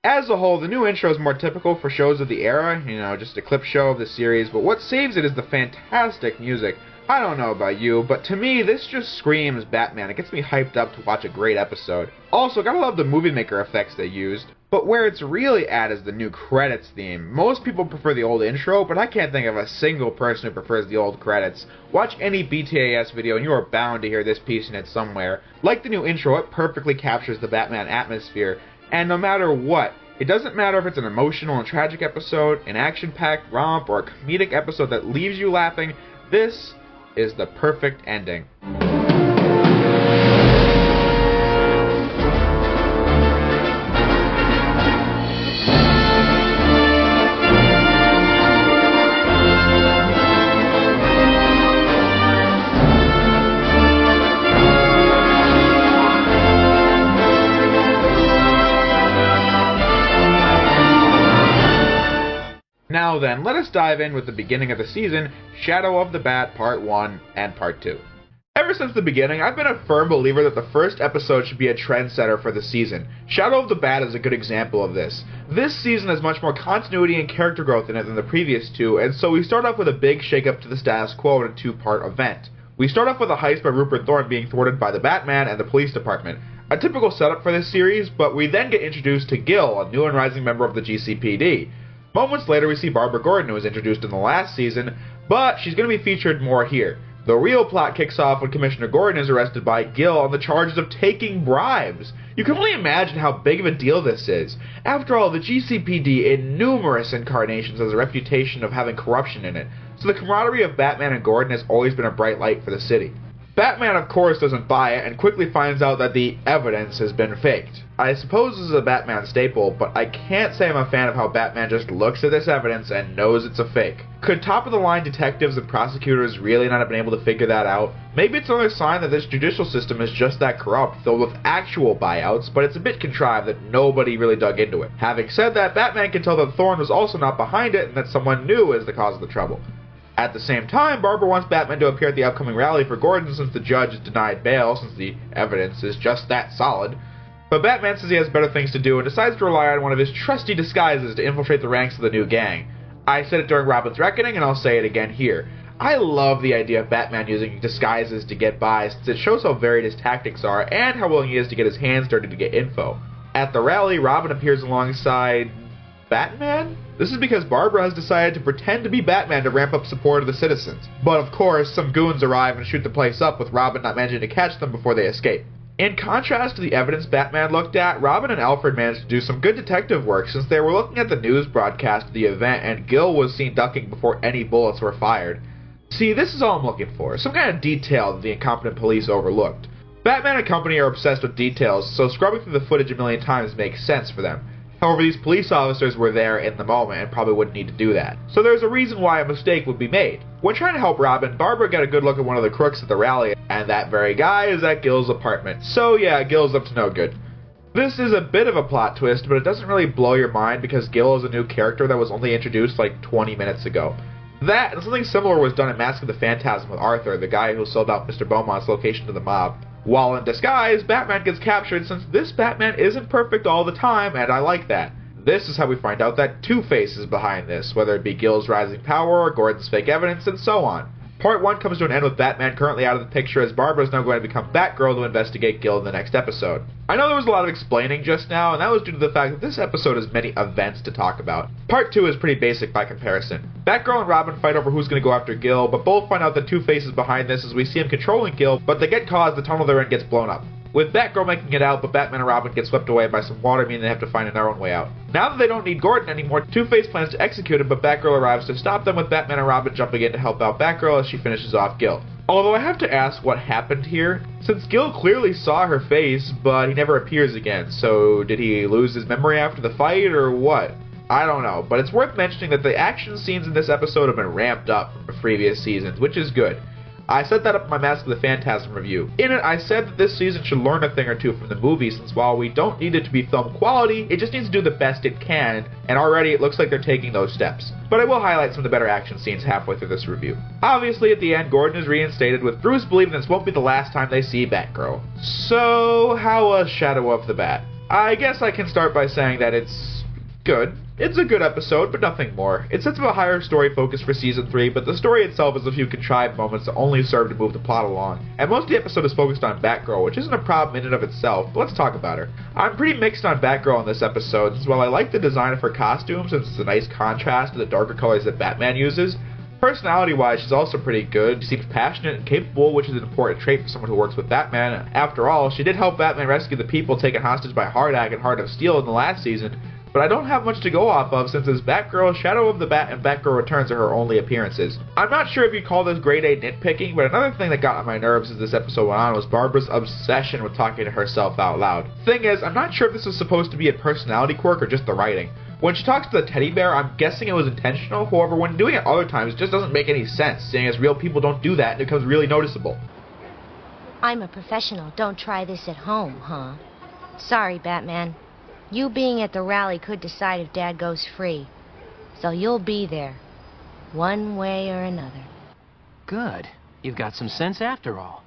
As a whole, the new intro is more typical for shows of the era, you know, just a clip show of the series, but what saves it is the fantastic music. I don't know about you, but to me, this just screams Batman. It gets me hyped up to watch a great episode. Also, gotta love the movie maker effects they used. But where it's really at is the new credits theme. Most people prefer the old intro, but I can't think of a single person who prefers the old credits. Watch any BTAS video and you are bound to hear this piece in it somewhere. Like the new intro, it perfectly captures the Batman atmosphere. And no matter what, it doesn't matter if it's an emotional and tragic episode, an action-packed romp, or a comedic episode that leaves you laughing, this is the perfect ending. Now then, let us dive in with the beginning of the season, Shadow of the Bat Part 1 and Part 2. Ever since the beginning, I've been a firm believer that the first episode should be a trendsetter for the season. Shadow of the Bat is a good example of this. This season has much more continuity and character growth in it than the previous two, and so we start off with a big shake-up to the status quo in a 2-part event. We start off with a heist by Rupert Thorne being thwarted by the Batman and the police department. A typical setup for this series, but we then get introduced to Gil, a new and rising member of the GCPD. Moments later, we see Barbara Gordon, who was introduced in the last season, but she's going to be featured more here. The real plot kicks off when Commissioner Gordon is arrested by Gil on the charges of taking bribes. You can only imagine how big of a deal this is. After all, the GCPD in numerous incarnations has a reputation of having corruption in it, so the camaraderie of Batman and Gordon has always been a bright light for the city. Batman, of course, doesn't buy it and quickly finds out that the evidence has been faked. I suppose this is a Batman staple, but I can't say I'm a fan of how Batman just looks at this evidence and knows it's a fake. Could top-of-the-line detectives and prosecutors really not have been able to figure that out? Maybe it's another sign that this judicial system is just that corrupt, filled with actual buyouts, but it's a bit contrived that nobody really dug into it. Having said that, Batman can tell that Thorne was also not behind it and that someone new is the cause of the trouble. At the same time, Barbara wants Batman to appear at the upcoming rally for Gordon since the judge has denied bail, since the evidence is just that solid. But Batman says he has better things to do and decides to rely on one of his trusty disguises to infiltrate the ranks of the new gang. I said it during Robin's Reckoning, and I'll say it again here. I love the idea of Batman using disguises to get by, since it shows how varied his tactics are and how willing he is to get his hands dirty to get info. At the rally, Robin appears alongside Batman? This is because Barbara has decided to pretend to be Batman to ramp up support of the citizens. But of course, some goons arrive and shoot the place up, with Robin not managing to catch them before they escape. In contrast to the evidence Batman looked at, Robin and Alfred managed to do some good detective work since they were looking at the news broadcast of the event and Gil was seen ducking before any bullets were fired. See, this is all I'm looking for, some kind of detail that the incompetent police overlooked. Batman and company are obsessed with details, so scrubbing through the footage a million times makes sense for them. However, these police officers were there in the moment and probably wouldn't need to do that. So there's a reason why a mistake would be made. When trying to help Robin, Barbara got a good look at one of the crooks at the rally, and that very guy is at Gil's apartment. So yeah, Gil's up to no good. This is a bit of a plot twist, but it doesn't really blow your mind because Gil is a new character that was only introduced like 20 minutes ago. That and something similar was done in Mask of the Phantasm with Arthur, the guy who sold out Mr. Beaumont's location to the mob. While in disguise, Batman gets captured since this Batman isn't perfect all the time, and I like that. This is how we find out that Two-Face is behind this, whether it be Gil's rising power or Gordon's fake evidence, and so on. Part 1 comes to an end with Batman currently out of the picture as Barbara is now going to become Batgirl to investigate Gil in the next episode. I know there was a lot of explaining just now, and that was due to the fact that this episode has many events to talk about. Part 2 is pretty basic by comparison. Batgirl and Robin fight over who's going to go after Gil, but both find out that Two-Face is behind this as we see him controlling Gil, but they get caught as the tunnel they're in gets blown up. With Batgirl making it out, but Batman and Robin get swept away by some water, meaning they have to find their own way out. Now that they don't need Gordon anymore, Two-Face plans to execute him, but Batgirl arrives to stop them, with Batman and Robin jumping in to help out Batgirl as she finishes off Gil. Although I have to ask what happened here, since Gil clearly saw her face, but he never appears again, so did he lose his memory after the fight, or what? I don't know, but it's worth mentioning that the action scenes in this episode have been ramped up from previous seasons, which is good. I set that up in my Mask of the Phantasm review. In it, I said that this season should learn a thing or two from the movie, since while we don't need it to be film quality, it just needs to do the best it can, and already it looks like they're taking those steps. But I will highlight some of the better action scenes halfway through this review. Obviously, at the end, Gordon is reinstated, with Bruce believing this won't be the last time they see Batgirl. So, how was Shadow of the Bat? I guess I can start by saying that it's good. It's a good episode, but nothing more. It sets up a higher story focus for Season 3, but the story itself has a few contrived moments that only serve to move the plot along. And most of the episode is focused on Batgirl, which isn't a problem in and of itself, but let's talk about her. I'm pretty mixed on Batgirl in this episode, since while I like the design of her costume, since it's a nice contrast to the darker colors that Batman uses, personality-wise, she's also pretty good. She seems passionate and capable, which is an important trait for someone who works with Batman. After all, she did help Batman rescue the people taken hostage by Hardak and Heart of Steel in the last season, but I don't have much to go off of since as Batgirl, Shadow of the Bat, and Batgirl Returns are her only appearances. I'm not sure if you'd call this grade A nitpicking, but another thing that got on my nerves as this episode went on was Barbara's obsession with talking to herself out loud. Thing is, I'm not sure if this was supposed to be a personality quirk or just the writing. When she talks to the teddy bear, I'm guessing it was intentional, however, when doing it other times, it just doesn't make any sense, seeing as real people don't do that and it becomes really noticeable. I'm a professional. Don't try this at home, huh? Sorry, Batman. You being at the rally could decide if Dad goes free. So you'll be there. One way or another. Good. You've got some sense after all.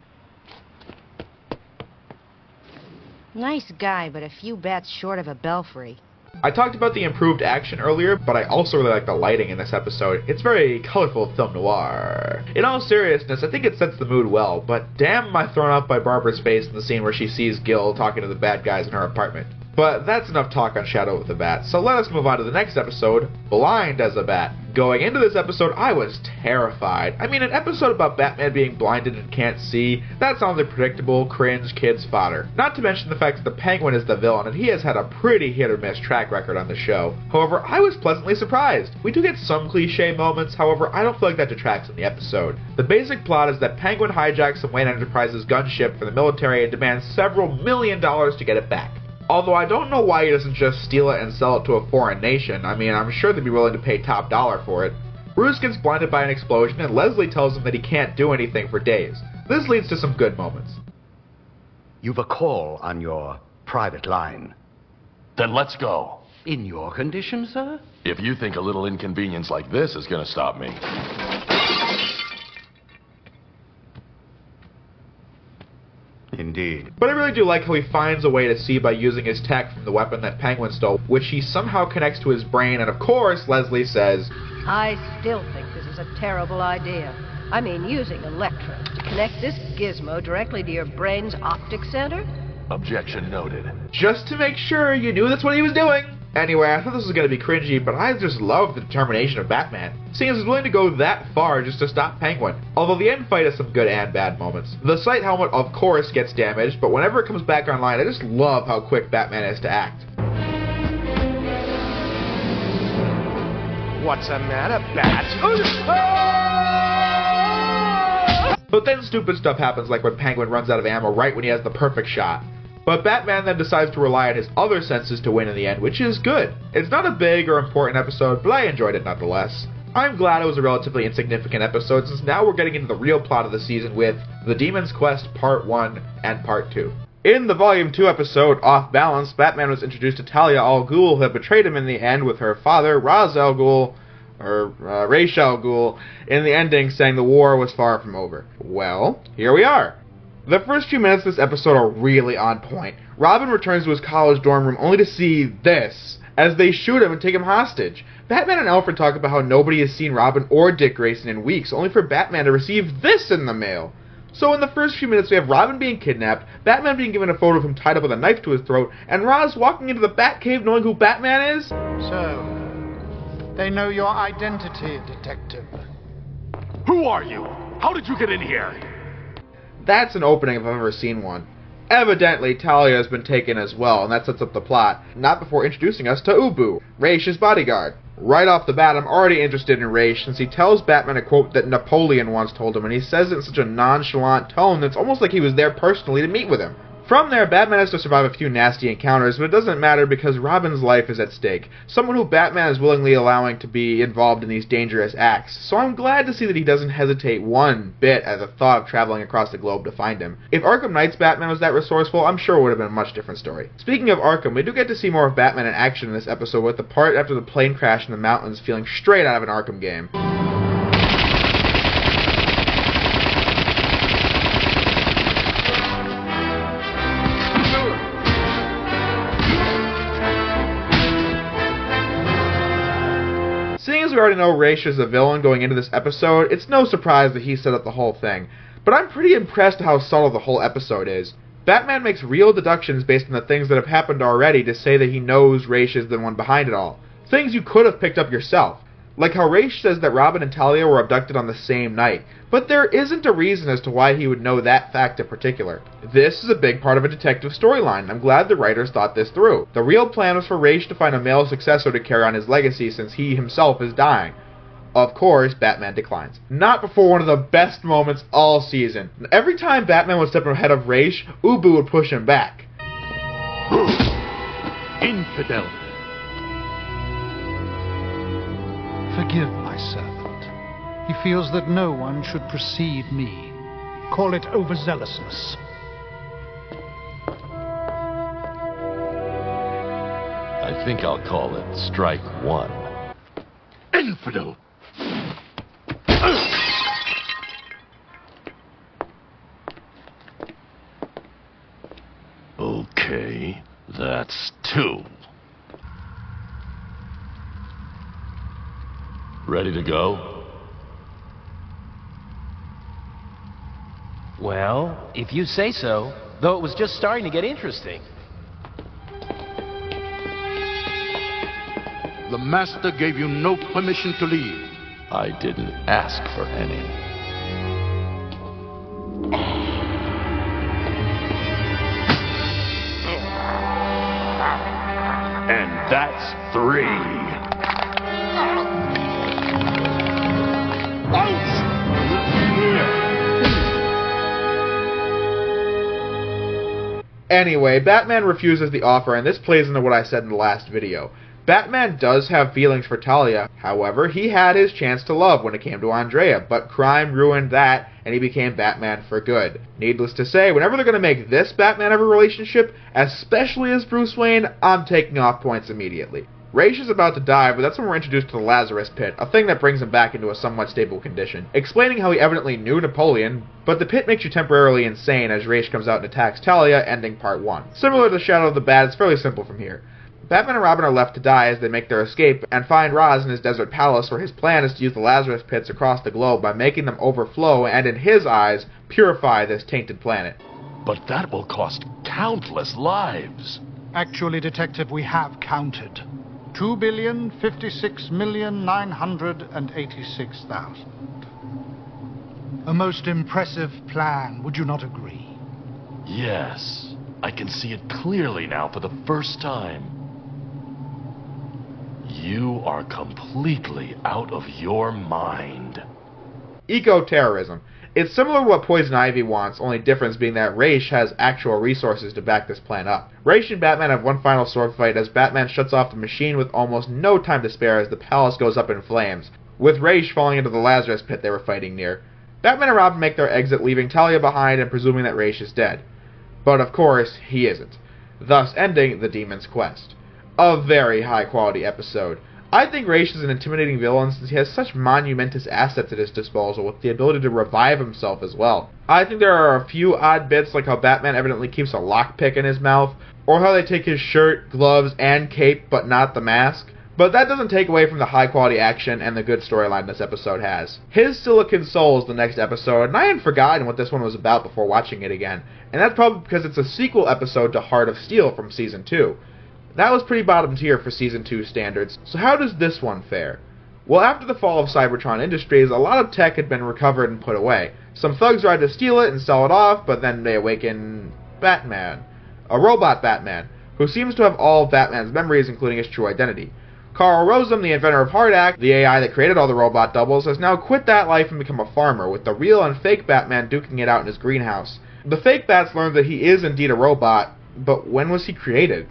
Nice guy, but a few bats short of a belfry. I talked about the improved action earlier, but I also really like the lighting in this episode. It's very colorful film noir. In all seriousness, I think it sets the mood well, but damn am I thrown off by Barbara's face in the scene where she sees Gil talking to the bad guys in her apartment. But that's enough talk on Shadow with the Bat, so let us move on to the next episode, Blind as a Bat. Going into this episode, I was terrified. I mean, an episode about Batman being blinded and can't see, that sounds like predictable, cringe, kids fodder. Not to mention the fact that the Penguin is the villain, and he has had a pretty hit-or-miss track record on the show. However, I was pleasantly surprised. We do get some cliche moments, however, I don't feel like that detracts from the episode. The basic plot is that Penguin hijacks some Wayne Enterprises gunship for the military and demands several $1 million to get it back. Although I don't know why he doesn't just steal it and sell it to a foreign nation. I mean, I'm sure they'd be willing to pay top dollar for it. Bruce gets blinded by an explosion and Leslie tells him that he can't do anything for days. This leads to some good moments. You've a call on your private line. Then let's go. In your condition, sir? If you think a little inconvenience like this is gonna stop me. Indeed. But I really do like how he finds a way to see by using his tech from the weapon that Penguin stole, which he somehow connects to his brain, and of course, Leslie says, I still think this is a terrible idea. I mean, using electrodes to connect this gizmo directly to your brain's optic center? Objection noted. Just to make sure you knew that's what he was doing. Anyway, I thought this was going to be cringy, but I just love the determination of Batman, seeing as he's willing to go that far just to stop Penguin. Although the end fight has some good and bad moments. The sight helmet, of course, gets damaged, but whenever it comes back online, I just love how quick Batman is to act. What's the matter, Bat? But then stupid stuff happens, like when Penguin runs out of ammo right when he has the perfect shot. But Batman then decides to rely on his other senses to win in the end, which is good. It's not a big or important episode, but I enjoyed it nonetheless. I'm glad it was a relatively insignificant episode, since now we're getting into the real plot of the season with The Demon's Quest Part 1 and Part 2. In the Volume 2 episode, Off Balance, Batman was introduced to Talia al Ghul, who had betrayed him in the end, with her father, Ra's al Ghul, Ra's al Ghul, in the ending saying the war was far from over. Well, here we are. The first few minutes of this episode are really on point. Robin returns to his college dorm room only to see this, as they shoot him and take him hostage. Batman and Alfred talk about how nobody has seen Robin or Dick Grayson in weeks, only for Batman to receive this in the mail. So in the first few minutes we have Robin being kidnapped, Batman being given a photo of him tied up with a knife to his throat, and Ra's walking into the Batcave knowing who Batman is? So, they know your identity, Detective. Who are you? How did you get in here? That's an opening if I've ever seen one. Evidently, Talia has been taken as well, and that sets up the plot, not before introducing us to Ubu, Raish's bodyguard. Right off the bat, I'm already interested in Raish, since he tells Batman a quote that Napoleon once told him, and he says it in such a nonchalant tone that it's almost like he was there personally to meet with him. From there, Batman has to survive a few nasty encounters, but it doesn't matter because Robin's life is at stake. Someone who Batman is willingly allowing to be involved in these dangerous acts. So I'm glad to see that he doesn't hesitate one bit at the thought of traveling across the globe to find him. If Arkham Knight's Batman was that resourceful, I'm sure it would have been a much different story. Speaking of Arkham, we do get to see more of Batman in action in this episode, with the part after the plane crash in the mountains feeling straight out of an Arkham game. Seeing as we already know Raish is a villain going into this episode, it's no surprise that he set up the whole thing. But I'm pretty impressed at how subtle the whole episode is. Batman makes real deductions based on the things that have happened already to say that he knows Raish is the one behind it all. Things you could have picked up yourself. Like how Raish says that Robin and Talia were abducted on the same night, but there isn't a reason as to why he would know that fact in particular. This is a big part of a detective storyline, and I'm glad the writers thought this through. The real plan was for Raish to find a male successor to carry on his legacy since he himself is dying. Of course, Batman declines. Not before one of the best moments all season. Every time Batman would step ahead of Raish, Ubu would push him back. Infidel. Forgive my servant. He feels that no one should precede me. Call it overzealousness. I think I'll call it strike one. Infidel! Okay, that's two. Ready to go? Well, if you say so, though it was just starting to get interesting. The Master gave you no permission to leave. I didn't ask for any. And that's 3. Anyway, Batman refuses the offer, and this plays into what I said in the last video. Batman does have feelings for Talia. However, he had his chance to love when it came to Andrea, but crime ruined that, and he became Batman for good. Needless to say, whenever they're going to make this Batman of a relationship, especially as Bruce Wayne, I'm taking off points immediately. Ra's is about to die, but that's when we're introduced to the Lazarus Pit, a thing that brings him back into a somewhat stable condition, explaining how he evidently knew Napoleon, but the pit makes you temporarily insane as Ra's comes out and attacks Talia, ending part 1. Similar to Shadow of the Bat, it's fairly simple from here. Batman and Robin are left to die as they make their escape, and find Ra's in his desert palace, where his plan is to use the Lazarus Pits across the globe by making them overflow and, in his eyes, purify this tainted planet. But that will cost countless lives. Actually, Detective, we have counted. 2,056,986,000. A most impressive plan, would you not agree? Yes, I can see it clearly now for the first time. You are completely out of your mind. Eco-terrorism. It's similar to what Poison Ivy wants, only difference being that Ra's has actual resources to back this plan up. Ra's and Batman have one final sword fight as Batman shuts off the machine with almost no time to spare as the palace goes up in flames, with Ra's falling into the Lazarus Pit they were fighting near. Batman and Robin make their exit, leaving Talia behind and presuming that Ra's is dead. But of course, he isn't, thus ending the Demon's Quest. A very high-quality episode. I think Ra's is an intimidating villain since he has such monumentous assets at his disposal with the ability to revive himself as well. I think there are a few odd bits like how Batman evidently keeps a lockpick in his mouth, or how they take his shirt, gloves, and cape but not the mask. But that doesn't take away from the high-quality action and the good storyline this episode has. His Silicon Soul is the next episode, and I had forgotten what this one was about before watching it again, and that's probably because it's a sequel episode to Heart of Steel from Season 2. That was pretty bottom tier for Season 2 standards, so how does this one fare? Well, after the fall of Cybertron Industries, a lot of tech had been recovered and put away. Some thugs tried to steal it and sell it off, but then they awaken Batman. A robot Batman, who seems to have all of Batman's memories, including his true identity. Carl Rosem, the inventor of Hardak, the AI that created all the robot doubles, has now quit that life and become a farmer, with the real and fake Batman duking it out in his greenhouse. The fake Bats learn that he is indeed a robot, but when was he created?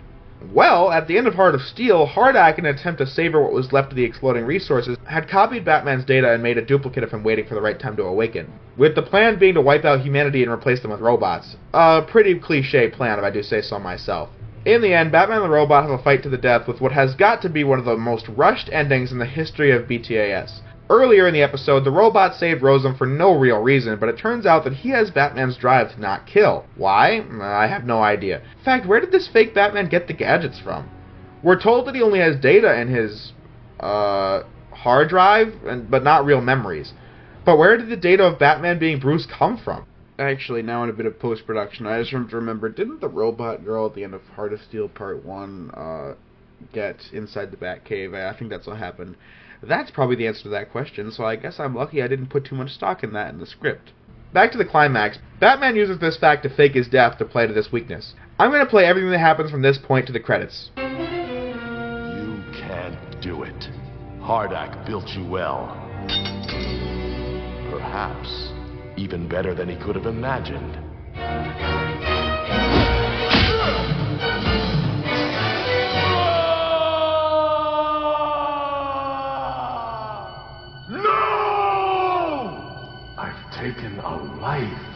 Well, at the end of Heart of Steel, Hardak, in an attempt to savor what was left of the exploding resources, had copied Batman's data and made a duplicate of him waiting for the right time to awaken, with the plan being to wipe out humanity and replace them with robots. A pretty cliché plan, if I do say so myself. In the end, Batman and the robot have a fight to the death with what has got to be one of the most rushed endings in the history of BTAS. Earlier in the episode, the robot saved Rosem for no real reason, but it turns out that he has Batman's drive to not kill. Why? I have no idea. In fact, where did this fake Batman get the gadgets from? We're told that he only has data in his, hard drive, but not real memories. But where did the data of Batman being Bruce come from? Actually, now in a bit of post-production, I just remember, didn't the robot girl at the end of Heart of Steel Part 1, get inside the Batcave? I think that's what happened. That's probably the answer to that question, so I guess I'm lucky I didn't put too much stock in that in the script. Back to the climax, Batman uses this fact to fake his death to play to this weakness. I'm going to play everything that happens from this point to the credits. You can't do it. Hardak built you well. Perhaps even better than he could have imagined. Taken a life.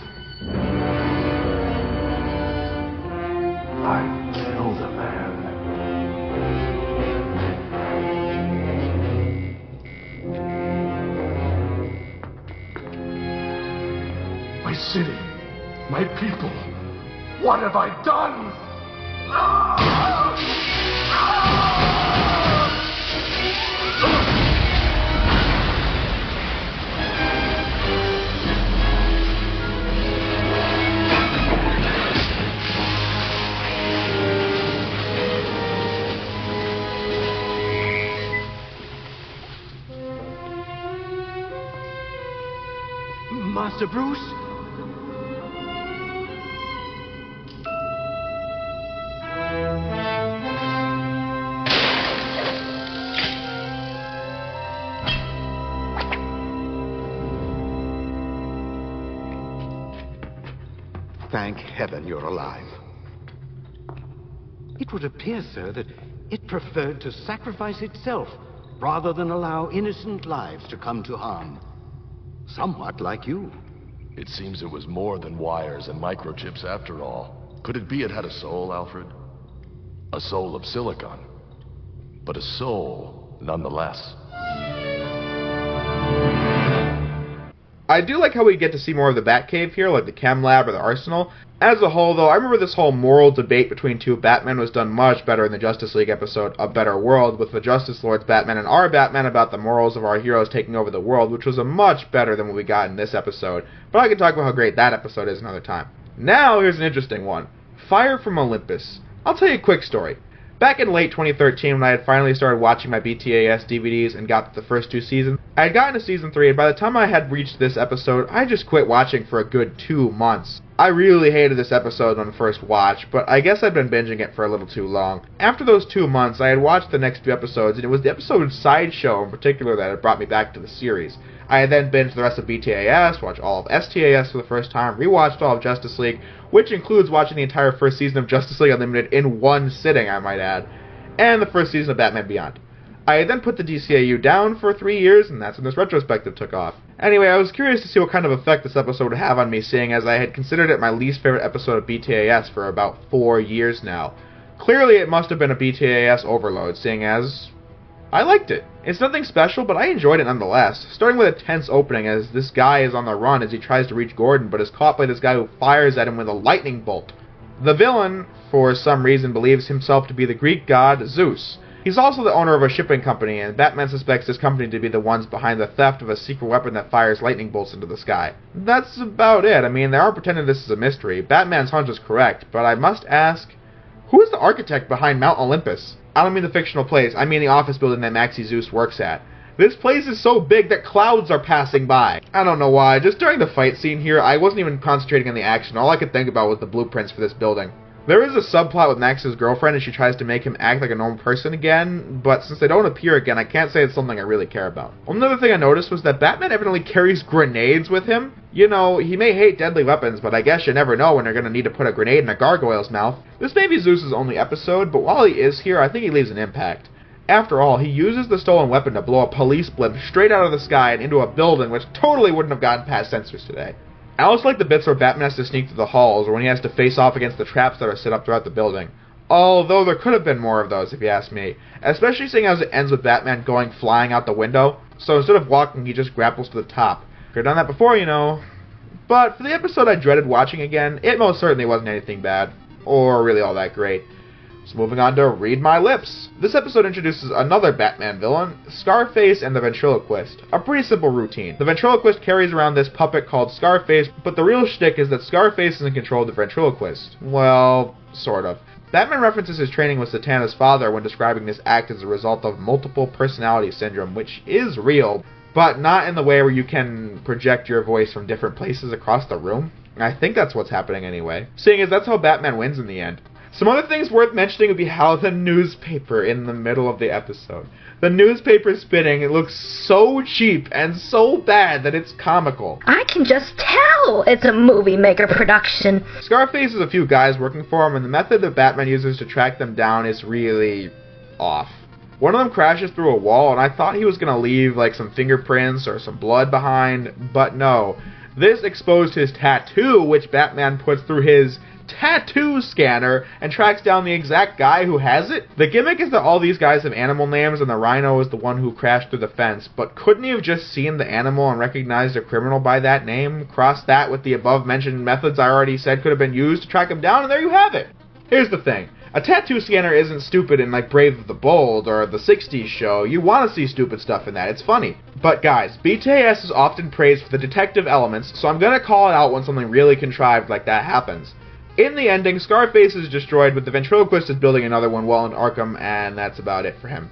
I killed a man. My city, my people, what have I done? Master Bruce? Thank heaven you're alive. It would appear, sir, that it preferred to sacrifice itself rather than allow innocent lives to come to harm. Somewhat like you. It seems it was more than wires and microchips after all. Could it be it had a soul, Alfred? A soul of silicon. But a soul, nonetheless. I do like how we get to see more of the Batcave here, like the Chem Lab or the Arsenal. As a whole, though, I remember this whole moral debate between two Batmen was done much better in the Justice League episode A Better World, with the Justice Lord's Batman and our Batman about the morals of our heroes taking over the world, which was a much better than what we got in this episode. But I can talk about how great that episode is another time. Now, here's an interesting one. Fire from Olympus. I'll tell you a quick story. Back in late 2013, when I had finally started watching my BTAS DVDs and got to the first two seasons, I had gotten to season 3, and by the time I had reached this episode, I just quit watching for a good 2 months. I really hated this episode on first watch, but I guess I'd been binging it for a little too long. After those 2 months, I had watched the next 2 episodes, and it was the episode Sideshow in particular that had brought me back to the series. I had then binged the rest of BTAS, watched all of STAS for the first time, rewatched all of Justice League, which includes watching the entire first season of Justice League Unlimited in one sitting, I might add, and the first season of Batman Beyond. I had then put the DCAU down for 3 years, and that's when this retrospective took off. Anyway, I was curious to see what kind of effect this episode would have on me, seeing as I had considered it my least favorite episode of BTAS for about 4 years now. Clearly it must have been a BTAS overload, seeing as I liked it. It's nothing special, but I enjoyed it nonetheless, starting with a tense opening as this guy is on the run as he tries to reach Gordon, but is caught by this guy who fires at him with a lightning bolt. The villain, for some reason, believes himself to be the Greek god Zeus. He's also the owner of a shipping company, and Batman suspects this company to be the ones behind the theft of a secret weapon that fires lightning bolts into the sky. That's about it. I mean, they aren't pretending this is a mystery. Batman's hunch is correct, but I must ask, who is the architect behind Mount Olympus? I don't mean the fictional place, I mean the office building that Maxie Zeus works at. This place is so big that clouds are passing by. I don't know why, just during the fight scene here, I wasn't even concentrating on the action. All I could think about was the blueprints for this building. There is a subplot with Max's girlfriend and she tries to make him act like a normal person again, but since they don't appear again, I can't say it's something I really care about. Another thing I noticed was that Batman evidently carries grenades with him. You know, he may hate deadly weapons, but I guess you never know when you're going to need to put a grenade in a gargoyle's mouth. This may be Zeus's only episode, but while he is here, I think he leaves an impact. After all, he uses the stolen weapon to blow a police blimp straight out of the sky and into a building which totally wouldn't have gotten past censors today. I also like the bits where Batman has to sneak through the halls, or when he has to face off against the traps that are set up throughout the building. Although there could have been more of those, if you ask me. Especially seeing as it ends with Batman going flying out the window, so instead of walking, he just grapples to the top. If you've done that before, you know. But for the episode I dreaded watching again, it most certainly wasn't anything bad, or really all that great. So moving on to Read My Lips. This episode introduces another Batman villain, Scarface and the Ventriloquist. A pretty simple routine. The Ventriloquist carries around this puppet called Scarface, but the real shtick is that Scarface is in control of the Ventriloquist. Well, sort of. Batman references his training with Satana's father when describing this act as a result of multiple personality syndrome, which is real, but not in the way where you can project your voice from different places across the room. I think that's what's happening anyway, seeing as that's how Batman wins in the end. Some other things worth mentioning would be how the newspaper in the middle of the episode. The newspaper spinning, it looks so cheap and so bad that it's comical. I can just tell it's a movie maker production. Scarface has a few guys working for him, and the method that Batman uses to track them down is really off. One of them crashes through a wall, and I thought he was going to leave like some fingerprints or some blood behind, but no. This exposed his tattoo, which Batman puts through his tattoo scanner and tracks down the exact guy who has it. The gimmick is that all these guys have animal names and the rhino is the one who crashed through the fence, but couldn't he have just seen the animal and recognized a criminal by that name? Cross that with the above mentioned methods I already said could have been used to track him down, and there you have it. Here's the thing. A tattoo scanner isn't stupid in like Brave of the Bold or the 60s show. You want to see stupid stuff in that. It's funny. But guys, BTAS is often praised for the detective elements, so I'm going to call it out when something really contrived like that happens. In the ending, Scarface is destroyed, but the Ventriloquist is building another one well in Arkham, and that's about it for him.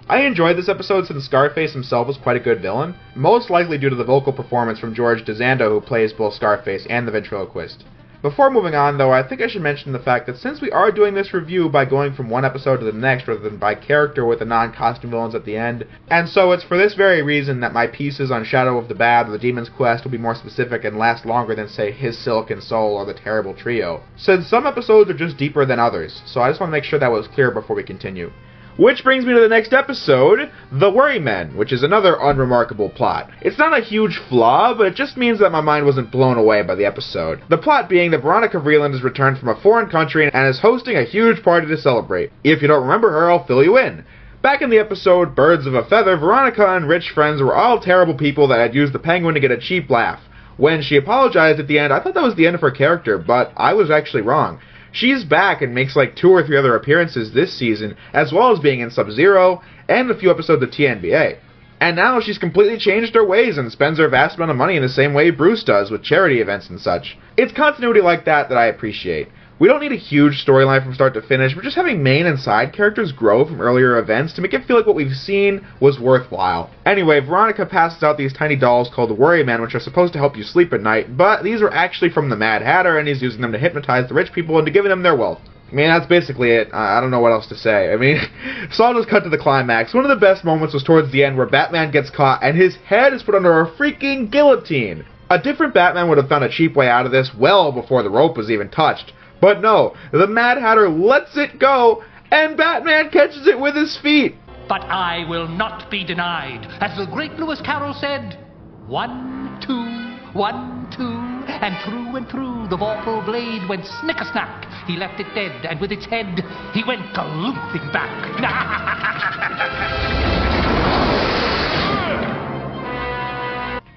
I enjoyed this episode since Scarface himself was quite a good villain, most likely due to the vocal performance from George DeZando, who plays both Scarface and the ventriloquist. Before moving on, though, I think I should mention the fact that since we are doing this review by going from one episode to the next rather than by character with the non-costume villains at the end, and so it's for this very reason that my pieces on Shadow of the Bad or the Demon's Quest will be more specific and last longer than, say, His Silicon Soul or the Terrible Trio, since some episodes are just deeper than others, so I just want to make sure that was clear before we continue. Which brings me to the next episode, The Worrymen, which is another unremarkable plot. It's not a huge flaw, but it just means that my mind wasn't blown away by the episode. The plot being that Veronica Vreeland has returned from a foreign country and is hosting a huge party to celebrate. If you don't remember her, I'll fill you in. Back in the episode Birds of a Feather, Veronica and Rich friends were all terrible people that had used the penguin to get a cheap laugh. When she apologized at the end, I thought that was the end of her character, but I was actually wrong. She's back and makes like 2 or 3 other appearances this season, as well as being in Sub-Zero and a few episodes of TNBA. And now she's completely changed her ways and spends her vast amount of money in the same way Bruce does with charity events and such. It's continuity like that I appreciate. We don't need a huge storyline from start to finish, but just having main and side characters grow from earlier events to make it feel like what we've seen was worthwhile. Anyway, Veronica passes out these tiny dolls called the Worrymen, which are supposed to help you sleep at night, but these are actually from the Mad Hatter, and he's using them to hypnotize the rich people into giving them their wealth. I mean, that's basically it. I don't know what else to say. I mean, so I'll just cut to the climax. One of the best moments was towards the end where Batman gets caught and his head is put under a freaking guillotine. A different Batman would have found a cheap way out of this well before the rope was even touched. But no, the Mad Hatter lets it go, and Batman catches it with his feet. But I will not be denied. As the great Lewis Carroll said, 1, 2, 1, 2, and through the vorpal blade went snicker-snack. He left it dead, and with its head, he went galoophing back.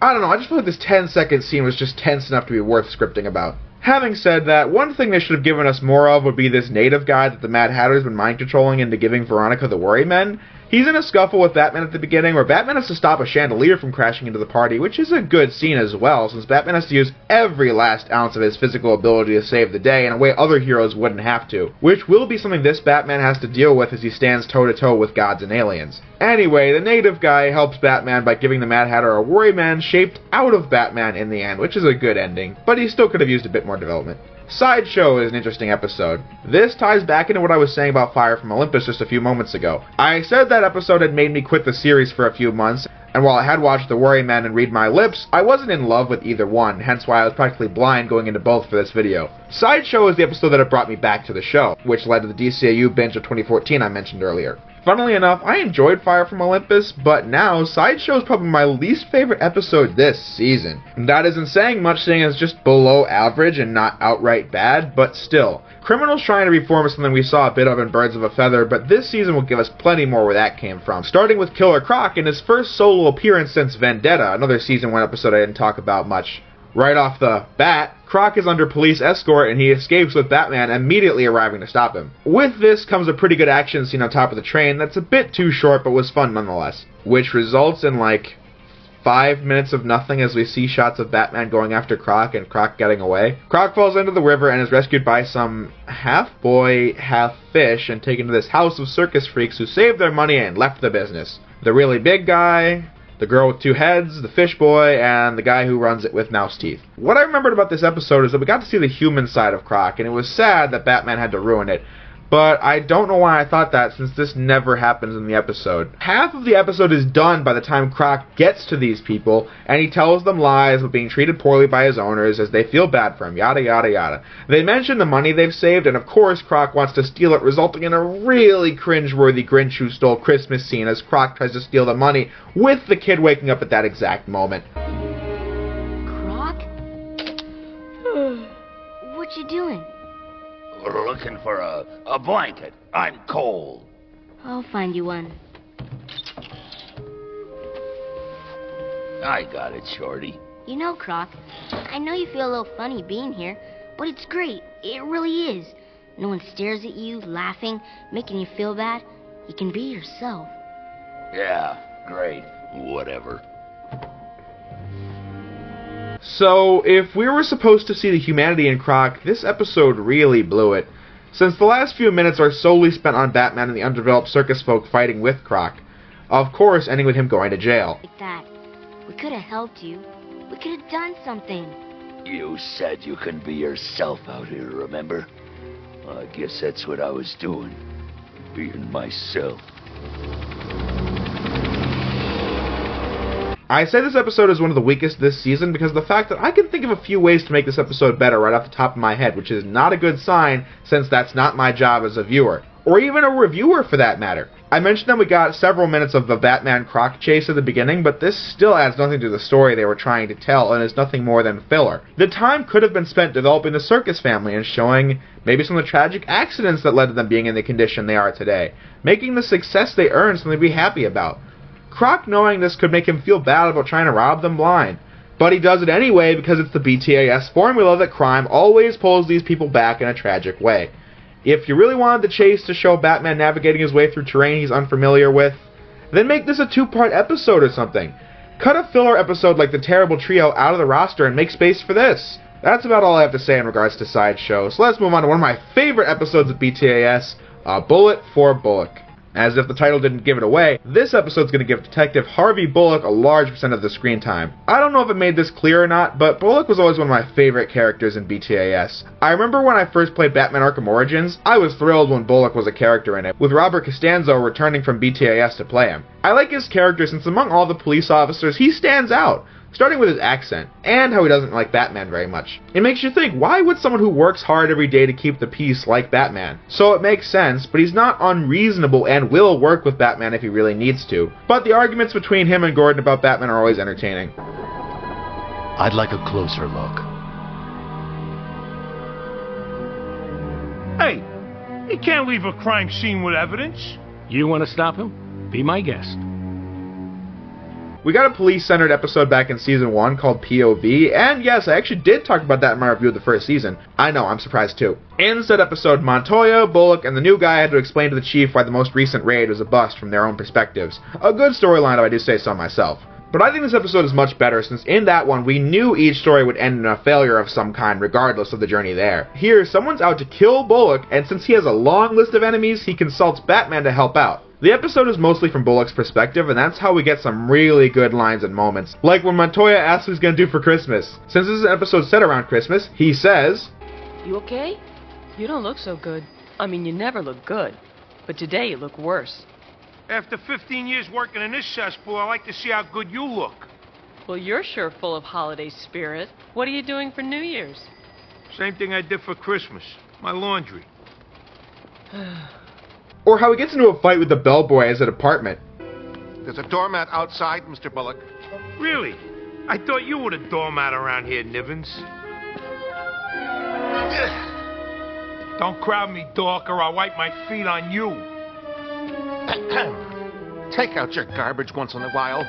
I don't know, I just feel like this 10-second scene was just tense enough to be worth scripting about. Having said that, one thing they should have given us more of would be this native guy that the Mad Hatter's been mind-controlling into giving Veronica the Worrymen. He's in a scuffle with Batman at the beginning, where Batman has to stop a chandelier from crashing into the party, which is a good scene as well, since Batman has to use every last ounce of his physical ability to save the day in a way other heroes wouldn't have to, which will be something this Batman has to deal with as he stands toe-to-toe with gods and aliens. Anyway, the native guy helps Batman by giving the Mad Hatter a Worryman shaped out of Batman in the end, which is a good ending, but he still could have used a bit more development. Sideshow is an interesting episode. This ties back into what I was saying about Fire from Olympus just a few moments ago. I said that episode had made me quit the series for a few months, and while I had watched The Worryman and Read My Lips, I wasn't in love with either one, hence why I was practically blind going into both for this video. Sideshow is the episode that had brought me back to the show, which led to the DCAU binge of 2014 I mentioned earlier. Funnily enough, I enjoyed Fire from Olympus, but now Sideshow is probably my least favorite episode this season. And that isn't saying much, seeing it's just below average and not outright bad, but still. Criminals trying to reform is something we saw a bit of in Birds of a Feather, but this season will give us plenty more where that came from. Starting with Killer Croc in his first solo appearance since Vendetta, another season 1 episode I didn't talk about much. Right off the bat, Croc is under police escort and he escapes with Batman immediately arriving to stop him. With this comes a pretty good action scene on top of the train that's a bit too short but was fun nonetheless, which results in like 5 minutes of nothing as we see shots of Batman going after Croc and Croc getting away. Croc falls into the river and is rescued by some half-boy, half-fish and taken to this house of circus freaks who saved their money and left the business. The really big guy, the girl with 2 heads, the fish boy, and the guy who runs it with mouse teeth. What I remembered about this episode is that we got to see the human side of Croc, and it was sad that Batman had to ruin it. But I don't know why I thought that, since this never happens in the episode. Half of the episode is done by the time Croc gets to these people, and he tells them lies about being treated poorly by his owners as they feel bad for him, yada yada yada. They mention the money they've saved, and of course Croc wants to steal it, resulting in a really cringeworthy Grinch Who Stole Christmas scene as Croc tries to steal the money, with the kid waking up at that exact moment. Croc? What you doing? We're looking for a blanket. I'm cold. I'll find you one. I got it, Shorty. You know, Croc, I know you feel a little funny being here, but it's great. It really is. No one stares at you, laughing, making you feel bad. You can be yourself. Yeah, great. Whatever. So, if we were supposed to see the humanity in Croc, this episode really blew it, since the last few minutes are solely spent on Batman and the undeveloped circus folk fighting with Croc. Of course, ending with him going to jail. Like that. We could have helped you. We could have done something. You said you can be yourself out here, remember? I guess that's what I was doing. Being myself. I say this episode is one of the weakest this season because of the fact that I can think of a few ways to make this episode better right off the top of my head, which is not a good sign since that's not my job as a viewer. Or even a reviewer for that matter. I mentioned that we got several minutes of the Batman croc chase at the beginning, but this still adds nothing to the story they were trying to tell and is nothing more than filler. The time could have been spent developing the circus family and showing maybe some of the tragic accidents that led to them being in the condition they are today, making the success they earned something to be happy about. Croc knowing this could make him feel bad about trying to rob them blind, but he does it anyway because it's the BTAS formula that crime always pulls these people back in a tragic way. If you really wanted the chase to show Batman navigating his way through terrain he's unfamiliar with, then make this a 2-part episode or something. Cut a filler episode like the Terrible Trio out of the roster and make space for this. That's about all I have to say in regards to Sideshow, so let's move on to one of my favorite episodes of BTAS, A Bullet for Bullock. As if the title didn't give it away, this episode's going to give Detective Harvey Bullock a large percent of the screen time. I don't know if it made this clear or not, but Bullock was always one of my favorite characters in BTAS. I remember when I first played Batman Arkham Origins, I was thrilled when Bullock was a character in it, with Robert Costanzo returning from BTAS to play him. I like his character since among all the police officers, he stands out. Starting with his accent, and how he doesn't like Batman very much. It makes you think, why would someone who works hard every day to keep the peace like Batman? So it makes sense, but he's not unreasonable and will work with Batman if he really needs to. But the arguments between him and Gordon about Batman are always entertaining. I'd like a closer look. Hey, you can't leave a crime scene with evidence. You want to stop him? Be my guest. We got a police-centered episode back in Season 1 called POV, and yes, I actually did talk about that in my review of the first season. I know, I'm surprised too. In said episode, Montoya, Bullock, and the new guy had to explain to the chief why the most recent raid was a bust from their own perspectives. A good storyline, if I do say so myself. But I think this episode is much better, since in that one, we knew each story would end in a failure of some kind, regardless of the journey there. Here, someone's out to kill Bullock, and since he has a long list of enemies, he consults Batman to help out. The episode is mostly from Bullock's perspective, and that's how we get some really good lines and moments. Like when Montoya asks what he's gonna do for Christmas. Since this is an episode set around Christmas, he says, "You okay? You don't look so good. I mean, you never look good. But today you look worse." After 15 years working in this cesspool, I like to see how good you look. Well, you're sure full of holiday spirit. What are you doing for New Year's? Same thing I did for Christmas. My laundry. Or how he gets into a fight with the bellboy at his apartment. There's a doormat outside, Mr. Bullock. Really? I thought you were the doormat around here, Nivens. Don't crowd me, Dork, or I'll wipe my feet on you. Take out your garbage once in a while.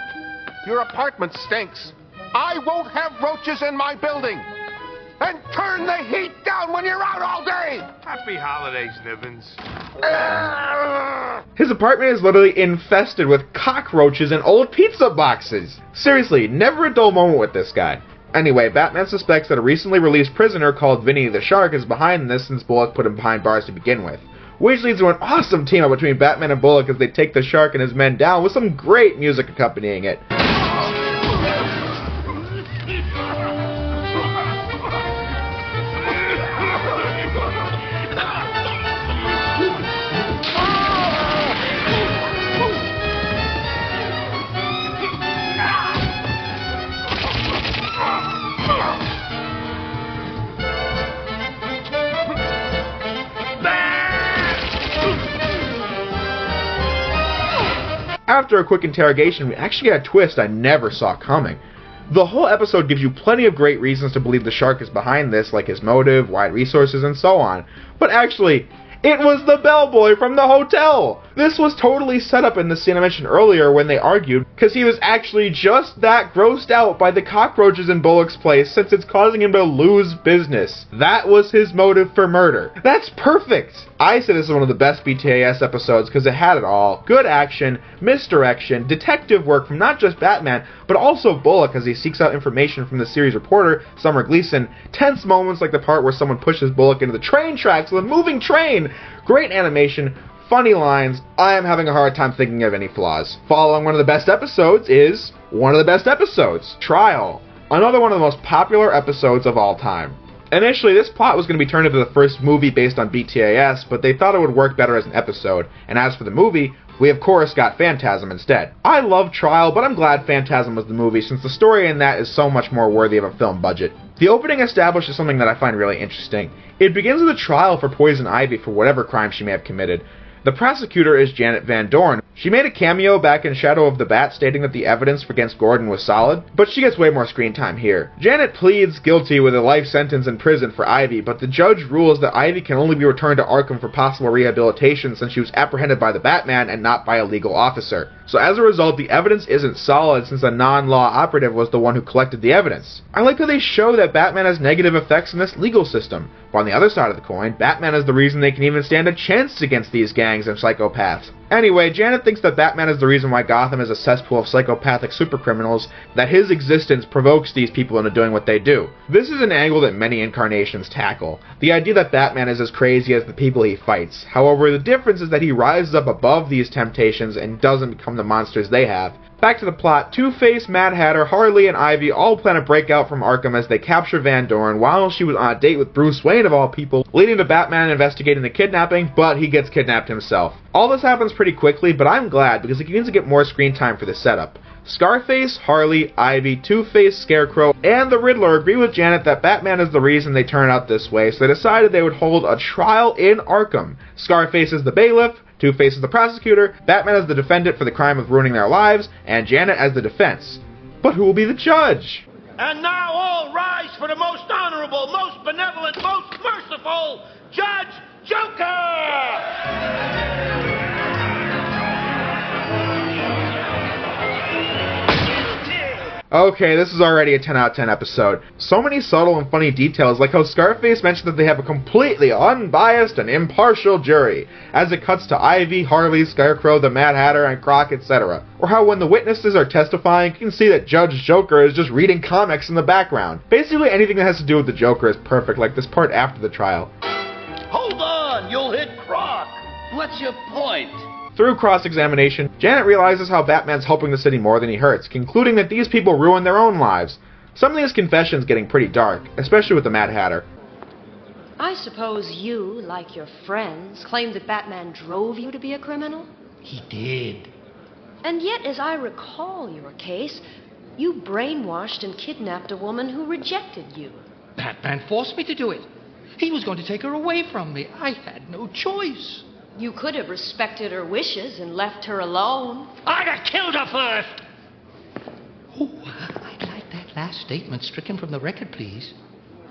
Your apartment stinks. I won't have roaches in my building. And turn the heat down when you're out all day! Happy holidays, Nivens. His apartment is literally infested with cockroaches and old pizza boxes. Seriously, never a dull moment with this guy. Anyway, Batman suspects that a recently released prisoner called Vinny the Shark is behind this since Bullock put him behind bars to begin with. Which leads to an awesome team-up between Batman and Bullock as they take the Shark and his men down with some great music accompanying it. After a quick interrogation, we actually get a twist I never saw coming. The whole episode gives you plenty of great reasons to believe the Shark is behind this, like his motive, wide resources, and so on. But actually, it was the bellboy from the hotel! This was totally set up in the scene I mentioned earlier when they argued, because he was actually just that grossed out by the cockroaches in Bullock's place since it's causing him to lose business. That was his motive for murder. That's perfect! I say this is one of the best BTAS episodes because it had it all. Good action, misdirection, detective work from not just Batman, but also Bullock as he seeks out information from the series reporter, Summer Gleason. Tense moments like the part where someone pushes Bullock into the train tracks with a moving train. Great animation, funny lines, I am having a hard time thinking of any flaws. Following one of the best episodes is one of the best episodes, Trial. Another one of the most popular episodes of all time. Initially, this plot was going to be turned into the first movie based on BTAS, but they thought it would work better as an episode, and as for the movie, we of course got Phantasm instead. I love Trial, but I'm glad Phantasm was the movie since the story in that is so much more worthy of a film budget. The opening establishes something that I find really interesting. It begins with a trial for Poison Ivy for whatever crime she may have committed. The prosecutor is Janet Van Dorn. She made a cameo back in Shadow of the Bat stating that the evidence against Gordon was solid, but she gets way more screen time here. Janet pleads guilty with a life sentence in prison for Ivy, but the judge rules that Ivy can only be returned to Arkham for possible rehabilitation since she was apprehended by the Batman and not by a legal officer. So as a result, the evidence isn't solid since a non-law operative was the one who collected the evidence. I like how they show that Batman has negative effects in this legal system, but on the other side of the coin, Batman is the reason they can even stand a chance against these gangs and psychopaths. Anyway, Janet thinks that Batman is the reason why Gotham is a cesspool of psychopathic supercriminals, that his existence provokes these people into doing what they do. This is an angle that many incarnations tackle, the idea that Batman is as crazy as the people he fights. However, the difference is that he rises up above these temptations and doesn't become the monsters they have. Back to the plot, Two-Face, Mad Hatter, Harley, and Ivy all plan a breakout from Arkham as they capture Van Dorn while she was on a date with Bruce Wayne of all people, leading to Batman investigating the kidnapping, but he gets kidnapped himself. All this happens pretty quickly, but I'm glad because it begins to get more screen time for the setup. Scarface, Harley, Ivy, Two-Face, Scarecrow, and the Riddler agree with Janet that Batman is the reason they turn out this way, so they decided they would hold a trial in Arkham. Scarface is the bailiff, Two-Face is the prosecutor, Batman is the defendant for the crime of ruining their lives, and Janet as the defense. But who will be the judge? And now all rise for the most honorable, most benevolent, most merciful Judge Joker! Okay, this is already a 10 out of 10 episode. So many subtle and funny details, like how Scarface mentioned that they have a completely unbiased and impartial jury, as it cuts to Ivy, Harley, Scarecrow, the Mad Hatter, and Croc, etc. Or how when the witnesses are testifying, you can see that Judge Joker is just reading comics in the background. Basically anything that has to do with the Joker is perfect, like this part after the trial. Hold on, you'll hit Croc! What's your point? Through cross-examination, Janet realizes how Batman's helping the city more than he hurts, concluding that these people ruin their own lives. Some of these confessions getting pretty dark, especially with the Mad Hatter. I suppose you, like your friends, claim that Batman drove you to be a criminal? He did. And yet, as I recall your case, you brainwashed and kidnapped a woman who rejected you. Batman forced me to do it. He was going to take her away from me. I had no choice. You could have respected her wishes and left her alone. I'd have killed her first! Oh, I'd like that last statement stricken from the record, please.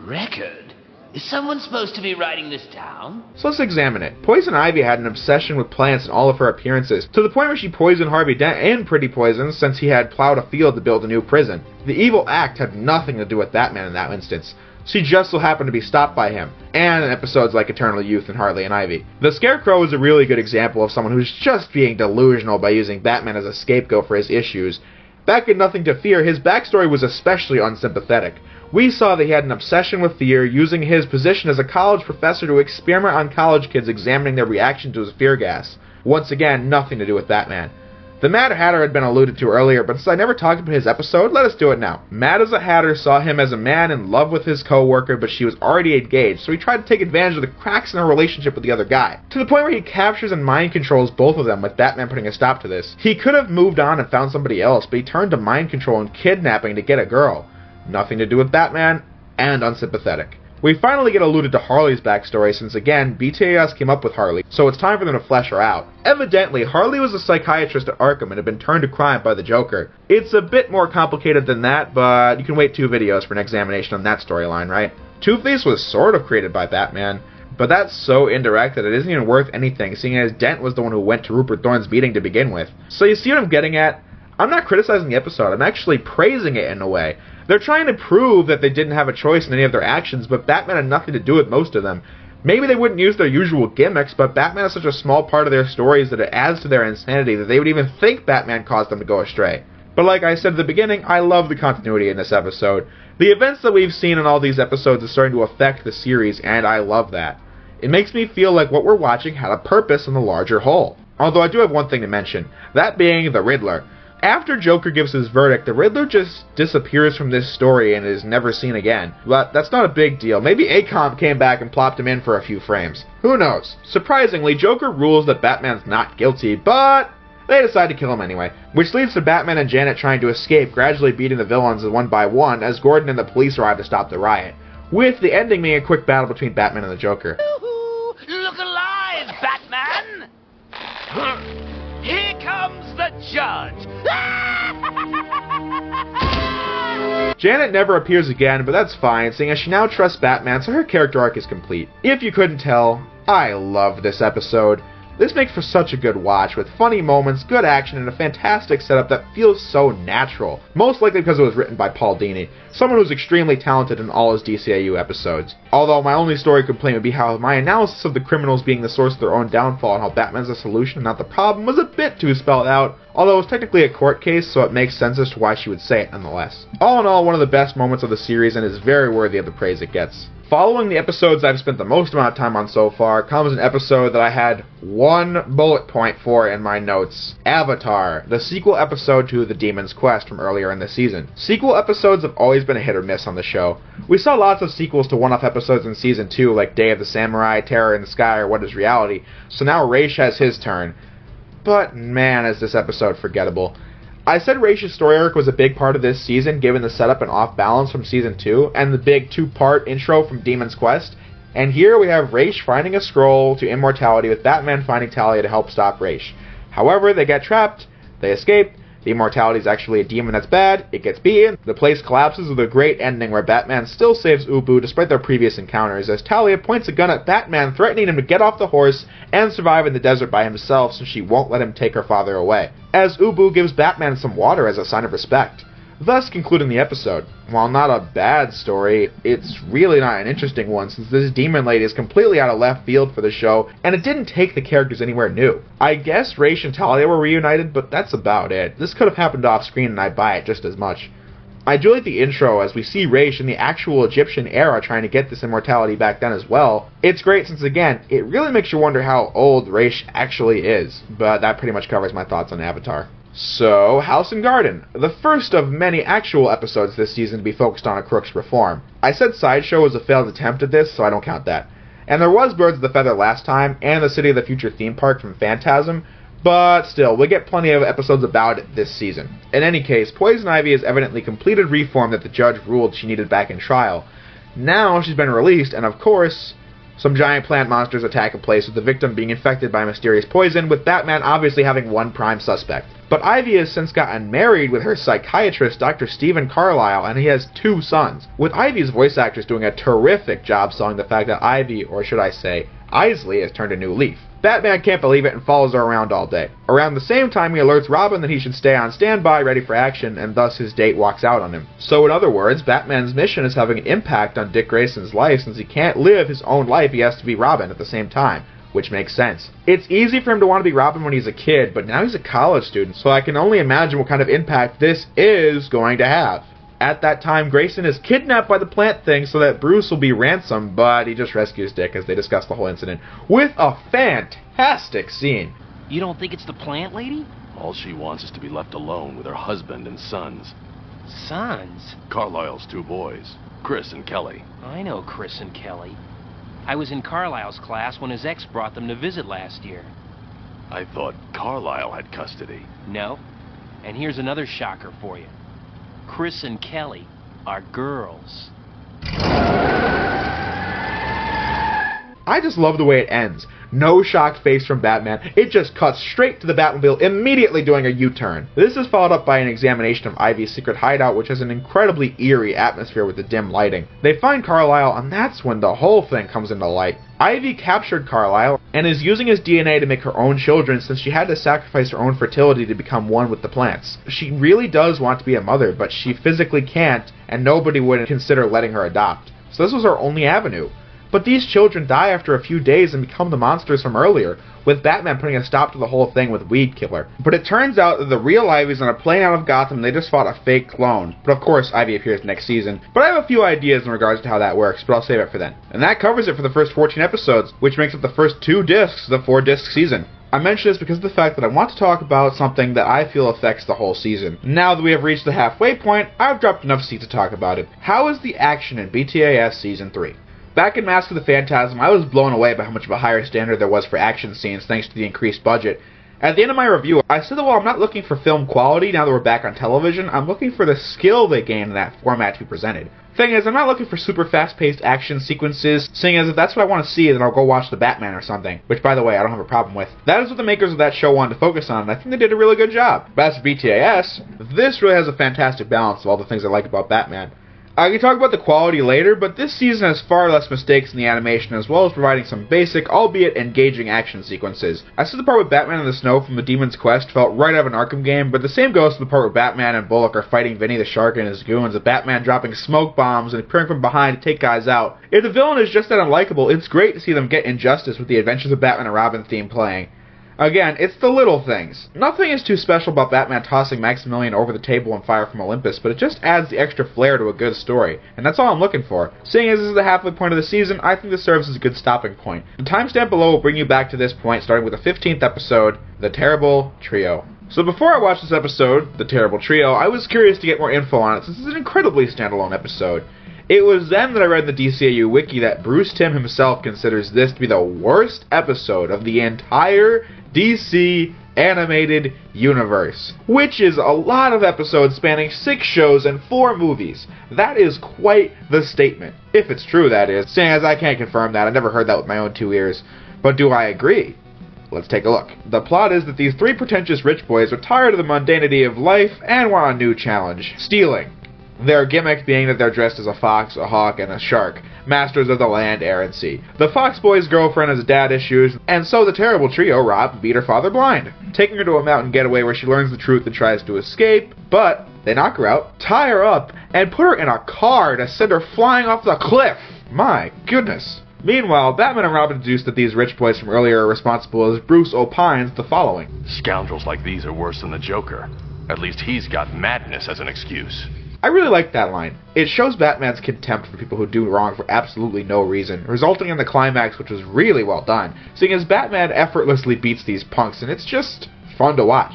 Record? Is someone supposed to be writing this down? So let's examine it. Poison Ivy had an obsession with plants in all of her appearances, to the point where she poisoned Harvey Dent and Pretty Poison since he had plowed a field to build a new prison. The evil act had nothing to do with Batman in that instance. She just so happened to be stopped by him, and in episodes like Eternal Youth and Harley and Ivy. The Scarecrow is a really good example of someone who's just being delusional by using Batman as a scapegoat for his issues. Back in Nothing to Fear, his backstory was especially unsympathetic. We saw that he had an obsession with fear, using his position as a college professor to experiment on college kids examining their reaction to his fear gas. Once again, nothing to do with Batman. The Mad Hatter had been alluded to earlier, but since I never talked about his episode, let us do it now. Mad as a Hatter saw him as a man in love with his co-worker, but she was already engaged, so he tried to take advantage of the cracks in her relationship with the other guy, to the point where he captures and mind controls both of them, with Batman putting a stop to this. He could have moved on and found somebody else, but he turned to mind control and kidnapping to get a girl. Nothing to do with Batman, and unsympathetic. We finally get alluded to Harley's backstory since, again, BTAS came up with Harley, so it's time for them to flesh her out. Evidently, Harley was a psychiatrist at Arkham and had been turned to crime by the Joker. It's a bit more complicated than that, but you can wait 2 videos for an examination on that storyline, right? Two-Face was sort of created by Batman, but that's so indirect that it isn't even worth anything, seeing as Dent was the one who went to Rupert Thorne's meeting to begin with. So you see what I'm getting at? I'm not criticizing the episode, I'm actually praising it in a way. They're trying to prove that they didn't have a choice in any of their actions, but Batman had nothing to do with most of them. Maybe they wouldn't use their usual gimmicks, but Batman is such a small part of their stories that it adds to their insanity that they would even think Batman caused them to go astray. But like I said at the beginning, I love the continuity in this episode. The events that we've seen in all these episodes are starting to affect the series, and I love that. It makes me feel like what we're watching had a purpose in the larger whole. Although I do have one thing to mention, that being the Riddler. After Joker gives his verdict, the Riddler just disappears from this story and is never seen again. But that's not a big deal. Maybe ACOM came back and plopped him in for a few frames. Who knows? Surprisingly, Joker rules that Batman's not guilty, but they decide to kill him anyway. Which leads to Batman and Janet trying to escape, gradually beating the villains one by one as Gordon and the police arrive to stop the riot. With the ending being a quick battle between Batman and the Joker. Look alive, Batman! Here comes the judge! Janet never appears again, but that's fine, seeing as she now trusts Batman, so her character arc is complete. If you couldn't tell, I love this episode. This makes for such a good watch, with funny moments, good action, and a fantastic setup that feels so natural. Most likely because it was written by Paul Dini, someone who's extremely talented in all his DCAU episodes. Although my only story complaint would be how my analysis of the criminals being the source of their own downfall and how Batman's the solution and not the problem was a bit too spelled out, although it was technically a court case, so it makes sense as to why she would say it nonetheless. All in all, one of the best moments of the series and is very worthy of the praise it gets. Following the episodes I've spent the most amount of time on so far comes an episode that I had one bullet point for in my notes. Avatar, the sequel episode to The Demon's Quest from earlier in the season. Sequel episodes have always been a hit or miss on the show. We saw lots of sequels to one-off episodes in Season 2 like Day of the Samurai, Terror in the Sky, or What is Reality, so now Raish has his turn. But man, is this episode forgettable. I said Raish's story arc was a big part of this season given the setup and off balance from Season 2 and the big two-part intro from Demon's Quest, and here we have Raish finding a scroll to immortality with Batman finding Talia to help stop Raish. However, they get trapped, they escape, the immortality is actually a demon that's bad, it gets beaten, the place collapses with a great ending where Batman still saves Ubu despite their previous encounters as Talia points a gun at Batman threatening him to get off the horse and survive in the desert by himself since she won't let him take her father away, as Ubu gives Batman some water as a sign of respect, thus concluding the episode. While not a bad story, it's really not an interesting one since this demon lady is completely out of left field for the show and it didn't take the characters anywhere new. I guess Raish and Talia were reunited, but that's about it. This could have happened off screen and I'd buy it just as much. I do like the intro as we see Raish in the actual Egyptian era trying to get this immortality back then as well. It's great since again, it really makes you wonder how old Raish actually is, but that pretty much covers my thoughts on Avatar. So, House and Garden, the first of many actual episodes this season to be focused on a crook's reform. I said Sideshow was a failed attempt at this, so I don't count that. And there was Birds of the Feather last time, and the City of the Future theme park from Phantasm, but still, we get plenty of episodes about it this season. In any case, Poison Ivy has evidently completed reform that the judge ruled she needed back in trial. Now she's been released, and of course, some giant plant monsters attack a place with the victim being infected by mysterious poison, with Batman obviously having one prime suspect. But Ivy has since gotten married with her psychiatrist, Dr. Stephen Carlisle, and he has 2 sons, with Ivy's voice actress doing a terrific job selling the fact that Ivy, or should I say, Isley, has turned a new leaf. Batman can't believe it and follows her around all day. Around the same time, he alerts Robin that he should stay on standby, ready for action, and thus his date walks out on him. So in other words, Batman's mission is having an impact on Dick Grayson's life since he can't live his own life, he has to be Robin at the same time. Which makes sense. It's easy for him to want to be Robin when he's a kid, but now he's a college student, so I can only imagine what kind of impact this is going to have. At that time, Grayson is kidnapped by the plant thing so that Bruce will be ransomed, but he just rescues Dick as they discuss the whole incident, with a fantastic scene. You don't think it's the plant lady? All she wants is to be left alone with her husband and sons. Sons? Carlisle's 2 boys, Chris and Kelly. I know Chris and Kelly. I was in Carlisle's class when his ex brought them to visit last year. I thought Carlisle had custody. No. And here's another shocker for you. Chris and Kelly are girls. I just love the way it ends. No shocked face from Batman. It just cuts straight to the Batmobile, immediately doing a U-turn. This is followed up by an examination of Ivy's secret hideout, which has an incredibly eerie atmosphere with the dim lighting. They find Carlisle, and that's when the whole thing comes into light. Ivy captured Carlisle, and is using his DNA to make her own children since she had to sacrifice her own fertility to become one with the plants. She really does want to be a mother, but she physically can't, and nobody would consider letting her adopt. So this was her only avenue. but these children die after a few days and become the monsters from earlier, with Batman putting a stop to the whole thing with Weed Killer. But it turns out that the real Ivy's on a plane out of Gotham and they just fought a fake clone. But of course, Ivy appears next season. But I have a few ideas in regards to how that works, but I'll save it for then. And that covers it for the first 14 episodes, which makes up the first 2 discs of the 4-disc season. I mention this because of the fact that I want to talk about something that I feel affects the whole season. Now that we have reached the halfway point, I've dropped enough seat to talk about it. How is the action in BTAS Season 3? Back in Mask of the Phantasm, I was blown away by how much of a higher standard there was for action scenes thanks to the increased budget. At the end of my review, I said that while I'm not looking for film quality now that we're back on television, I'm looking for the skill they gained in that format to be presented. Thing is, I'm not looking for super fast-paced action sequences, seeing as if that's what I want to see, then I'll go watch The Batman or something, which, by the way, I don't have a problem with. That is what the makers of that show wanted to focus on, and I think they did a really good job. But as for BTAS, this really has a fantastic balance of all the things I like about Batman. I can talk about the quality later, but this season has far less mistakes in the animation, as well as providing some basic, albeit engaging action sequences. I said the part with Batman in the snow from The Demon's Quest felt right out of an Arkham game, but the same goes for the part where Batman and Bullock are fighting Vinny the Shark and his goons, with Batman dropping smoke bombs and appearing from behind to take guys out. If the villain is just that unlikable, it's great to see them get injustice with the Adventures of Batman and Robin theme playing. Again, it's the little things. Nothing is too special about Batman tossing Maximilian over the table and fire from Olympus, but it just adds the extra flair to a good story, and that's all I'm looking for. Seeing as this is the halfway point of the season, I think this serves as a good stopping point. The timestamp below will bring you back to this point, starting with the 15th episode, The Terrible Trio. So before I watched this episode, The Terrible Trio, I was curious to get more info on it, since it's an incredibly standalone episode. It was then that I read in the DCAU wiki that Bruce Timm himself considers this to be the worst episode of the entire DC animated universe, which is a lot of episodes spanning 6 shows and 4 movies. That is quite the statement. If it's true, that is, seeing as I can't confirm that. I never heard that with my own 2 ears. But do I agree? Let's take a look. The plot is that these 3 pretentious rich boys are tired of the mundanity of life and want a new challenge: stealing. Their gimmick being that they're dressed as a fox, a hawk, and a shark, masters of the land, air, and sea. The fox boy's girlfriend has dad issues, and so the terrible trio rob and beat her father blind, taking her to a mountain getaway where she learns the truth and tries to escape, but they knock her out, tie her up, and put her in a car to send her flying off the cliff. My goodness. Meanwhile, Batman and Robin deduce that these rich boys from earlier are responsible, as Bruce opines the following: Scoundrels like these are worse than the Joker. At least he's got madness as an excuse. I really like that line. It shows Batman's contempt for people who do wrong for absolutely no reason, resulting in the climax, which was really well done, seeing as Batman effortlessly beats these punks, and it's just fun to watch.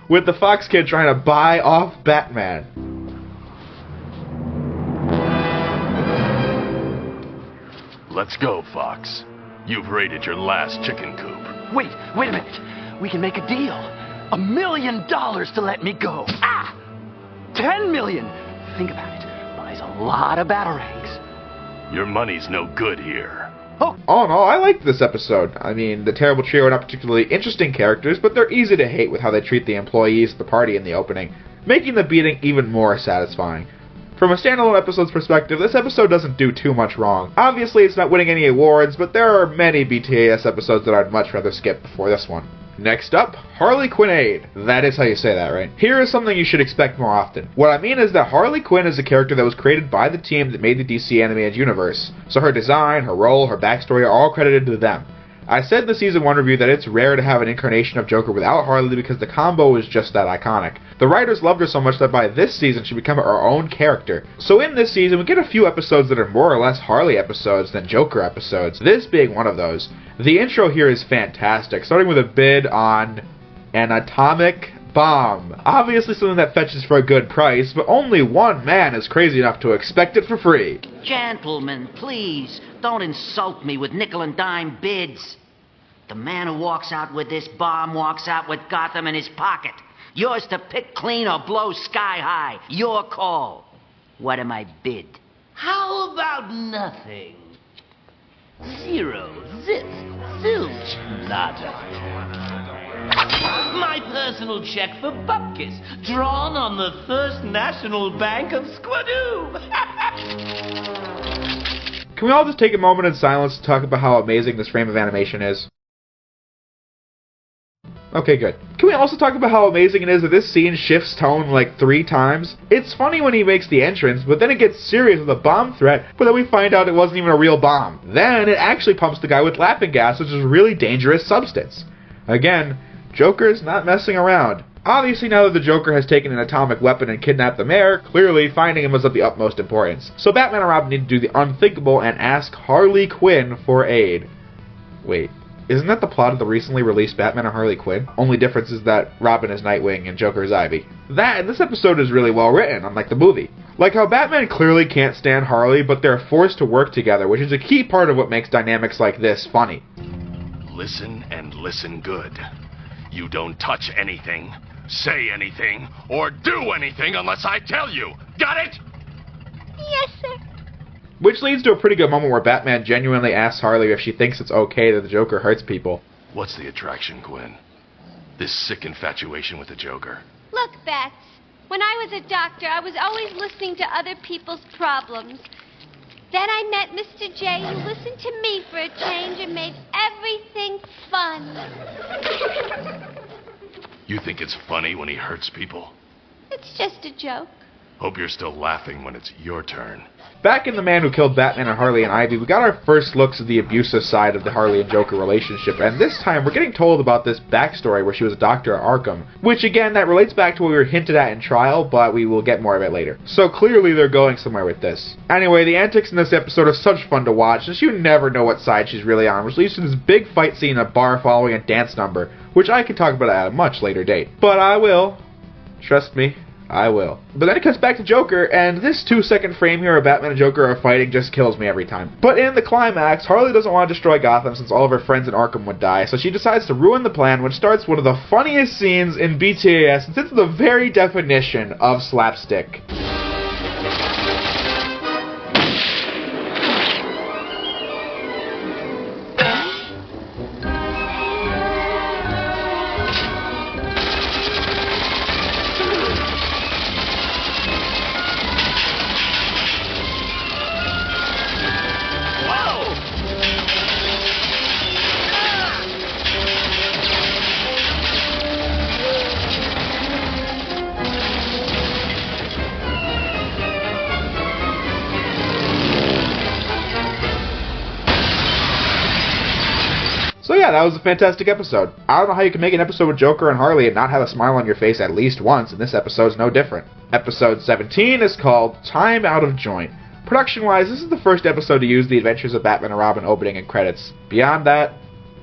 With the Fox Kid trying to buy off Batman. Let's go, Fox. You've raided your last chicken coop. Wait a minute. We can make a deal. $1 million to let me go. Ah! 10 million. Think about it. Buys a lot of batarangs. Your money's no good here. Oh no, I liked this episode. I mean, the Terrible Trio are not particularly interesting characters, but they're easy to hate with how they treat the employees at the party in the opening, making the beating even more satisfying. From a standalone episode's perspective, this episode doesn't do too much wrong. Obviously, it's not winning any awards, but there are many BTAS episodes that I'd much rather skip before this one. Next up, Harley Quinn-ade. That is how you say that, right? Here is something you should expect more often. What I mean is that Harley Quinn is a character that was created by the team that made the DC animated universe. So her design, her role, her backstory are all credited to them. I said in the Season 1 review that it's rare to have an incarnation of Joker without Harley because the combo is just that iconic. The writers loved her so much that by this season she became her own character. So in this season we get a few episodes that are more or less Harley episodes than Joker episodes, this being one of those. The intro here is fantastic, starting with a bid on an atomic bomb. Obviously something that fetches for a good price, but only one man is crazy enough to expect it for free. Gentlemen, please, don't insult me with nickel and dime bids. The man who walks out with this bomb walks out with Gotham in his pocket. Yours to pick clean or blow sky high. Your call. What am I bid? How about nothing? Zero, zip, zilch, nada. My personal check for Bupkis, drawn on the First National Bank of Squadoob. Can we all just take a moment in silence to talk about how amazing this frame of animation is? Okay, good. Can we also talk about how amazing it is that this scene shifts tone like 3 times? It's funny when he makes the entrance, but then it gets serious with a bomb threat, but then we find out it wasn't even a real bomb. Then it actually pumps the guy with laughing gas, which is a really dangerous substance. Again, Joker's not messing around. Obviously, now that the Joker has taken an atomic weapon and kidnapped the mayor, clearly finding him was of the utmost importance. So Batman and Robin need to do the unthinkable and ask Harley Quinn for aid. Wait, isn't that the plot of the recently released Batman and Harley Quinn? Only difference is that Robin is Nightwing and Joker is Ivy. That and this episode is really well written, unlike the movie. Like how Batman clearly can't stand Harley, but they're forced to work together, which is a key part of what makes dynamics like this funny. Listen and listen good. You don't touch anything, say anything, or do anything unless I tell you. Got it? Yes, sir. Which leads to a pretty good moment where Batman genuinely asks Harley if she thinks it's okay that the Joker hurts people. What's the attraction, Gwen? This sick infatuation with the Joker. Look, Bats, when I was a doctor, I was always listening to other people's problems. Then I met Mr. J, who listened to me for a change and made everything fun. You think it's funny when he hurts people? It's just a joke. Hope you're still laughing when it's your turn. Back in The Man Who Killed Batman and Harley and Ivy, we got our first looks at the abusive side of the Harley and Joker relationship, and this time we're getting told about this backstory where she was a doctor at Arkham, which again, that relates back to what we were hinted at in trial, but we will get more of it later. So clearly they're going somewhere with this. Anyway, the antics in this episode are such fun to watch, since you never know what side she's really on, which leads to this big fight scene in a bar following a dance number, which I can talk about at a much later date. But I will. Trust me. I will. But then it cuts back to Joker, and this 2-second frame here of Batman and Joker are fighting just kills me every time. But in the climax, Harley doesn't want to destroy Gotham since all of her friends in Arkham would die, so she decides to ruin the plan, which starts one of the funniest scenes in BTAS, since it's the very definition of slapstick. So yeah, that was a fantastic episode. I don't know how you can make an episode with Joker and Harley and not have a smile on your face at least once, and this episode's no different. Episode 17 is called Time Out of Joint. Production-wise, this is the first episode to use the Adventures of Batman and Robin opening and credits. Beyond that,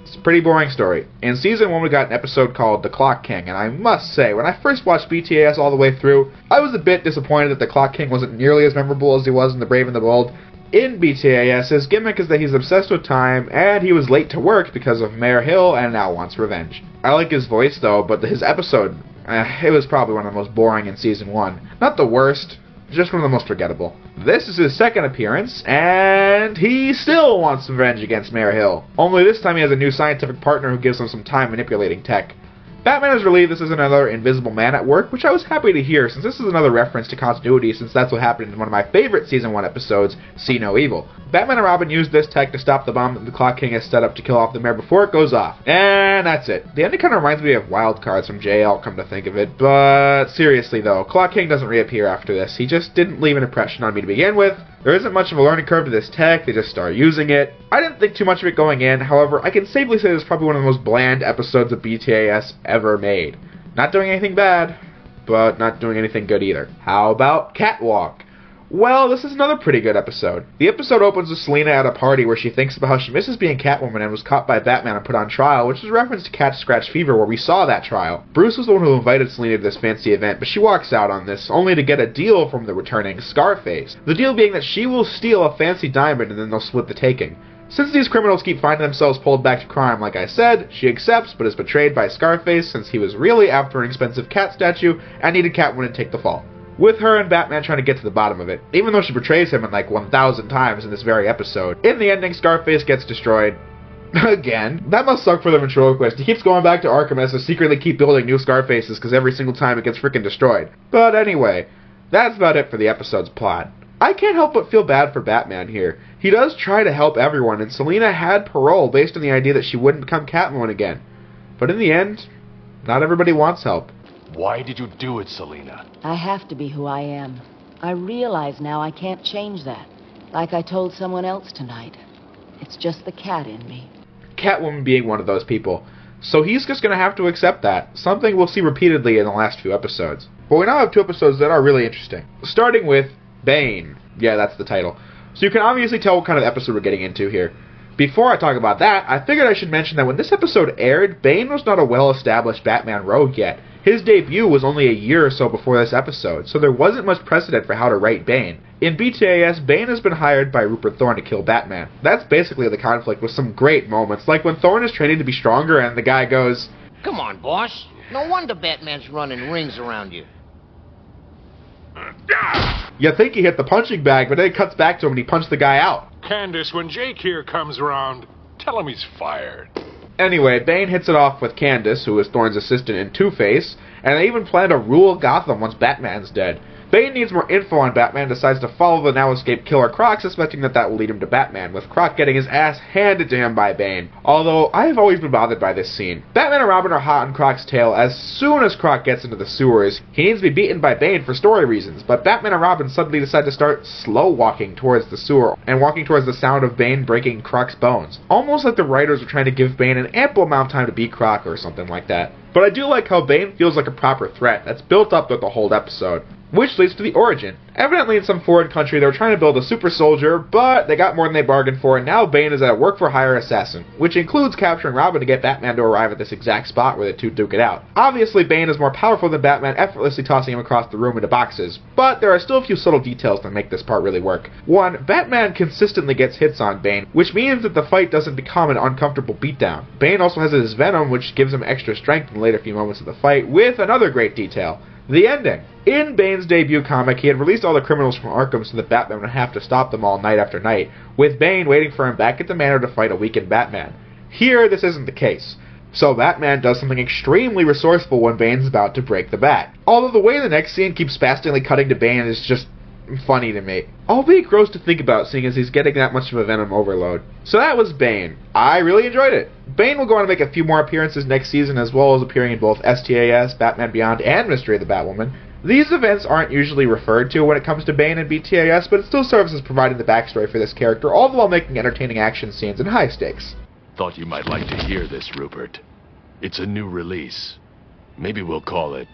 it's a pretty boring story. In Season 1 we got an episode called The Clock King, and I must say, when I first watched BTAS all the way through, I was a bit disappointed that the Clock King wasn't nearly as memorable as he was in The Brave and the Bold. In BTAS, his gimmick is that he's obsessed with time, and he was late to work because of Mayor Hill and now wants revenge. I like his voice though, but his episode, it was probably one of the most boring in Season 1. Not the worst, just one of the most forgettable. This is his second appearance, and he still wants revenge against Mayor Hill. Only this time he has a new scientific partner who gives him some time-manipulating tech. Batman is relieved this is another Invisible Man at work, which I was happy to hear, since this is another reference to continuity, since that's what happened in one of my favorite Season 1 episodes, See No Evil. Batman and Robin use this tech to stop the bomb that the Clock King has set up to kill off the mayor before it goes off. And that's it. The ending kind of reminds me of Wild Cards from JL, come to think of it, but seriously though, Clock King doesn't reappear after this. He just didn't leave an impression on me to begin with. There isn't much of a learning curve to this tech, they just start using it. I didn't think too much of it going in, however, I can safely say this is probably one of the most bland episodes of BTAS ever made. Not doing anything bad, but not doing anything good either. How about Catwalk? Well, this is another pretty good episode. The episode opens with Selina at a party where she thinks about how she misses being Catwoman and was caught by Batman and put on trial, which is a reference to Cat Scratch Fever where we saw that trial. Bruce was the one who invited Selina to this fancy event, but she walks out on this, only to get a deal from the returning Scarface. The deal being that she will steal a fancy diamond and then they'll split the taking. Since these criminals keep finding themselves pulled back to crime, like I said, she accepts but is betrayed by Scarface since he was really after an expensive cat statue and needed Catwoman to take the fall. with her and Batman trying to get to the bottom of it, even though she betrays him in like 1,000 times in this very episode. In the ending, Scarface gets destroyed. Again. That must suck for the ventriloquist. He keeps going back to Arkham as to secretly keep building new Scarfaces because every single time it gets freaking destroyed. But anyway, that's about it for the episode's plot. I can't help but feel bad for Batman here. He does try to help everyone, and Selina had parole based on the idea that she wouldn't become Catwoman again. But in the end, not everybody wants help. Why did you do it, Selina? I have to be who I am. I realize now I can't change that. Like I told someone else tonight. It's just the cat in me. Catwoman being one of those people. So he's just going to have to accept that. Something we'll see repeatedly in the last few episodes. But we now have 2 episodes that are really interesting. Starting with Bane. Yeah, that's the title. So you can obviously tell what kind of episode we're getting into here. Before I talk about that, I figured I should mention that when this episode aired, Bane was not a well-established Batman rogue yet. His debut was only a year or so before this episode, so there wasn't much precedent for how to write Bane. In BTAS, Bane has been hired by Rupert Thorne to kill Batman. That's basically the conflict, with some great moments, like when Thorne is training to be stronger and the guy goes, "Come on, boss. No wonder Batman's running rings around you." You think he hit the punching bag, but then it cuts back to him and he punched the guy out. Candace, when Jake here comes around, tell him he's fired. Anyway, Bane hits it off with Candace, who is Thorne's assistant in Two-Face, and they even plan to rule Gotham once Batman's dead. Bane needs more info on Batman, decides to follow the now-escaped killer Croc, suspecting that will lead him to Batman, with Croc getting his ass handed to him by Bane. Although, I have always been bothered by this scene. Batman and Robin are hot on Croc's tail as soon as Croc gets into the sewers. He needs to be beaten by Bane for story reasons, but Batman and Robin suddenly decide to start slow-walking towards the sewer, and walking towards the sound of Bane breaking Croc's bones. Almost like the writers are trying to give Bane an ample amount of time to beat Croc or something like that. But I do like how Bane feels like a proper threat that's built up throughout the whole episode. Which leads to the origin. Evidently in some foreign country they were trying to build a super soldier, but they got more than they bargained for, and now Bane is a work-for-hire assassin, which includes capturing Robin to get Batman to arrive at this exact spot where the two duke it out. Obviously Bane is more powerful than Batman, effortlessly tossing him across the room into boxes, but there are still a few subtle details that make this part really work. One, Batman consistently gets hits on Bane, which means that the fight doesn't become an uncomfortable beatdown. Bane also has his venom, which gives him extra strength in the later few moments of the fight, with another great detail. The ending. In Bane's debut comic, he had released all the criminals from Arkham so that Batman would have to stop them all night after night, with Bane waiting for him back at the manor to fight a weakened Batman. Here, this isn't the case. So Batman does something extremely resourceful when Bane's about to break the bat. Although the way the next scene keeps spastically cutting to Bane is just funny to me. Albeit gross to think about, seeing as he's getting that much of a venom overload. So that was Bane. I really enjoyed it. Bane will go on to make a few more appearances next season, as well as appearing in both STAS, Batman Beyond, and Mystery of the Batwoman. These events aren't usually referred to when it comes to Bane and BTAS, but it still serves as providing the backstory for this character, all the while making entertaining action scenes and high stakes. Thought you might like to hear this, Rupert. It's a new release. Maybe we'll call it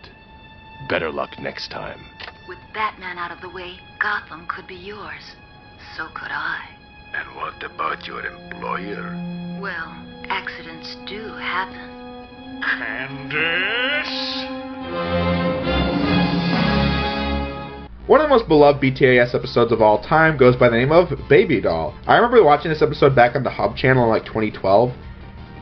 Better Luck Next Time. With Batman out of the way, Gotham could be yours. So could I. And what about your employer? Well, accidents do happen. Candace? One of the most beloved BTAS episodes of all time goes by the name of Baby Doll. I remember watching this episode back on the Hub channel in like 2012,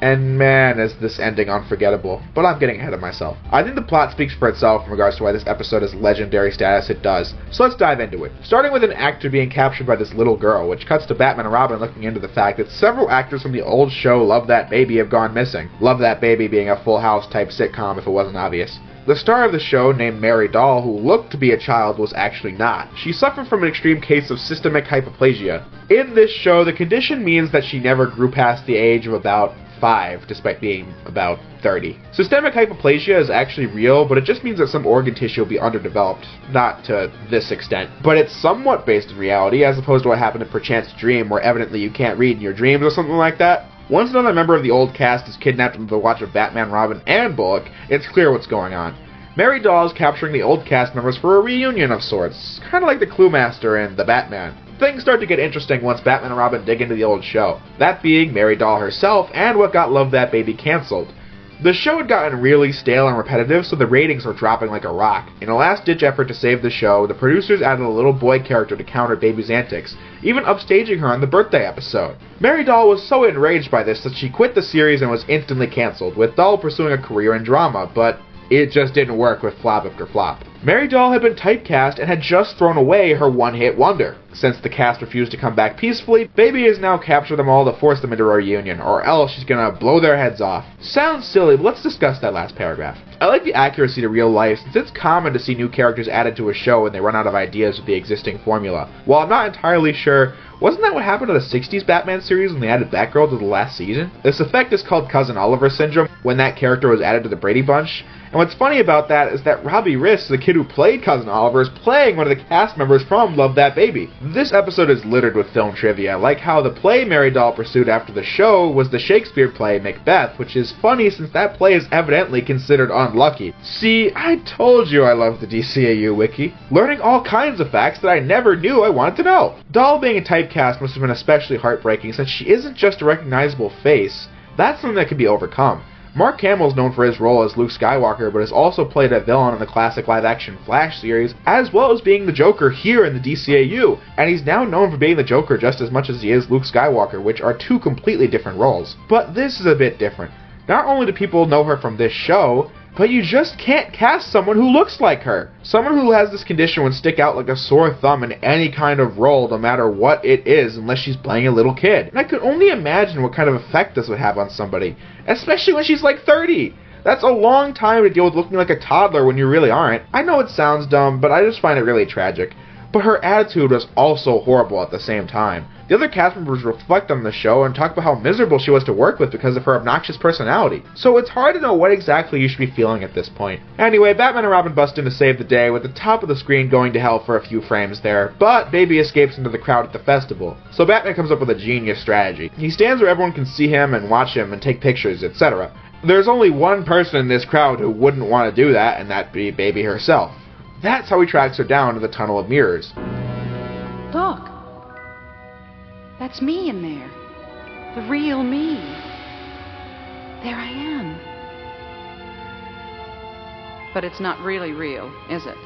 and man, is this ending unforgettable. But I'm getting ahead of myself. I think the plot speaks for itself in regards to why this episode has legendary status it does. So let's dive into it. Starting with an actor being captured by this little girl, which cuts to Batman and Robin looking into the fact that several actors from the old show Love That Baby have gone missing. Love That Baby being a Full House type sitcom if it wasn't obvious. The star of the show, named Mary Doll, who looked to be a child, was actually not. She suffered from an extreme case of systemic hypoplasia. In this show, the condition means that she never grew past the age of about 5, despite being about 30. Systemic hypoplasia is actually real, but it just means that some organ tissue will be underdeveloped. Not to this extent. But it's somewhat based in reality, as opposed to what happened in Perchance Dream, where evidently you can't read in your dreams or something like that. Once another member of the old cast is kidnapped into the watch of Batman, Robin, and Bullock, it's clear what's going on. Mary Doll is capturing the old cast members for a reunion of sorts, kind of like the Clue Master in The Batman. Things start to get interesting once Batman and Robin dig into the old show, that being Mary Doll herself and what got Love That Baby cancelled. The show had gotten really stale and repetitive, so the ratings were dropping like a rock. In a last-ditch effort to save the show, the producers added a little boy character to counter Baby's antics, even upstaging her on the birthday episode. Mary Doll was so enraged by this that she quit the series and was instantly cancelled, with Doll pursuing a career in drama, but it just didn't work with flop after flop. Mary Doll had been typecast and had just thrown away her one-hit wonder. Since the cast refused to come back peacefully, Baby has now captured them all to force them into a reunion, or else she's gonna blow their heads off. Sounds silly, but let's discuss that last paragraph. I like the accuracy to real life, since it's common to see new characters added to a show when they run out of ideas with the existing formula. While I'm not entirely sure, wasn't that what happened to the 60s Batman series when they added Batgirl to the last season? This effect is called Cousin Oliver syndrome, when that character was added to the Brady Bunch. And what's funny about that is that Robbie Riss, the kid who played Cousin Oliver, is playing one of the cast members from Love That Baby. This episode is littered with film trivia, like how the play Mary Doll pursued after the show was the Shakespeare play Macbeth, which is funny since that play is evidently considered unlucky. See, I told you I love the DCAU wiki, learning all kinds of facts that I never knew I wanted to know. Doll being typecast must have been especially heartbreaking since she isn't just a recognizable face, that's something that can be overcome. Mark Hamill is known for his role as Luke Skywalker, but has also played a villain in the classic live-action Flash series, as well as being the Joker here in the DCAU, and he's now known for being the Joker just as much as he is Luke Skywalker, which are two completely different roles. But this is a bit different. Not only do people know her from this show, but you just can't cast someone who looks like her. Someone who has this condition would stick out like a sore thumb in any kind of role, no matter what it is, unless she's playing a little kid. And I could only imagine what kind of effect this would have on somebody, especially when she's like 30. That's a long time to deal with looking like a toddler when you really aren't. I know it sounds dumb, but I just find it really tragic. But her attitude was also horrible at the same time. The other cast members reflect on the show and talk about how miserable she was to work with because of her obnoxious personality. So it's hard to know what exactly you should be feeling at this point. Anyway, Batman and Robin bust in to save the day, with the top of the screen going to hell for a few frames there, but Baby escapes into the crowd at the festival. So Batman comes up with a genius strategy. He stands where everyone can see him and watch him and take pictures, etc. There's only one person in this crowd who wouldn't want to do that, and that'd be Baby herself. That's how he tracks her down to the Tunnel of Mirrors. Look. That's me in there. The real me. There I am. But it's not really real, is it?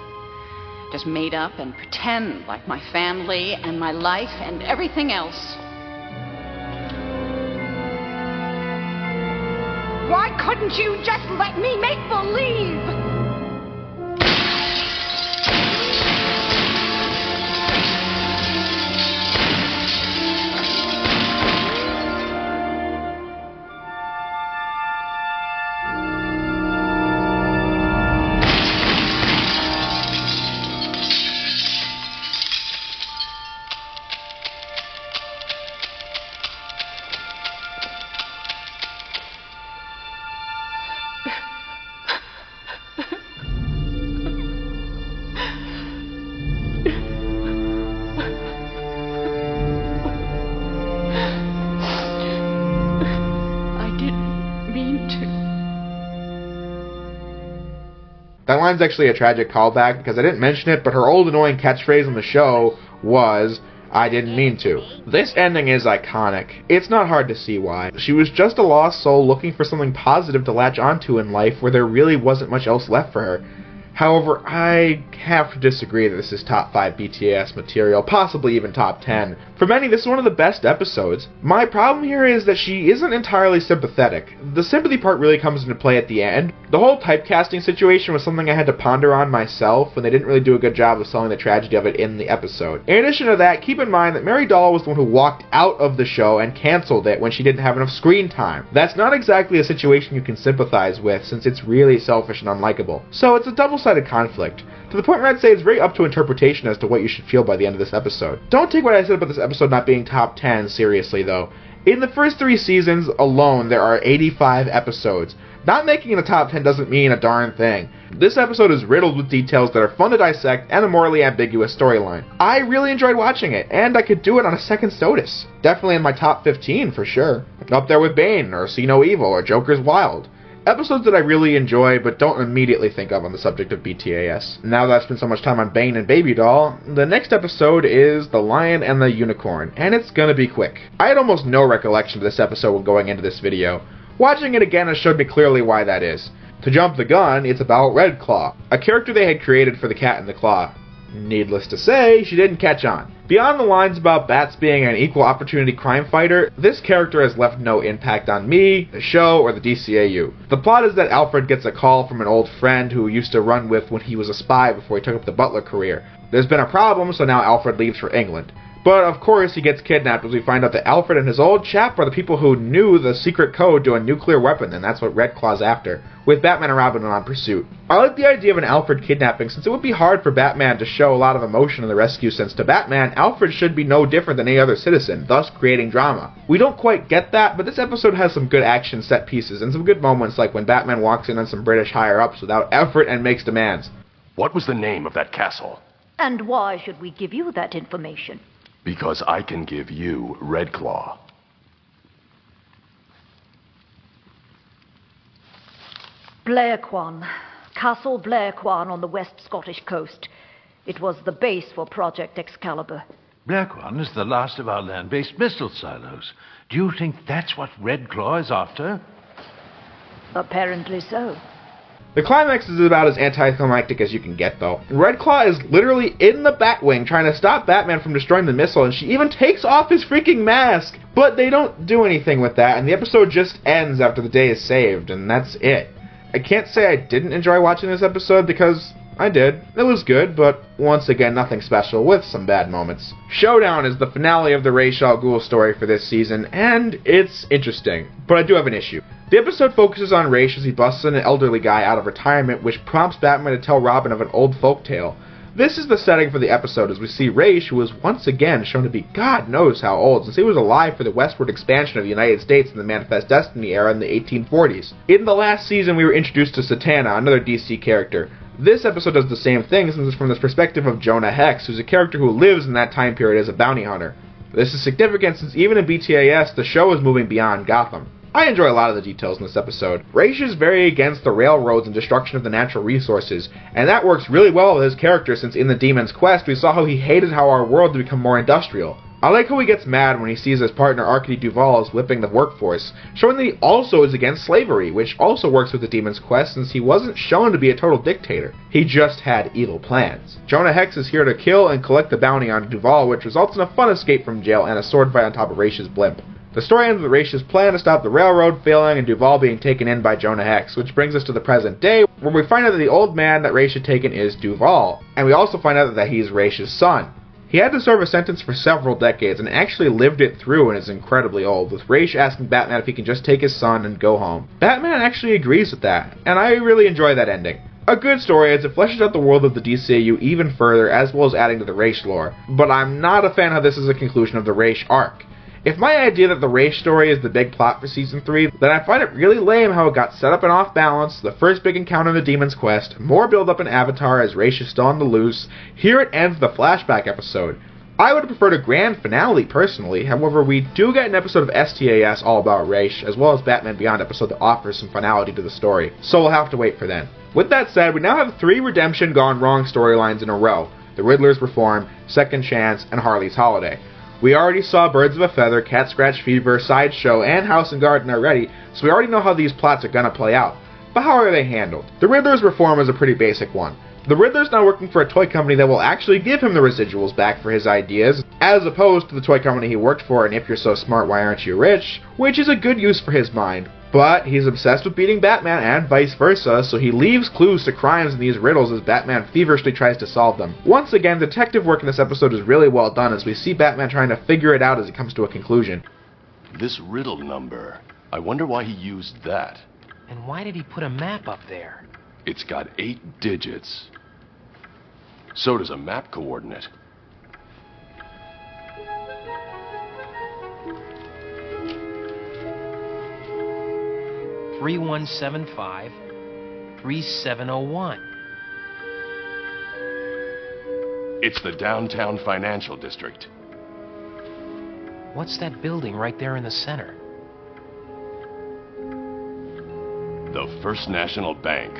Just made up and pretend like my family and my life and everything else. Why couldn't you just let me make believe? That line's actually a tragic callback because I didn't mention it, but her old annoying catchphrase on the show was, "I didn't mean to." This ending is iconic. It's not hard to see why. She was just a lost soul looking for something positive to latch onto in life where there really wasn't much else left for her. However, I have to disagree that this is top 5 BTAS material, possibly even top 10. For many, this is one of the best episodes. My problem here is that she isn't entirely sympathetic. The sympathy part really comes into play at the end. The whole typecasting situation was something I had to ponder on myself, and they didn't really do a good job of selling the tragedy of it in the episode. In addition to that, keep in mind that Mary Doll was the one who walked out of the show and canceled it when she didn't have enough screen time. That's not exactly a situation you can sympathize with, since it's really selfish and unlikable. So it's a double-sided conflict, to the point where I'd say it's very up to interpretation as to what you should feel by the end of this episode. Don't take what I said about this episode not being top 10 seriously, though. In the first 3 seasons alone, there are 85 episodes. Not making the top 10 doesn't mean a darn thing. This episode is riddled with details that are fun to dissect and a morally ambiguous storyline. I really enjoyed watching it, and I could do it on a second's notice. Definitely in my top 15 for sure. Up there with Bane, or See No Evil, or Joker's Wild. Episodes that I really enjoy, but don't immediately think of on the subject of BTAS. Now that I've spent so much time on Bane and Baby Doll, the next episode is The Lion and the Unicorn, and it's gonna be quick. I had almost no recollection of this episode when going into this video. Watching it again has showed me clearly why that is. To jump the gun, it's about Red Claw, a character they had created for the Cat in the Claw. Needless to say, she didn't catch on. Beyond the lines about Bats being an equal opportunity crime fighter, this character has left no impact on me, the show, or the DCAU. The plot is that Alfred gets a call from an old friend who used to run with when he was a spy before he took up the butler career. There's been a problem, so now Alfred leaves for England. But of course he gets kidnapped as we find out that Alfred and his old chap are the people who knew the secret code to a nuclear weapon, and that's what Red Claw's after, with Batman and Robin on pursuit. I like the idea of an Alfred kidnapping since it would be hard for Batman to show a lot of emotion in the rescue, since to Batman, Alfred should be no different than any other citizen, thus creating drama. We don't quite get that, but this episode has some good action set pieces and some good moments like when Batman walks in on some British higher-ups without effort and makes demands. What was the name of that castle? And why should we give you that information? Because I can give you Red Claw. Blairquan. Castle Blairquan on the west Scottish coast. It was the base for Project Excalibur. Blairquan is the last of our land-based missile silos. Do you think that's what Red Claw is after? Apparently so. The climax is about as anticlimactic as you can get, though. Red Claw is literally in the Batwing trying to stop Batman from destroying the missile, and she even takes off his freaking mask! But they don't do anything with that, and the episode just ends after the day is saved, and that's it. I can't say I didn't enjoy watching this episode, because I did. It was good, but once again, nothing special, with some bad moments. Showdown is the finale of the Ra's al Ghul story for this season, and it's interesting. But I do have an issue. The episode focuses on Ra's as he busts an elderly guy out of retirement, which prompts Batman to tell Robin of an old folktale. This is the setting for the episode, as we see Ra's, who is once again shown to be God knows how old, since he was alive for the westward expansion of the United States in the Manifest Destiny era in the 1840s. In the last season, we were introduced to Satana, another DC character. This episode does the same thing, since it's from the perspective of Jonah Hex, who's a character who lives in that time period as a bounty hunter. This is significant since even in BTAS, the show is moving beyond Gotham. I enjoy a lot of the details in this episode. Ra's is very against the railroads and destruction of the natural resources, and that works really well with his character since in The Demon's Quest we saw how he hated how our world had become more industrial. I like how he gets mad when he sees his partner Arcady Duval is whipping the workforce, showing that he also is against slavery, which also works with The Demon's Quest since he wasn't shown to be a total dictator. He just had evil plans. Jonah Hex is here to kill and collect the bounty on Duval, which results in a fun escape from jail and a sword fight on top of Ra's blimp. The story ends with Ra's plan to stop the railroad failing and Duval being taken in by Jonah Hex, which brings us to the present day, where we find out that the old man that Ra's had taken is Duval, and we also find out that he's Ra's son. He had to serve a sentence for several decades and actually lived it through and is incredibly old, with Ra's asking Batman if he can just take his son and go home. Batman actually agrees with that, and I really enjoy that ending. A good story as it fleshes out the world of the DCAU even further, as well as adding to the Ra's lore, but I'm not a fan of this as a conclusion of the Ra's arc. If my idea that the Ra's story is the big plot for Season 3, then I find it really lame how it got set up and off balance, the first big encounter in the Demon's Quest, more build-up in Avatar as Ra's is still on the loose, here it ends the flashback episode. I would have preferred a grand finale, personally, however we do get an episode of STAS all about Ra's, as well as Batman Beyond episode that offers some finality to the story, so we'll have to wait for then. With that said, we now have 3 redemption gone wrong storylines in a row: The Riddler's Reform, Second Chance, and Harley's Holiday. We already saw Birds of a Feather, Cat Scratch Fever, Sideshow, and House and Garden already, so we already know how these plots are gonna play out. But how are they handled? The Riddler's Reform is a pretty basic one. The Riddler's now working for a toy company that will actually give him the residuals back for his ideas, as opposed to the toy company he worked for and If You're So Smart, Why Aren't You Rich, which is a good use for his mind. But he's obsessed with beating Batman and vice versa, so he leaves clues to crimes in these riddles as Batman feverishly tries to solve them. Once again, detective work in this episode is really well done as we see Batman trying to figure it out as he comes to a conclusion. This riddle number, I wonder why he used that. And why did he put a map up there? It's got 8 digits. So does a map coordinate. $3175-3701. It's the downtown financial district. What's that building right there in the center? The First National Bank.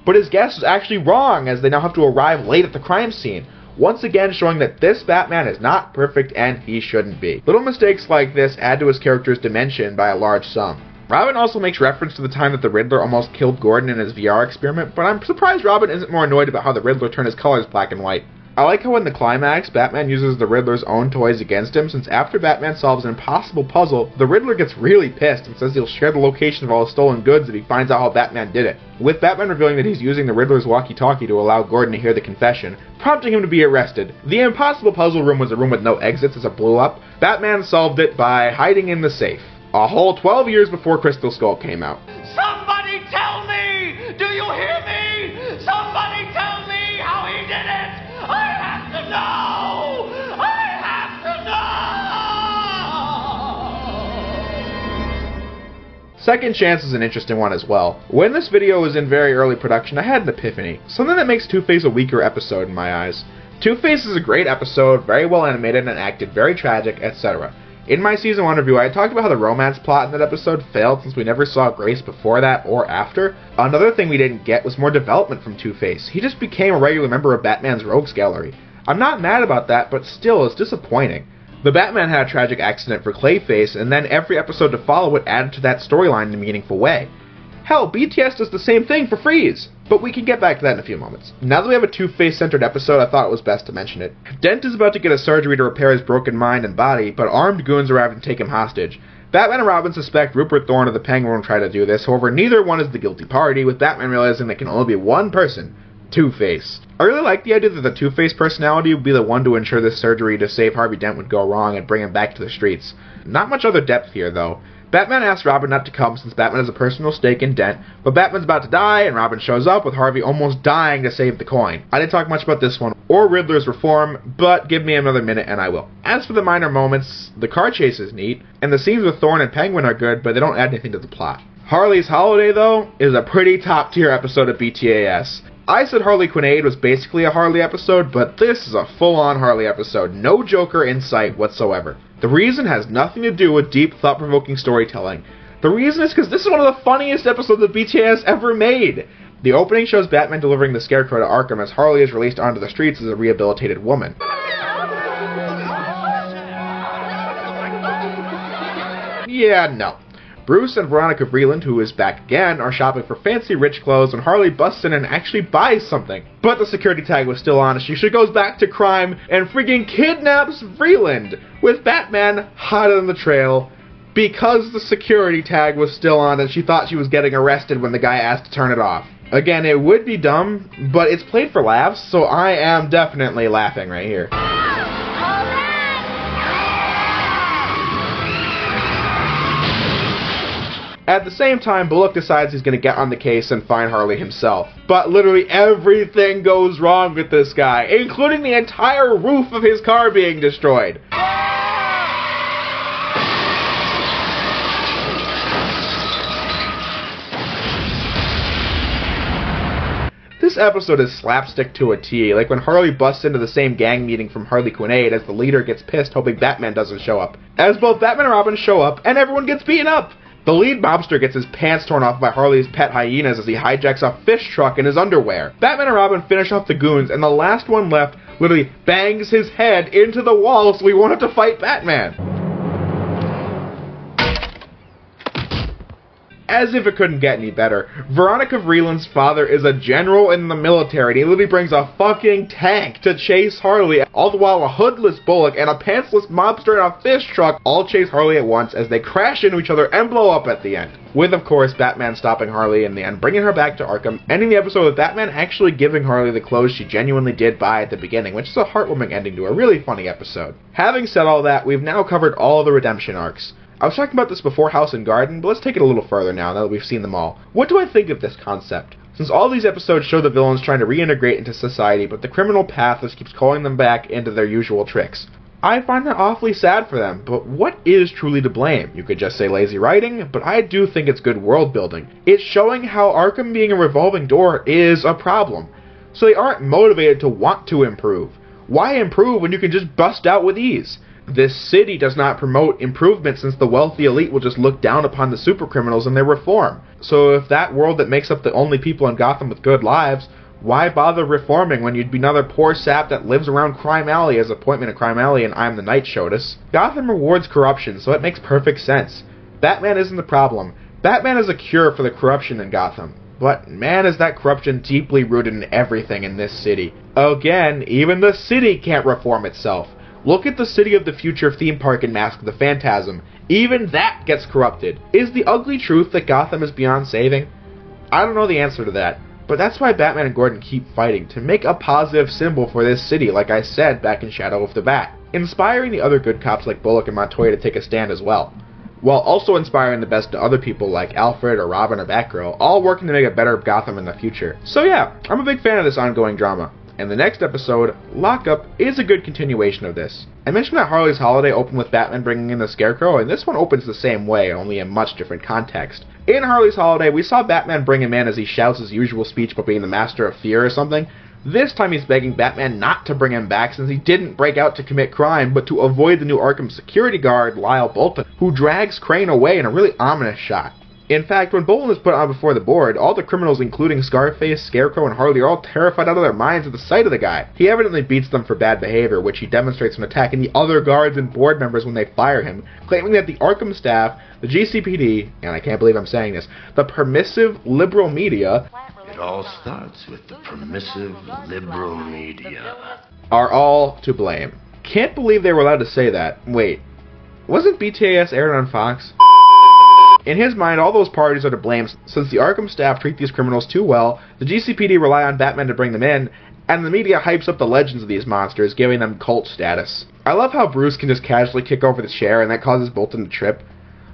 But his guess was actually wrong, as they now have to arrive late at the crime scene, once again showing that this Batman is not perfect and he shouldn't be. Little mistakes like this add to his character's dimension by a large sum. Robin also makes reference to the time that the Riddler almost killed Gordon in his VR experiment, but I'm surprised Robin isn't more annoyed about how the Riddler turned his colors black and white. I like how in the climax, Batman uses the Riddler's own toys against him, since after Batman solves an impossible puzzle, the Riddler gets really pissed and says he'll share the location of all the stolen goods if he finds out how Batman did it, with Batman revealing that he's using the Riddler's walkie-talkie to allow Gordon to hear the confession, prompting him to be arrested. The impossible puzzle room was a room with no exits as it blew up. Batman solved it by hiding in the safe, a whole 12 years before Crystal Skull came out. Somebody tell me! Do you hear me? Somebody tell me how he did it! I have to know! I have to know! Second Chance is an interesting one as well. When this video was in very early production, I had an epiphany. Something that makes Two-Face a weaker episode in my eyes. Two-Face is a great episode, very well animated and acted, very tragic, etc. In my Season 1 review, I talked about how the romance plot in that episode failed since we never saw Grace before that or after. Another thing we didn't get was more development from Two-Face. He just became a regular member of Batman's Rogues Gallery. I'm not mad about that, but still, it's disappointing. The Batman had a tragic accident for Clayface, and then every episode to follow it added to that storyline in a meaningful way. Hell, BTS does the same thing for Freeze! But we can get back to that in a few moments. Now that we have a Two-Face centered episode, I thought it was best to mention it. Dent is about to get a surgery to repair his broken mind and body, but armed goons arrive and take him hostage. Batman and Robin suspect Rupert Thorne of the Penguin will try to do this, however neither one is the guilty party, with Batman realizing there can only be one person, Two-Face. I really like the idea that the Two-Face personality would be the one to ensure this surgery to save Harvey Dent would go wrong and bring him back to the streets. Not much other depth here, though. Batman asks Robin not to come since Batman has a personal stake in Dent, but Batman's about to die and Robin shows up with Harvey almost dying to save the coin. I didn't talk much about this one or Riddler's reform, but give me another minute and I will. As for the minor moments, the car chase is neat, and the scenes with Thorne and Penguin are good, but they don't add anything to the plot. Harley's Holiday, though, is a pretty top-tier episode of BTAS. I said Harley Quinn was basically a Harley episode, but this is a full-on Harley episode, no Joker in sight whatsoever. The reason has nothing to do with deep, thought-provoking storytelling. The reason is because this is one of the funniest episodes that BTAS ever made. The opening shows Batman delivering the Scarecrow to Arkham as Harley is released onto the streets as a rehabilitated woman. Yeah, no. Bruce and Veronica Vreeland, who is back again, are shopping for fancy rich clothes when Harley busts in and actually buys something. But the security tag was still on, and she goes back to crime and freaking kidnaps Vreeland, with Batman hot on the trail because the security tag was still on and she thought she was getting arrested when the guy asked to turn it off. Again, it would be dumb, but it's played for laughs, so I am definitely laughing right here. At the same time, Bullock decides he's going to get on the case and find Harley himself. But literally everything goes wrong with this guy, including the entire roof of his car being destroyed. This episode is slapstick to a T, like when Harley busts into the same gang meeting from Harley Quinn as the leader gets pissed hoping Batman doesn't show up. As both Batman and Robin show up, and everyone gets beaten up! The lead mobster gets his pants torn off by Harley's pet hyenas as he hijacks a fish truck in his underwear. Batman and Robin finish off the goons, and the last one left literally bangs his head into the wall so he won't have to fight Batman. As if it couldn't get any better, Veronica Vreeland's father is a general in the military, and he literally brings a fucking tank to chase Harley, all the while a hoodless Bullock and a pantsless mobster in a fish truck all chase Harley at once as they crash into each other and blow up at the end. With, of course, Batman stopping Harley in the end, bringing her back to Arkham, ending the episode with Batman actually giving Harley the clothes she genuinely did buy at the beginning, which is a heartwarming ending to a really funny episode. Having said all that, we've now covered all of the redemption arcs. I was talking about this before House and Garden, but let's take it a little further now that we've seen them all. What do I think of this concept? Since all these episodes show the villains trying to reintegrate into society, but the criminal path just keeps calling them back into their usual tricks. I find that awfully sad for them, but what is truly to blame? You could just say lazy writing, but I do think it's good world building. It's showing how Arkham being a revolving door is a problem. So they aren't motivated to want to improve. Why improve when you can just bust out with ease? This city does not promote improvement since the wealthy elite will just look down upon the supercriminals and their reform. So if that world that makes up the only people in Gotham with good lives, why bother reforming when you'd be another poor sap that lives around Crime Alley as Appointment at Crime Alley and I'm the Night showed us? Gotham rewards corruption, so it makes perfect sense. Batman isn't the problem. Batman is a cure for the corruption in Gotham, but man is that corruption deeply rooted in everything in this city. Again, even the city can't reform itself. Look at the City of the Future theme park in Mask of the Phantasm. Even that gets corrupted. Is the ugly truth that Gotham is beyond saving? I don't know the answer to that, but that's why Batman and Gordon keep fighting, to make a positive symbol for this city, like I said back in Shadow of the Bat, inspiring the other good cops like Bullock and Montoya to take a stand as well, while also inspiring the best to other people like Alfred or Robin or Batgirl, all working to make a better Gotham in the future. So yeah, I'm a big fan of this ongoing drama. And the next episode, Lockup, is a good continuation of this. I mentioned that Harley's Holiday opened with Batman bringing in the Scarecrow, and this one opens the same way, only in much different context. In Harley's Holiday, we saw Batman bring him in as he shouts his usual speech about being the master of fear or something. This time he's begging Batman not to bring him back since he didn't break out to commit crime, but to avoid the new Arkham security guard, Lyle Bolton, who drags Crane away in a really ominous shot. In fact, when Bolton is put on before the board, all the criminals including Scarface, Scarecrow, and Harley are all terrified out of their minds at the sight of the guy. He evidently beats them for bad behavior, which he demonstrates when attacking the other guards and board members when they fire him, claiming that the Arkham staff, the GCPD, and I can't believe I'm saying this, the permissive liberal media, It all starts with the permissive liberal media, are all to blame. Can't believe they were allowed to say that. Wait, wasn't BTAS aired on Fox? In his mind, all those parties are to blame since the Arkham staff treat these criminals too well, the GCPD rely on Batman to bring them in, and the media hypes up the legends of these monsters, giving them cult status. I love how Bruce can just casually kick over the chair and that causes Bolton to trip.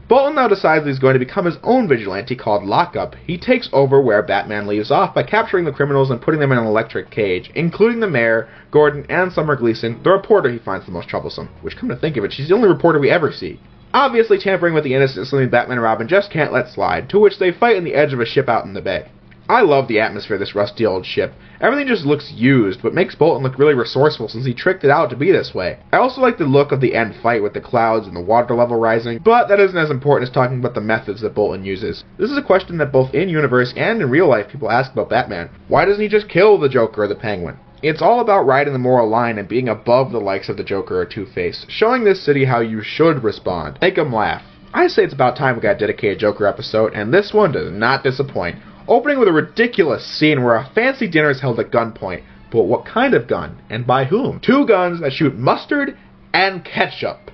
Bolton now decides that he's going to become his own vigilante called Lockup. He takes over where Batman leaves off by capturing the criminals and putting them in an electric cage, including the mayor, Gordon, and Summer Gleason, the reporter he finds the most troublesome. Which, come to think of it, she's the only reporter we ever see. Obviously, tampering with the innocent is something Batman and Robin just can't let slide, to which they fight on the edge of a ship out in the bay. I love the atmosphere of this rusty old ship. Everything just looks used, but makes Bolton look really resourceful since he tricked it out to be this way. I also like the look of the end fight with the clouds and the water level rising, but that isn't as important as talking about the methods that Bolton uses. This is a question that both in-universe and in real life people ask about Batman. Why doesn't he just kill the Joker or the Penguin? It's all about riding the moral line and being above the likes of the Joker or Two-Face, showing this city how you should respond. Make them laugh. I say it's about time we got a dedicated Joker episode, and this one does not disappoint. Opening with a ridiculous scene where a fancy dinner is held at gunpoint. But what kind of gun? And by whom? 2 guns that shoot mustard and ketchup.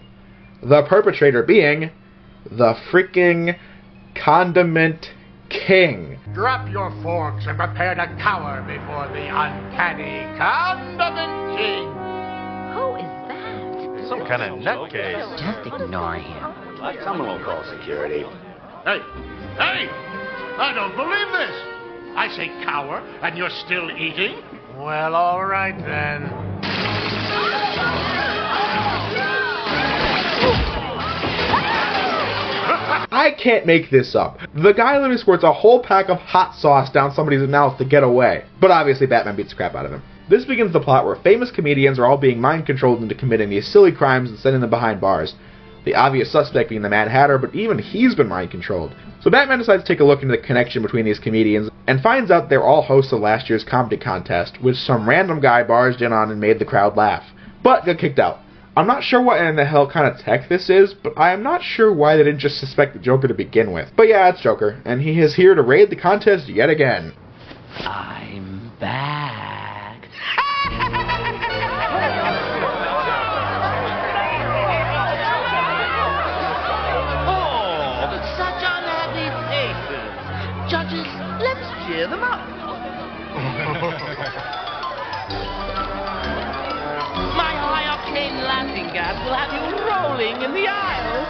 The perpetrator being the freaking Condiment King. Drop your forks and prepare to cower before the uncanny Condiment King. Who is that? Some kind of nutcase. Just ignore him. Someone will call security. Hey! Hey! I don't believe this! I say cower, and you're still eating? Well, all right then. I can't make this up. The guy literally squirts a whole pack of hot sauce down somebody's mouth to get away. But obviously Batman beats the crap out of him. This begins the plot where famous comedians are all being mind-controlled into committing these silly crimes and sending them behind bars. The obvious suspect being the Mad Hatter, but even he's been mind-controlled. So Batman decides to take a look into the connection between these comedians, and finds out they're all hosts of last year's comedy contest, which some random guy barged in on and made the crowd laugh. But got kicked out. I'm not sure what in the hell kind of tech this is, but I am not sure why they didn't just suspect the Joker to begin with. But yeah, it's Joker, and he is here to raid the contest yet again. I'm back. Such unhappy faces. Judges, let's cheer them up. My high-octane laughing gas will have you rolling in the aisles.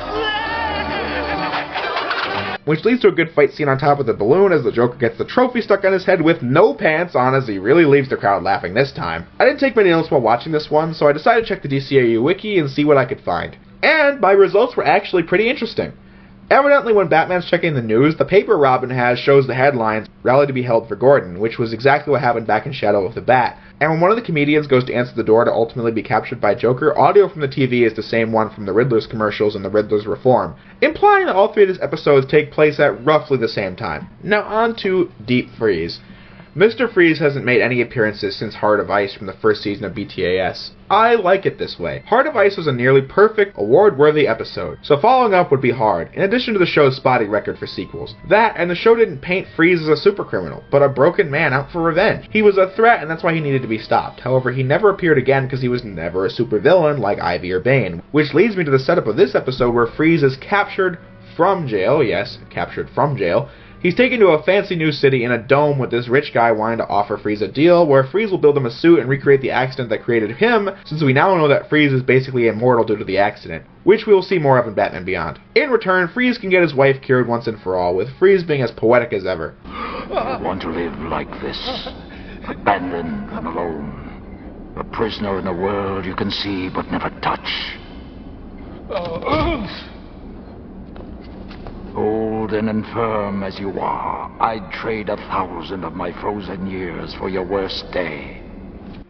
Which leads to a good fight scene on top of the balloon as the Joker gets the trophy stuck on his head with no pants on as he really leaves the crowd laughing this time. I didn't take many notes while watching this one, so I decided to check the DCAU wiki and see what I could find. And my results were actually pretty interesting. Evidently, when Batman's checking the news, the paper Robin has shows the headlines, "Rally to be held for Gordon," which was exactly what happened back in Shadow of the Bat. And when one of the comedians goes to answer the door to ultimately be captured by Joker, audio from the TV is the same one from the Riddler's commercials and the Riddler's Reform, implying that all 3 of these episodes take place at roughly the same time. Now on to Deep Freeze. Mr. Freeze hasn't made any appearances since Heart of Ice from the first season of BTAS. I like it this way. Heart of Ice was a nearly perfect, award-worthy episode, so following up would be hard, in addition to the show's spotty record for sequels. That, and the show didn't paint Freeze as a supercriminal, but a broken man out for revenge. He was a threat, and that's why he needed to be stopped. However, he never appeared again because he was never a supervillain like Ivy or Bane, which leads me to the setup of this episode where Freeze is captured from jail, yes, captured from jail. He's taken to a fancy new city in a dome with this rich guy wanting to offer Freeze a deal where Freeze will build him a suit and recreate the accident that created him, since we now know that Freeze is basically immortal due to the accident, which we will see more of in Batman Beyond. In return, Freeze can get his wife cured once and for all, with Freeze being as poetic as ever. I want to live like this, abandoned and alone, a prisoner in a world you can see but never touch. Old and infirm as you are, I'd trade 1,000 of my frozen years for your worst day.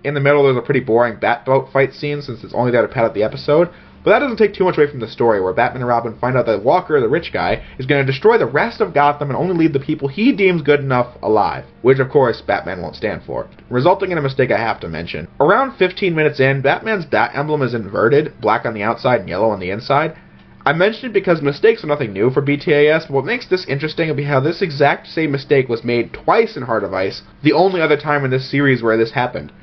In the middle, there's a pretty boring Batboat fight scene since it's only there to pad out the episode, but that doesn't take too much away from the story, where Batman and Robin find out that Walker, the rich guy, is going to destroy the rest of Gotham and only leave the people he deems good enough alive, which of course Batman won't stand for, resulting in a mistake I have to mention. Around 15 minutes in, Batman's bat emblem is inverted, black on the outside and yellow on the inside. I mentioned it because mistakes are nothing new for BTAS, but what makes this interesting will be how this exact same mistake was made twice in Heart of Ice, the only other time in this series where this happened.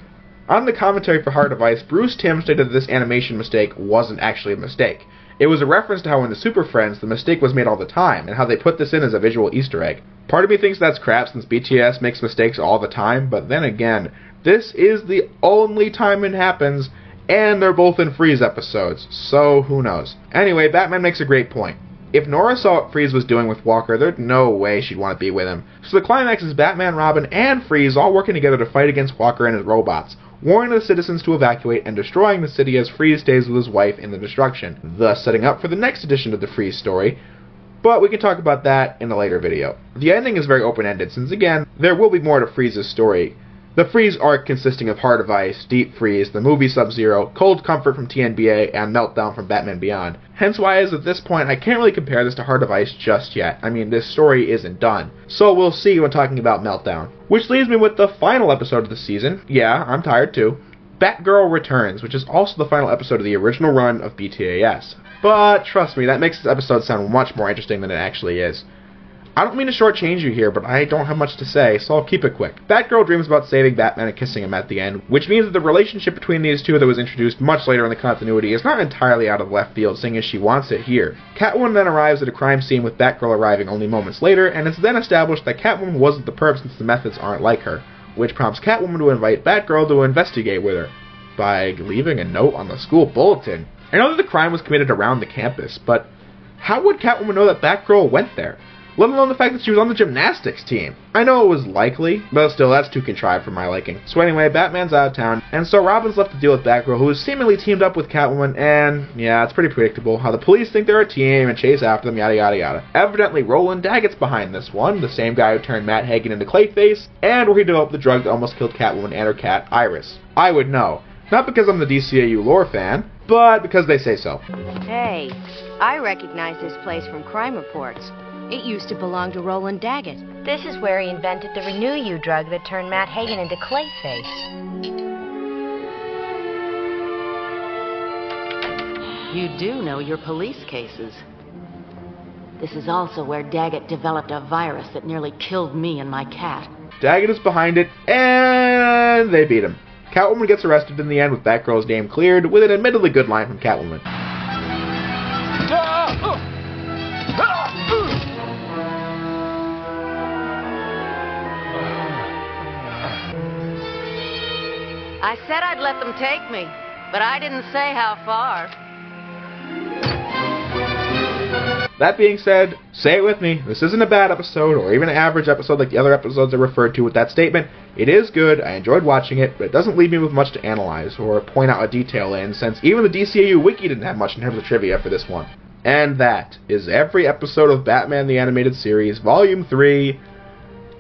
On the commentary for Heart of Ice, Bruce Timm stated that this animation mistake wasn't actually a mistake. It was a reference to how in the Super Friends the mistake was made all the time, and how they put this in as a visual Easter egg. Part of me thinks that's crap since BTAS makes mistakes all the time, but then again, this is the only time it happens, and they're both in Freeze episodes, so who knows. Anyway, Batman makes a great point. If Nora saw what Freeze was doing with Walker, there's no way she'd want to be with him. So the climax is Batman, Robin, and Freeze all working together to fight against Walker and his robots, warning the citizens to evacuate and destroying the city as Freeze stays with his wife in the destruction, thus setting up for the next edition of the Freeze story. But we can talk about that in a later video. The ending is very open-ended, since again, there will be more to Freeze's story. The Freeze arc consisting of Heart of Ice, Deep Freeze, the movie Sub-Zero, Cold Comfort from TNBA, and Meltdown from Batman Beyond. Hence why, as of this point, I can't really compare this to Heart of Ice just yet. I mean, this story isn't done. So we'll see when talking about Meltdown. Which leaves me with the final episode of the season. Yeah, I'm tired too. Batgirl Returns, which is also the final episode of the original run of BTAS. But trust me, that makes this episode sound much more interesting than it actually is. I don't mean to shortchange you here, but I don't have much to say, so I'll keep it quick. Batgirl dreams about saving Batman and kissing him at the end, which means that the relationship between these two that was introduced much later in the continuity is not entirely out of left field, seeing as she wants it here. Catwoman then arrives at a crime scene with Batgirl arriving only moments later, and it's then established that Catwoman wasn't the perp since the methods aren't like her, which prompts Catwoman to invite Batgirl to investigate with her, by leaving a note on the school bulletin. I know that the crime was committed around the campus, but how would Catwoman know that Batgirl went there? Let alone the fact that she was on the gymnastics team. I know it was likely, but still, that's too contrived for my liking. So anyway, Batman's out of town, and so Robin's left to deal with Batgirl, who is seemingly teamed up with Catwoman, and yeah, it's pretty predictable how the police think they're a team and chase after them, yada yada yada. Evidently, Roland Daggett's behind this one, the same guy who turned Matt Hagen into Clayface, and where he developed the drug that almost killed Catwoman and her cat, Iris. I would know. Not because I'm the DCAU lore fan, but because they say so. Hey, I recognize this place from crime reports. It used to belong to Roland Daggett. This is where he invented the Renew You drug that turned Matt Hagen into Clayface. You do know your police cases. This is also where Daggett developed a virus that nearly killed me and my cat. Daggett is behind it, and they beat him. Catwoman gets arrested in the end with Batgirl's name cleared, with an admittedly good line from Catwoman. I said I'd let them take me, but I didn't say how far. That being said, say it with me, this isn't a bad episode, or even an average episode like the other episodes I referred to with that statement. It is good, I enjoyed watching it, but it doesn't leave me with much to analyze, or point out a detail in, since even the DCAU Wiki didn't have much in terms of trivia for this one. And that is every episode of Batman the Animated Series, Volume 3,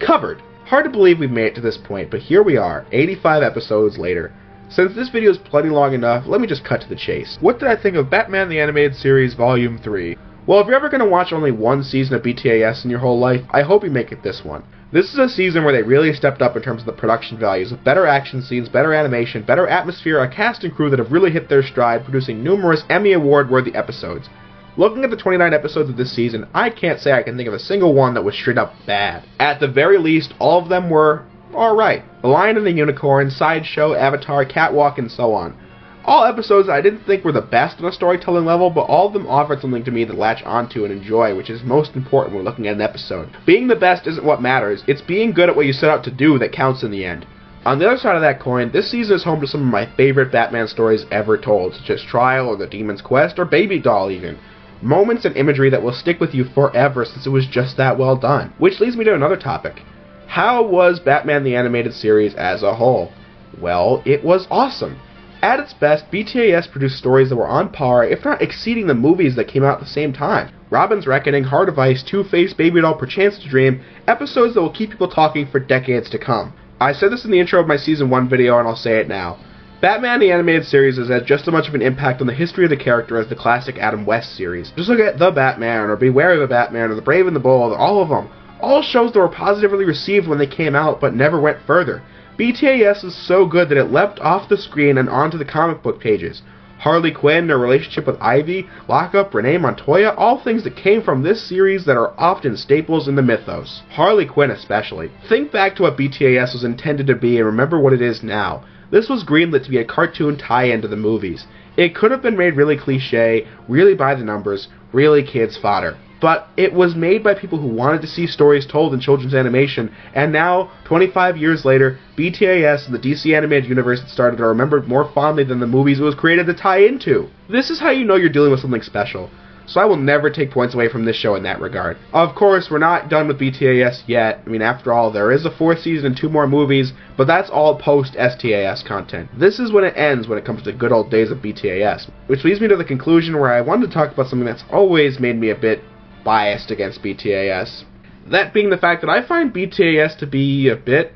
covered. Hard to believe we've made it to this point, but here we are, 85 episodes later. Since this video is plenty long enough, let me just cut to the chase. What did I think of Batman the Animated Series Volume 3? Well, if you're ever going to watch only one season of BTAS in your whole life, I hope you make it this one. This is a season where they really stepped up in terms of the production values, with better action scenes, better animation, better atmosphere, a cast and crew that have really hit their stride, producing numerous Emmy Award-worthy episodes. Looking at the 29 episodes of this season, I can't say I can think of a single one that was straight up bad. At the very least, all of them were alright. The Lion and the Unicorn, Sideshow, Avatar, Catwalk, and so on. All episodes I didn't think were the best on a storytelling level, but all of them offered something to me to latch onto and enjoy, which is most important when looking at an episode. Being the best isn't what matters, it's being good at what you set out to do that counts in the end. On the other side of that coin, this season is home to some of my favorite Batman stories ever told, such as Trial or The Demon's Quest or Baby Doll even. Moments and imagery that will stick with you forever since it was just that well done. Which leads me to another topic. How was Batman the Animated Series as a whole? Well, it was awesome. At its best, BTAS produced stories that were on par, if not exceeding the movies that came out at the same time. Robin's Reckoning, Heart of Ice, Two-Face, Baby Doll, Perchance to Dream, episodes that will keep people talking for decades to come. I said this in the intro of my Season 1 video and I'll say it now. Batman the Animated Series has had just as much of an impact on the history of the character as the classic Adam West series. Just look at The Batman, or Beware of the Batman, or The Brave and the Bold, all of them. All shows that were positively received when they came out, but never went further. BTAS is so good that it leapt off the screen and onto the comic book pages. Harley Quinn, her relationship with Ivy, Lockup, Renee Montoya, all things that came from this series that are often staples in the mythos. Harley Quinn especially. Think back to what BTAS was intended to be and remember what it is now. This was greenlit to be a cartoon tie-in to the movies. It could have been made really cliche, really by the numbers, really kids fodder. But it was made by people who wanted to see stories told in children's animation, and now, 25 years later, BTAS and the DC Animated Universe that started are remembered more fondly than the movies it was created to tie into. This is how you know you're dealing with something special. So I will never take points away from this show in that regard. Of course, we're not done with BTAS yet. I mean, after all, there is a 4th season and 2 more movies, but that's all post-STAS content. This is when it ends when it comes to good old days of BTAS. Which leads me to the conclusion where I wanted to talk about something that's always made me a bit biased against BTAS. That being the fact that I find BTAS to be a bit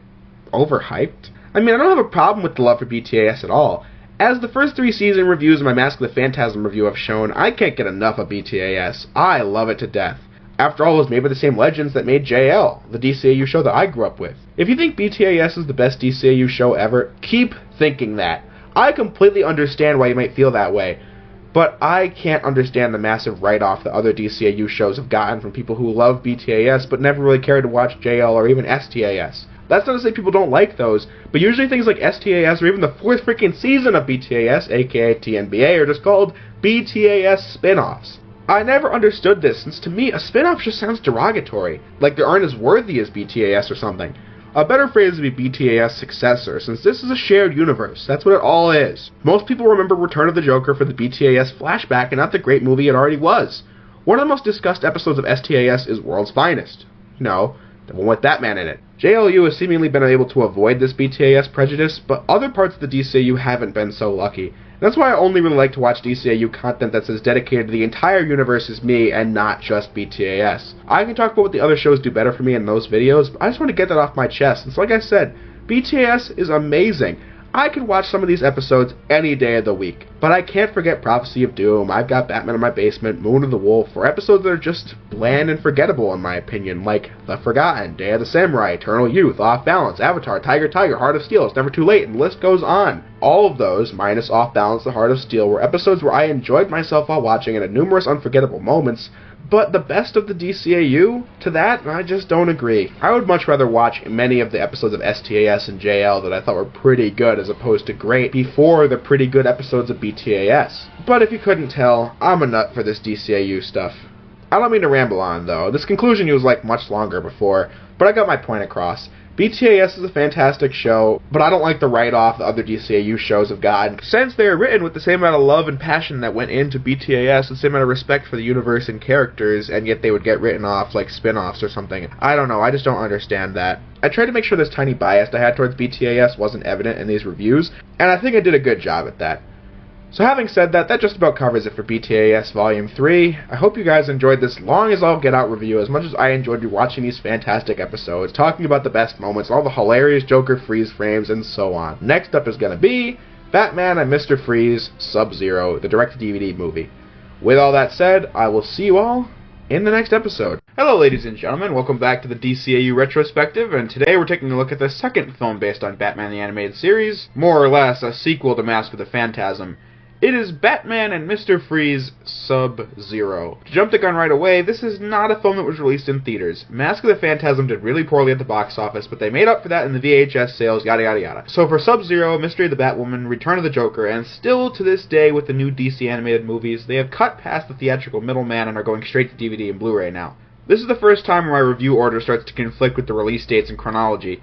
overhyped. I mean, I don't have a problem with the love for BTAS at all. As the first 3 season reviews of my Mask of the Phantasm review have shown, I can't get enough of BTAS. I love it to death. After all, it was made by the same legends that made JL, the DCAU show that I grew up with. If you think BTAS is the best DCAU show ever, keep thinking that. I completely understand why you might feel that way. But I can't understand the massive write-off that other DCAU shows have gotten from people who love BTAS but never really cared to watch JL or even STAS. That's not to say people don't like those, but usually things like STAS or even the 4th freaking season of BTAS, aka TNBA, are just called BTAS spin-offs. I never understood this, since to me a spin-off just sounds derogatory, like they aren't as worthy as BTAS or something. A better phrase would be BTAS successor, since this is a shared universe. That's what it all is. Most people remember Return of the Joker for the BTAS flashback and not the great movie it already was. One of the most discussed episodes of STAS is World's Finest. No, the one with Batman in it. JLU has seemingly been able to avoid this BTAS prejudice, but other parts of the DCAU haven't been so lucky. That's why I only really like to watch DCAU content that's as dedicated to the entire universe as me and not just BTAS. I can talk about what the other shows do better for me in those videos, but I just want to get that off my chest. And so like I said, BTAS is amazing. I could watch some of these episodes any day of the week. But I can't forget Prophecy of Doom, I've Got Batman in My Basement, Moon of the Wolf, or episodes that are just bland and forgettable in my opinion, like The Forgotten, Day of the Samurai, Eternal Youth, Off Balance, Avatar, Tiger Tiger, Heart of Steel, It's Never Too Late, and the list goes on. All of those, minus Off Balance, The Heart of Steel, were episodes where I enjoyed myself while watching and had numerous unforgettable moments. But the best of the DCAU? To that, I just don't agree. I would much rather watch many of the episodes of STAS and JL that I thought were pretty good as opposed to great before the pretty good episodes of BTAS. But if you couldn't tell, I'm a nut for this DCAU stuff. I don't mean to ramble on, though. This conclusion was like much longer before, but I got my point across. BTAS is a fantastic show, but I don't like the write-off the other DCAU shows have gotten, since they are written with the same amount of love and passion that went into BTAS, the same amount of respect for the universe and characters, and yet they would get written off like spin-offs or something. I don't know, I just don't understand that. I tried to make sure this tiny bias I had towards BTAS wasn't evident in these reviews, and I think I did a good job at that. So having said that, that just about covers it for BTAS Volume 3. I hope you guys enjoyed this long as I'll get out review as much as I enjoyed watching these fantastic episodes, talking about the best moments, all the hilarious Joker freeze frames, and so on. Next up is going to be Batman and Mr. Freeze Sub-Zero, the direct-to-DVD movie. With all that said, I will see you all in the next episode. Hello ladies and gentlemen, welcome back to the DCAU Retrospective, and today we're taking a look at the second film based on Batman the Animated Series, more or less a sequel to Mask of the Phantasm. It is Batman and Mr. Freeze Sub-Zero. To jump the gun right away, this is not a film that was released in theaters. Mask of the Phantasm did really poorly at the box office, but they made up for that in the VHS sales, yada yada yada. So for Sub-Zero, Mystery of the Batwoman, Return of the Joker, and still to this day with the new DC animated movies, they have cut past the theatrical middleman and are going straight to DVD and Blu-ray now. This is the first time where my review order starts to conflict with the release dates and chronology.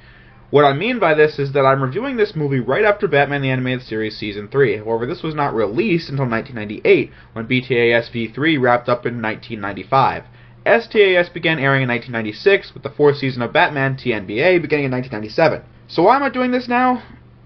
What I mean by this is that I'm reviewing this movie right after Batman the Animated Series Season 3. However, this was not released until 1998, when BTAS V3 wrapped up in 1995. STAS began airing in 1996, with the fourth season of Batman, TNBA, beginning in 1997. So why am I doing this now?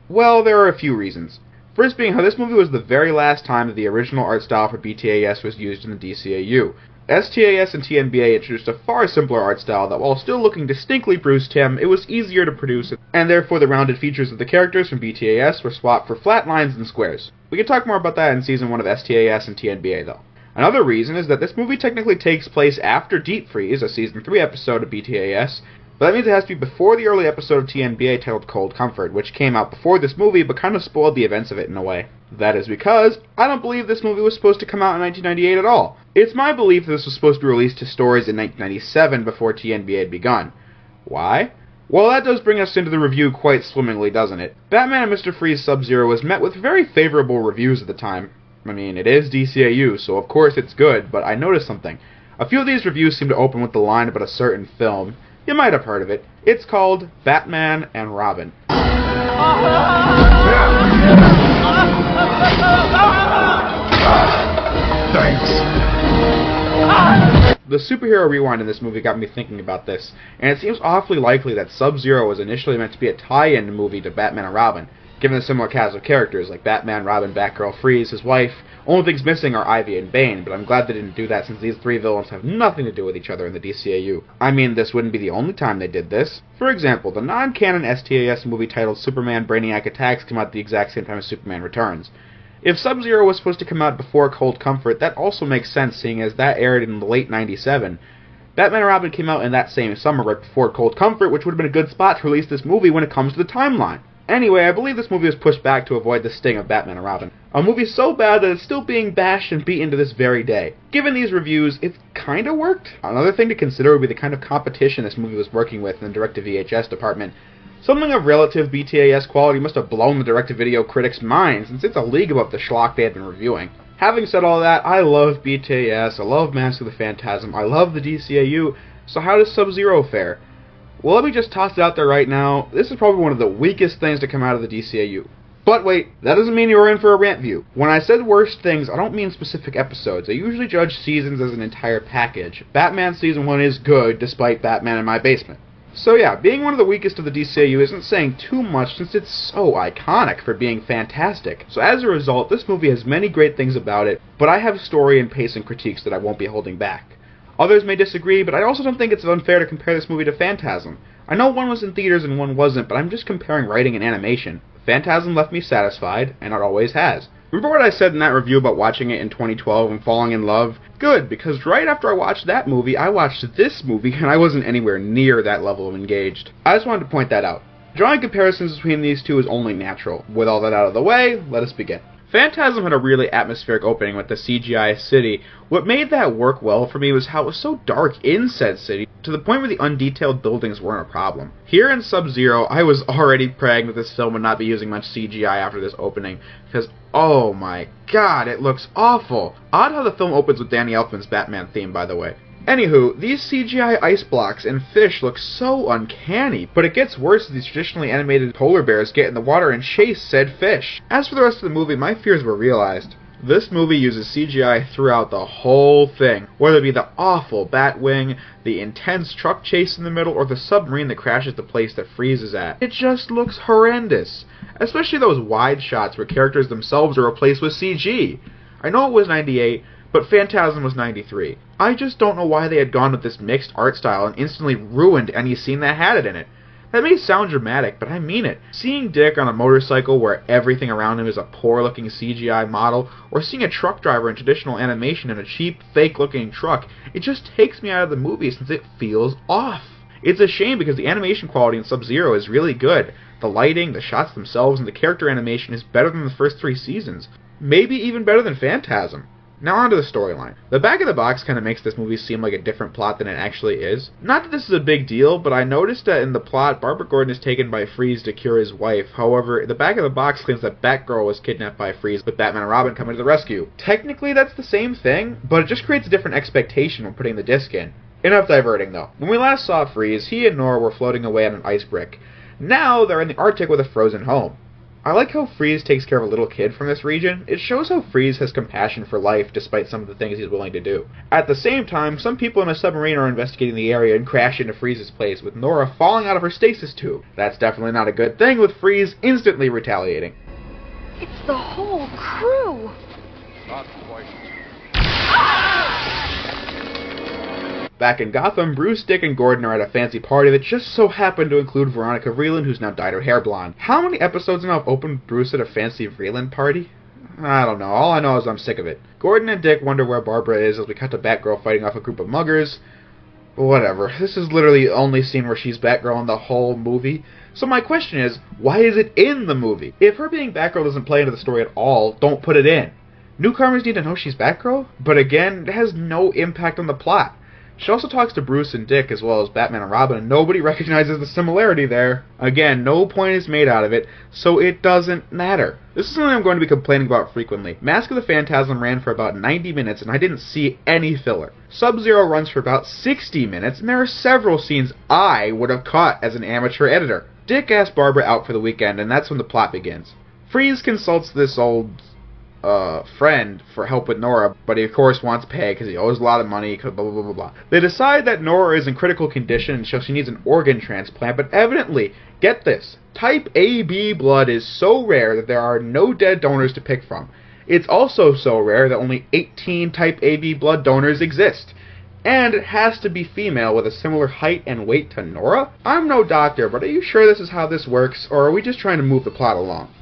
Well, there are a few reasons. First being how this movie was the very last time that the original art style for BTAS was used in the DCAU. STAS and TNBA introduced a far simpler art style that, while still looking distinctly Bruce Timm, it was easier to produce, and therefore the rounded features of the characters from BTAS were swapped for flat lines and squares. We can talk more about that in Season 1 of STAS and TNBA, though. Another reason is that this movie technically takes place after Deep Freeze, a Season 3 episode of BTAS, but that means it has to be before the early episode of TNBA titled Cold Comfort, which came out before this movie but kind of spoiled the events of it in a way. That is because I don't believe this movie was supposed to come out in 1998 at all. It's my belief that this was supposed to be released to stores in 1997 before TNBA had begun. Why? Well, that does bring us into the review quite swimmingly, doesn't it? Batman and Mr. Freeze Sub-Zero was met with very favorable reviews at the time. I mean, it is DCAU, so of course it's good, but I noticed something. A few of these reviews seem to open with the line about a certain film. You might have heard of it. It's called Batman and Robin. Thanks. The superhero rewind in this movie got me thinking about this, and it seems awfully likely that Sub-Zero was initially meant to be a tie-in movie to Batman and Robin, given the similar cast of characters like Batman, Robin, Batgirl, Freeze, his wife. Only things missing are Ivy and Bane, but I'm glad they didn't do that since these three villains have nothing to do with each other in the DCAU. I mean, this wouldn't be the only time they did this. For example, the non-canon STAS movie titled Superman Brainiac Attacks came out at the exact same time as Superman Returns. If Sub-Zero was supposed to come out before Cold Comfort, that also makes sense, seeing as that aired in late '97. Batman and Robin came out in that same summer right before Cold Comfort, which would have been a good spot to release this movie when it comes to the timeline. Anyway, I believe this movie was pushed back to avoid the sting of Batman and Robin. A movie so bad that it's still being bashed and beaten to this very day. Given these reviews, it kinda worked. Another thing to consider would be the kind of competition this movie was working with in the direct-to-VHS department. Something of relative BTAS quality must have blown the direct-to-video critics' minds, since it's a league above the schlock they had been reviewing. Having said all that, I love BTAS, I love Mask of the Phantasm, I love the DCAU, so how does Sub-Zero fare? Well, let me just toss it out there right now. This is probably one of the weakest things to come out of the DCAU. But wait, that doesn't mean you're in for a rant view. When I said worst things, I don't mean specific episodes. I usually judge seasons as an entire package. Batman Season 1 is good, despite Batman in My Basement. So yeah, being one of the weakest of the DCAU isn't saying too much since it's so iconic for being fantastic. So as a result, this movie has many great things about it, but I have story and pacing critiques that I won't be holding back. Others may disagree, but I also don't think it's unfair to compare this movie to Phantasm. I know one was in theaters and one wasn't, but I'm just comparing writing and animation. Phantasm left me satisfied, and it always has. Remember what I said in that review about watching it in 2012 and falling in love? Good, because right after I watched that movie, I watched this movie, and I wasn't anywhere near that level of engaged. I just wanted to point that out. Drawing comparisons between these two is only natural. With all that out of the way, let us begin. Phantasm had a really atmospheric opening with the CGI city. What made that work well for me was how it was so dark in said city, to the point where the undetailed buildings weren't a problem. Here in Sub-Zero, I was already praying that this film would not be using much CGI after this opening, because oh my god, it looks awful. Odd how the film opens with Danny Elfman's Batman theme, by the way. Anywho, these CGI ice blocks and fish look so uncanny, but it gets worse as these traditionally animated polar bears get in the water and chase said fish. As for the rest of the movie, my fears were realized. This movie uses CGI throughout the whole thing, whether it be the awful Batwing, the intense truck chase in the middle, or the submarine that crashes the place that Freeze is at. It just looks horrendous, especially those wide shots where characters themselves are replaced with CG. I know it was '98, but Phantasm was '93. I just don't know why they had gone with this mixed art style and instantly ruined any scene that had it in it. That may sound dramatic, but I mean it. Seeing Dick on a motorcycle where everything around him is a poor-looking CGI model, or seeing a truck driver in traditional animation in a cheap, fake-looking truck, it just takes me out of the movie since it feels off. It's a shame because the animation quality in Sub-Zero is really good. The lighting, the shots themselves, and the character animation is better than the first 3 seasons. Maybe even better than Phantasm. Now onto the storyline. The back of the box kind of makes this movie seem like a different plot than it actually is. Not that this is a big deal, but I noticed that in the plot, Barbara Gordon is taken by Freeze to cure his wife. However, the back of the box claims that Batgirl was kidnapped by Freeze, with Batman and Robin coming to the rescue. Technically, that's the same thing, but it just creates a different expectation when putting the disc in. Enough diverting, though. When we last saw Freeze, he and Nora were floating away on an ice brick. Now, they're in the Arctic with a frozen home. I like how Freeze takes care of a little kid from this region. It shows how Freeze has compassion for life despite some of the things he's willing to do. At the same time, some people in a submarine are investigating the area and crash into Freeze's place, with Nora falling out of her stasis tube. That's definitely not a good thing, with Freeze instantly retaliating. It's the whole crew! Not quite. Back in Gotham, Bruce, Dick, and Gordon are at a fancy party that just so happened to include Veronica Vreeland, who's now dyed her hair blonde. How many episodes now have opened Bruce at a fancy Vreeland party? I don't know. All I know is I'm sick of it. Gordon and Dick wonder where Barbara is as we cut to Batgirl fighting off a group of muggers. Whatever. This is literally the only scene where she's Batgirl in the whole movie. So my question is, why is it in the movie? If her being Batgirl doesn't play into the story at all, don't put it in. Newcomers need to know she's Batgirl, but again, it has no impact on the plot. She also talks to Bruce and Dick as well as Batman and Robin, and nobody recognizes the similarity there. Again, no point is made out of it, so it doesn't matter. This is something I'm going to be complaining about frequently. Mask of the Phantasm ran for about 90 minutes, and I didn't see any filler. Sub-Zero runs for about 60 minutes, and there are several scenes I would have cut as an amateur editor. Dick asks Barbara out for the weekend, and that's when the plot begins. Freeze consults this old friend for help with Nora, but he of course wants pay because he owes a lot of money, blah blah blah blah blah. They decide that Nora is in critical condition, so she needs an organ transplant, but evidently, get this, type AB blood is so rare that there are no dead donors to pick from. It's also so rare that only 18 type AB blood donors exist. And it has to be female with a similar height and weight to Nora? I'm no doctor, but are you sure this is how this works, or are we just trying to move the plot along?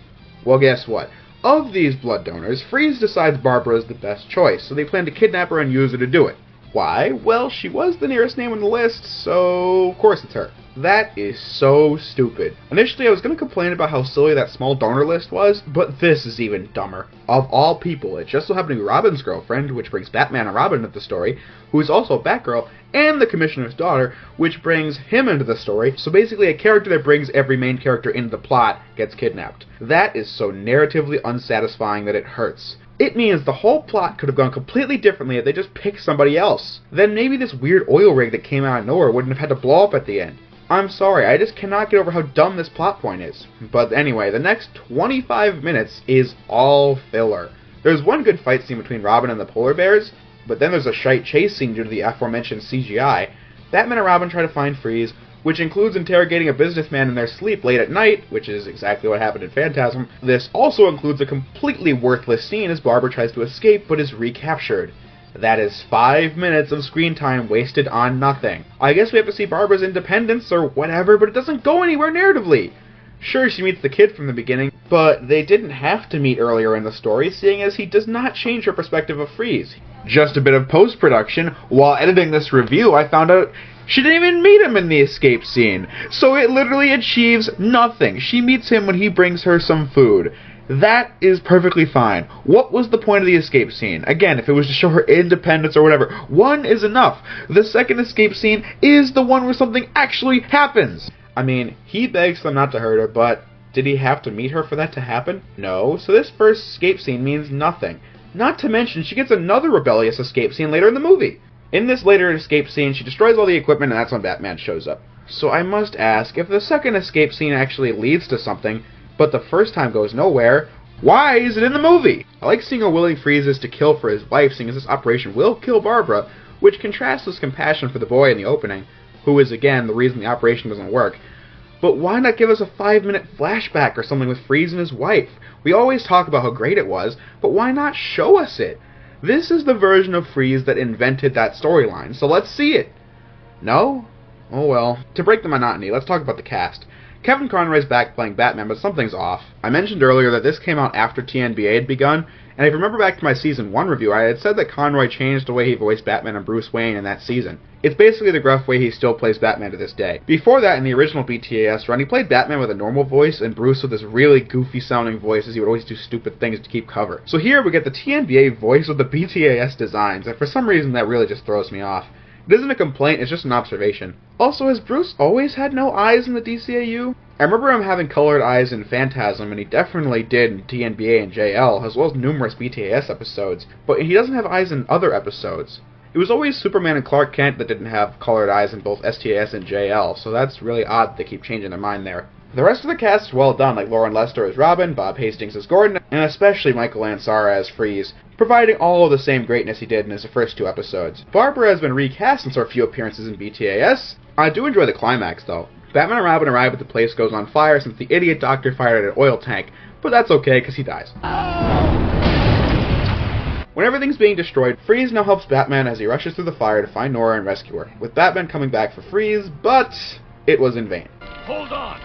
Well, guess what? Of these blood donors, Freeze decides Barbara is the best choice, so they plan to kidnap her and use her to do it. Why? Well, she was the nearest name on the list, so of course it's her. That is so stupid. Initially, I was going to complain about how silly that small donor list was, but this is even dumber. Of all people, it just so happened to be Robin's girlfriend, which brings Batman and Robin into the story, who is also Batgirl, and the Commissioner's daughter, which brings him into the story, so basically a character that brings every main character into the plot gets kidnapped. That is so narratively unsatisfying that it hurts. It means the whole plot could have gone completely differently if they just picked somebody else. Then maybe this weird oil rig that came out of nowhere wouldn't have had to blow up at the end. I'm sorry, I just cannot get over how dumb this plot point is. But anyway, the next 25 minutes is all filler. There's one good fight scene between Robin and the polar bears, but then there's a shite chase scene due to the aforementioned CGI. Batman and Robin try to find Freeze, which includes interrogating a businessman in their sleep late at night, which is exactly what happened in Phantasm. This also includes a completely worthless scene as Barbara tries to escape but is recaptured. That is 5 minutes of screen time wasted on nothing. I guess we have to see Barbara's independence or whatever, but it doesn't go anywhere narratively. Sure, she meets the kid from the beginning, but they didn't have to meet earlier in the story, seeing as he does not change her perspective of Freeze. Just a bit of post-production. While editing this review, I found out she didn't even meet him in the escape scene, so it literally achieves nothing. She meets him when he brings her some food. That is perfectly fine. What was the point of the escape scene? Again, if it was to show her independence or whatever, one is enough. The second escape scene is the one where something actually happens. I mean, he begs them not to hurt her, but did he have to meet her for that to happen? No, so this first escape scene means nothing. Not to mention, she gets another rebellious escape scene later in the movie. In this later escape scene, she destroys all the equipment, and that's when Batman shows up. So I must ask, if the second escape scene actually leads to something, but the first time goes nowhere, why is it in the movie? I like seeing how willing Freeze is to kill for his wife, seeing as this operation will kill Barbara, which contrasts his compassion for the boy in the opening, who is, again, the reason the operation doesn't work. But why not give us a 5-minute flashback or something with Freeze and his wife? We always talk about how great it was, but why not show us it? This is the version of Freeze that invented that storyline, so let's see it. No? Oh well. To break the monotony, let's talk about the cast. Kevin Conroy's back playing Batman, but something's off. I mentioned earlier that this came out after TNBA had begun, and if you remember back to my Season 1 review, I had said that Conroy changed the way he voiced Batman and Bruce Wayne in that season. It's basically the gruff way he still plays Batman to this day. Before that, in the original BTAS run, he played Batman with a normal voice, and Bruce with this really goofy-sounding voice as he would always do stupid things to keep cover. So here we get the TNBA voice with the BTAS designs, and for some reason that really just throws me off. It isn't a complaint, it's just an observation. Also, has Bruce always had no eyes in the DCAU? I remember him having colored eyes in Phantasm, and he definitely did in TNBA and JL, as well as numerous BTAS episodes, but he doesn't have eyes in other episodes. It was always Superman and Clark Kent that didn't have colored eyes in both STAS and JL, so that's really odd that they keep changing their mind there. The rest of the cast is well done, like Lauren Lester as Robin, Bob Hastings as Gordon, and especially Michael Ansara as Freeze, providing all of the same greatness he did in his first 2 episodes. Barbara has been recast since her few appearances in BTAS. I do enjoy the climax, though. Batman and Robin arrive at the place goes on fire since the idiot doctor fired at an oil tank, but that's okay because he dies. When everything's being destroyed, Freeze now helps Batman as he rushes through the fire to find Nora and rescue her, with Batman coming back for Freeze, but it was in vain. Hold on!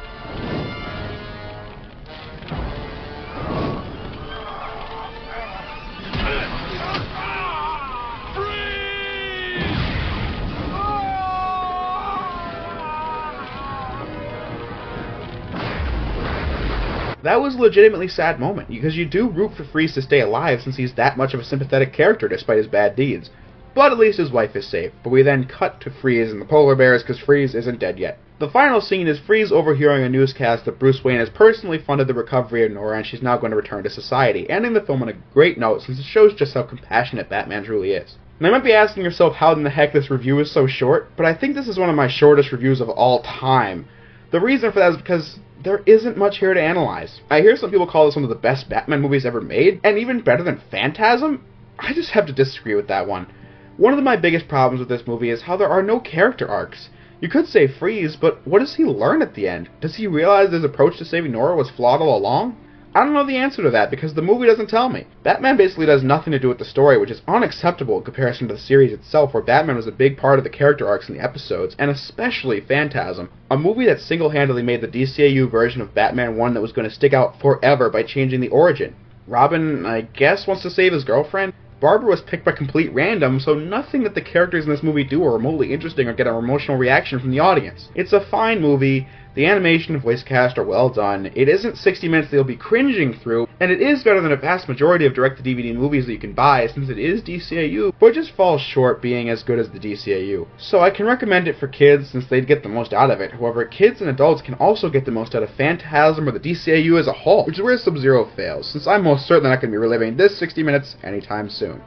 That was a legitimately sad moment, because you do root for Freeze to stay alive since he's that much of a sympathetic character despite his bad deeds. But at least his wife is safe, but we then cut to Freeze and the polar bears because Freeze isn't dead yet. The final scene is Freeze overhearing a newscast that Bruce Wayne has personally funded the recovery of Nora and she's now going to return to society, ending the film on a great note since it shows just how compassionate Batman truly is. And you might be asking yourself how in the heck this review is so short, but I think this is one of my shortest reviews of all time. The reason for that is because there isn't much here to analyze. I hear some people call this one of the best Batman movies ever made, and even better than Phantasm. I just have to disagree with that one. One of my biggest problems with this movie is how there are no character arcs. You could say Freeze, but what does he learn at the end? Does he realize his approach to saving Nora was flawed all along? I don't know the answer to that because the movie doesn't tell me. Batman basically does nothing to do with the story, which is unacceptable in comparison to the series itself, where Batman was a big part of the character arcs in the episodes, and especially Phantasm, a movie that single-handedly made the DCAU version of Batman one that was going to stick out forever by changing the origin. Robin, I guess, wants to save his girlfriend. Barbara was picked by complete random, so nothing that the characters in this movie do are remotely interesting or get an emotional reaction from the audience. It's a fine movie. The animation and voice cast are well done. It isn't 60 minutes that you'll be cringing through, and it is better than a vast majority of direct-to-DVD movies that you can buy, since it is DCAU, but it just falls short being as good as the DCAU. So I can recommend it for kids, since they'd get the most out of it. However, kids and adults can also get the most out of Phantasm or the DCAU as a whole, which is where Sub-Zero fails, since I'm most certainly not going to be reliving this 60 minutes anytime soon.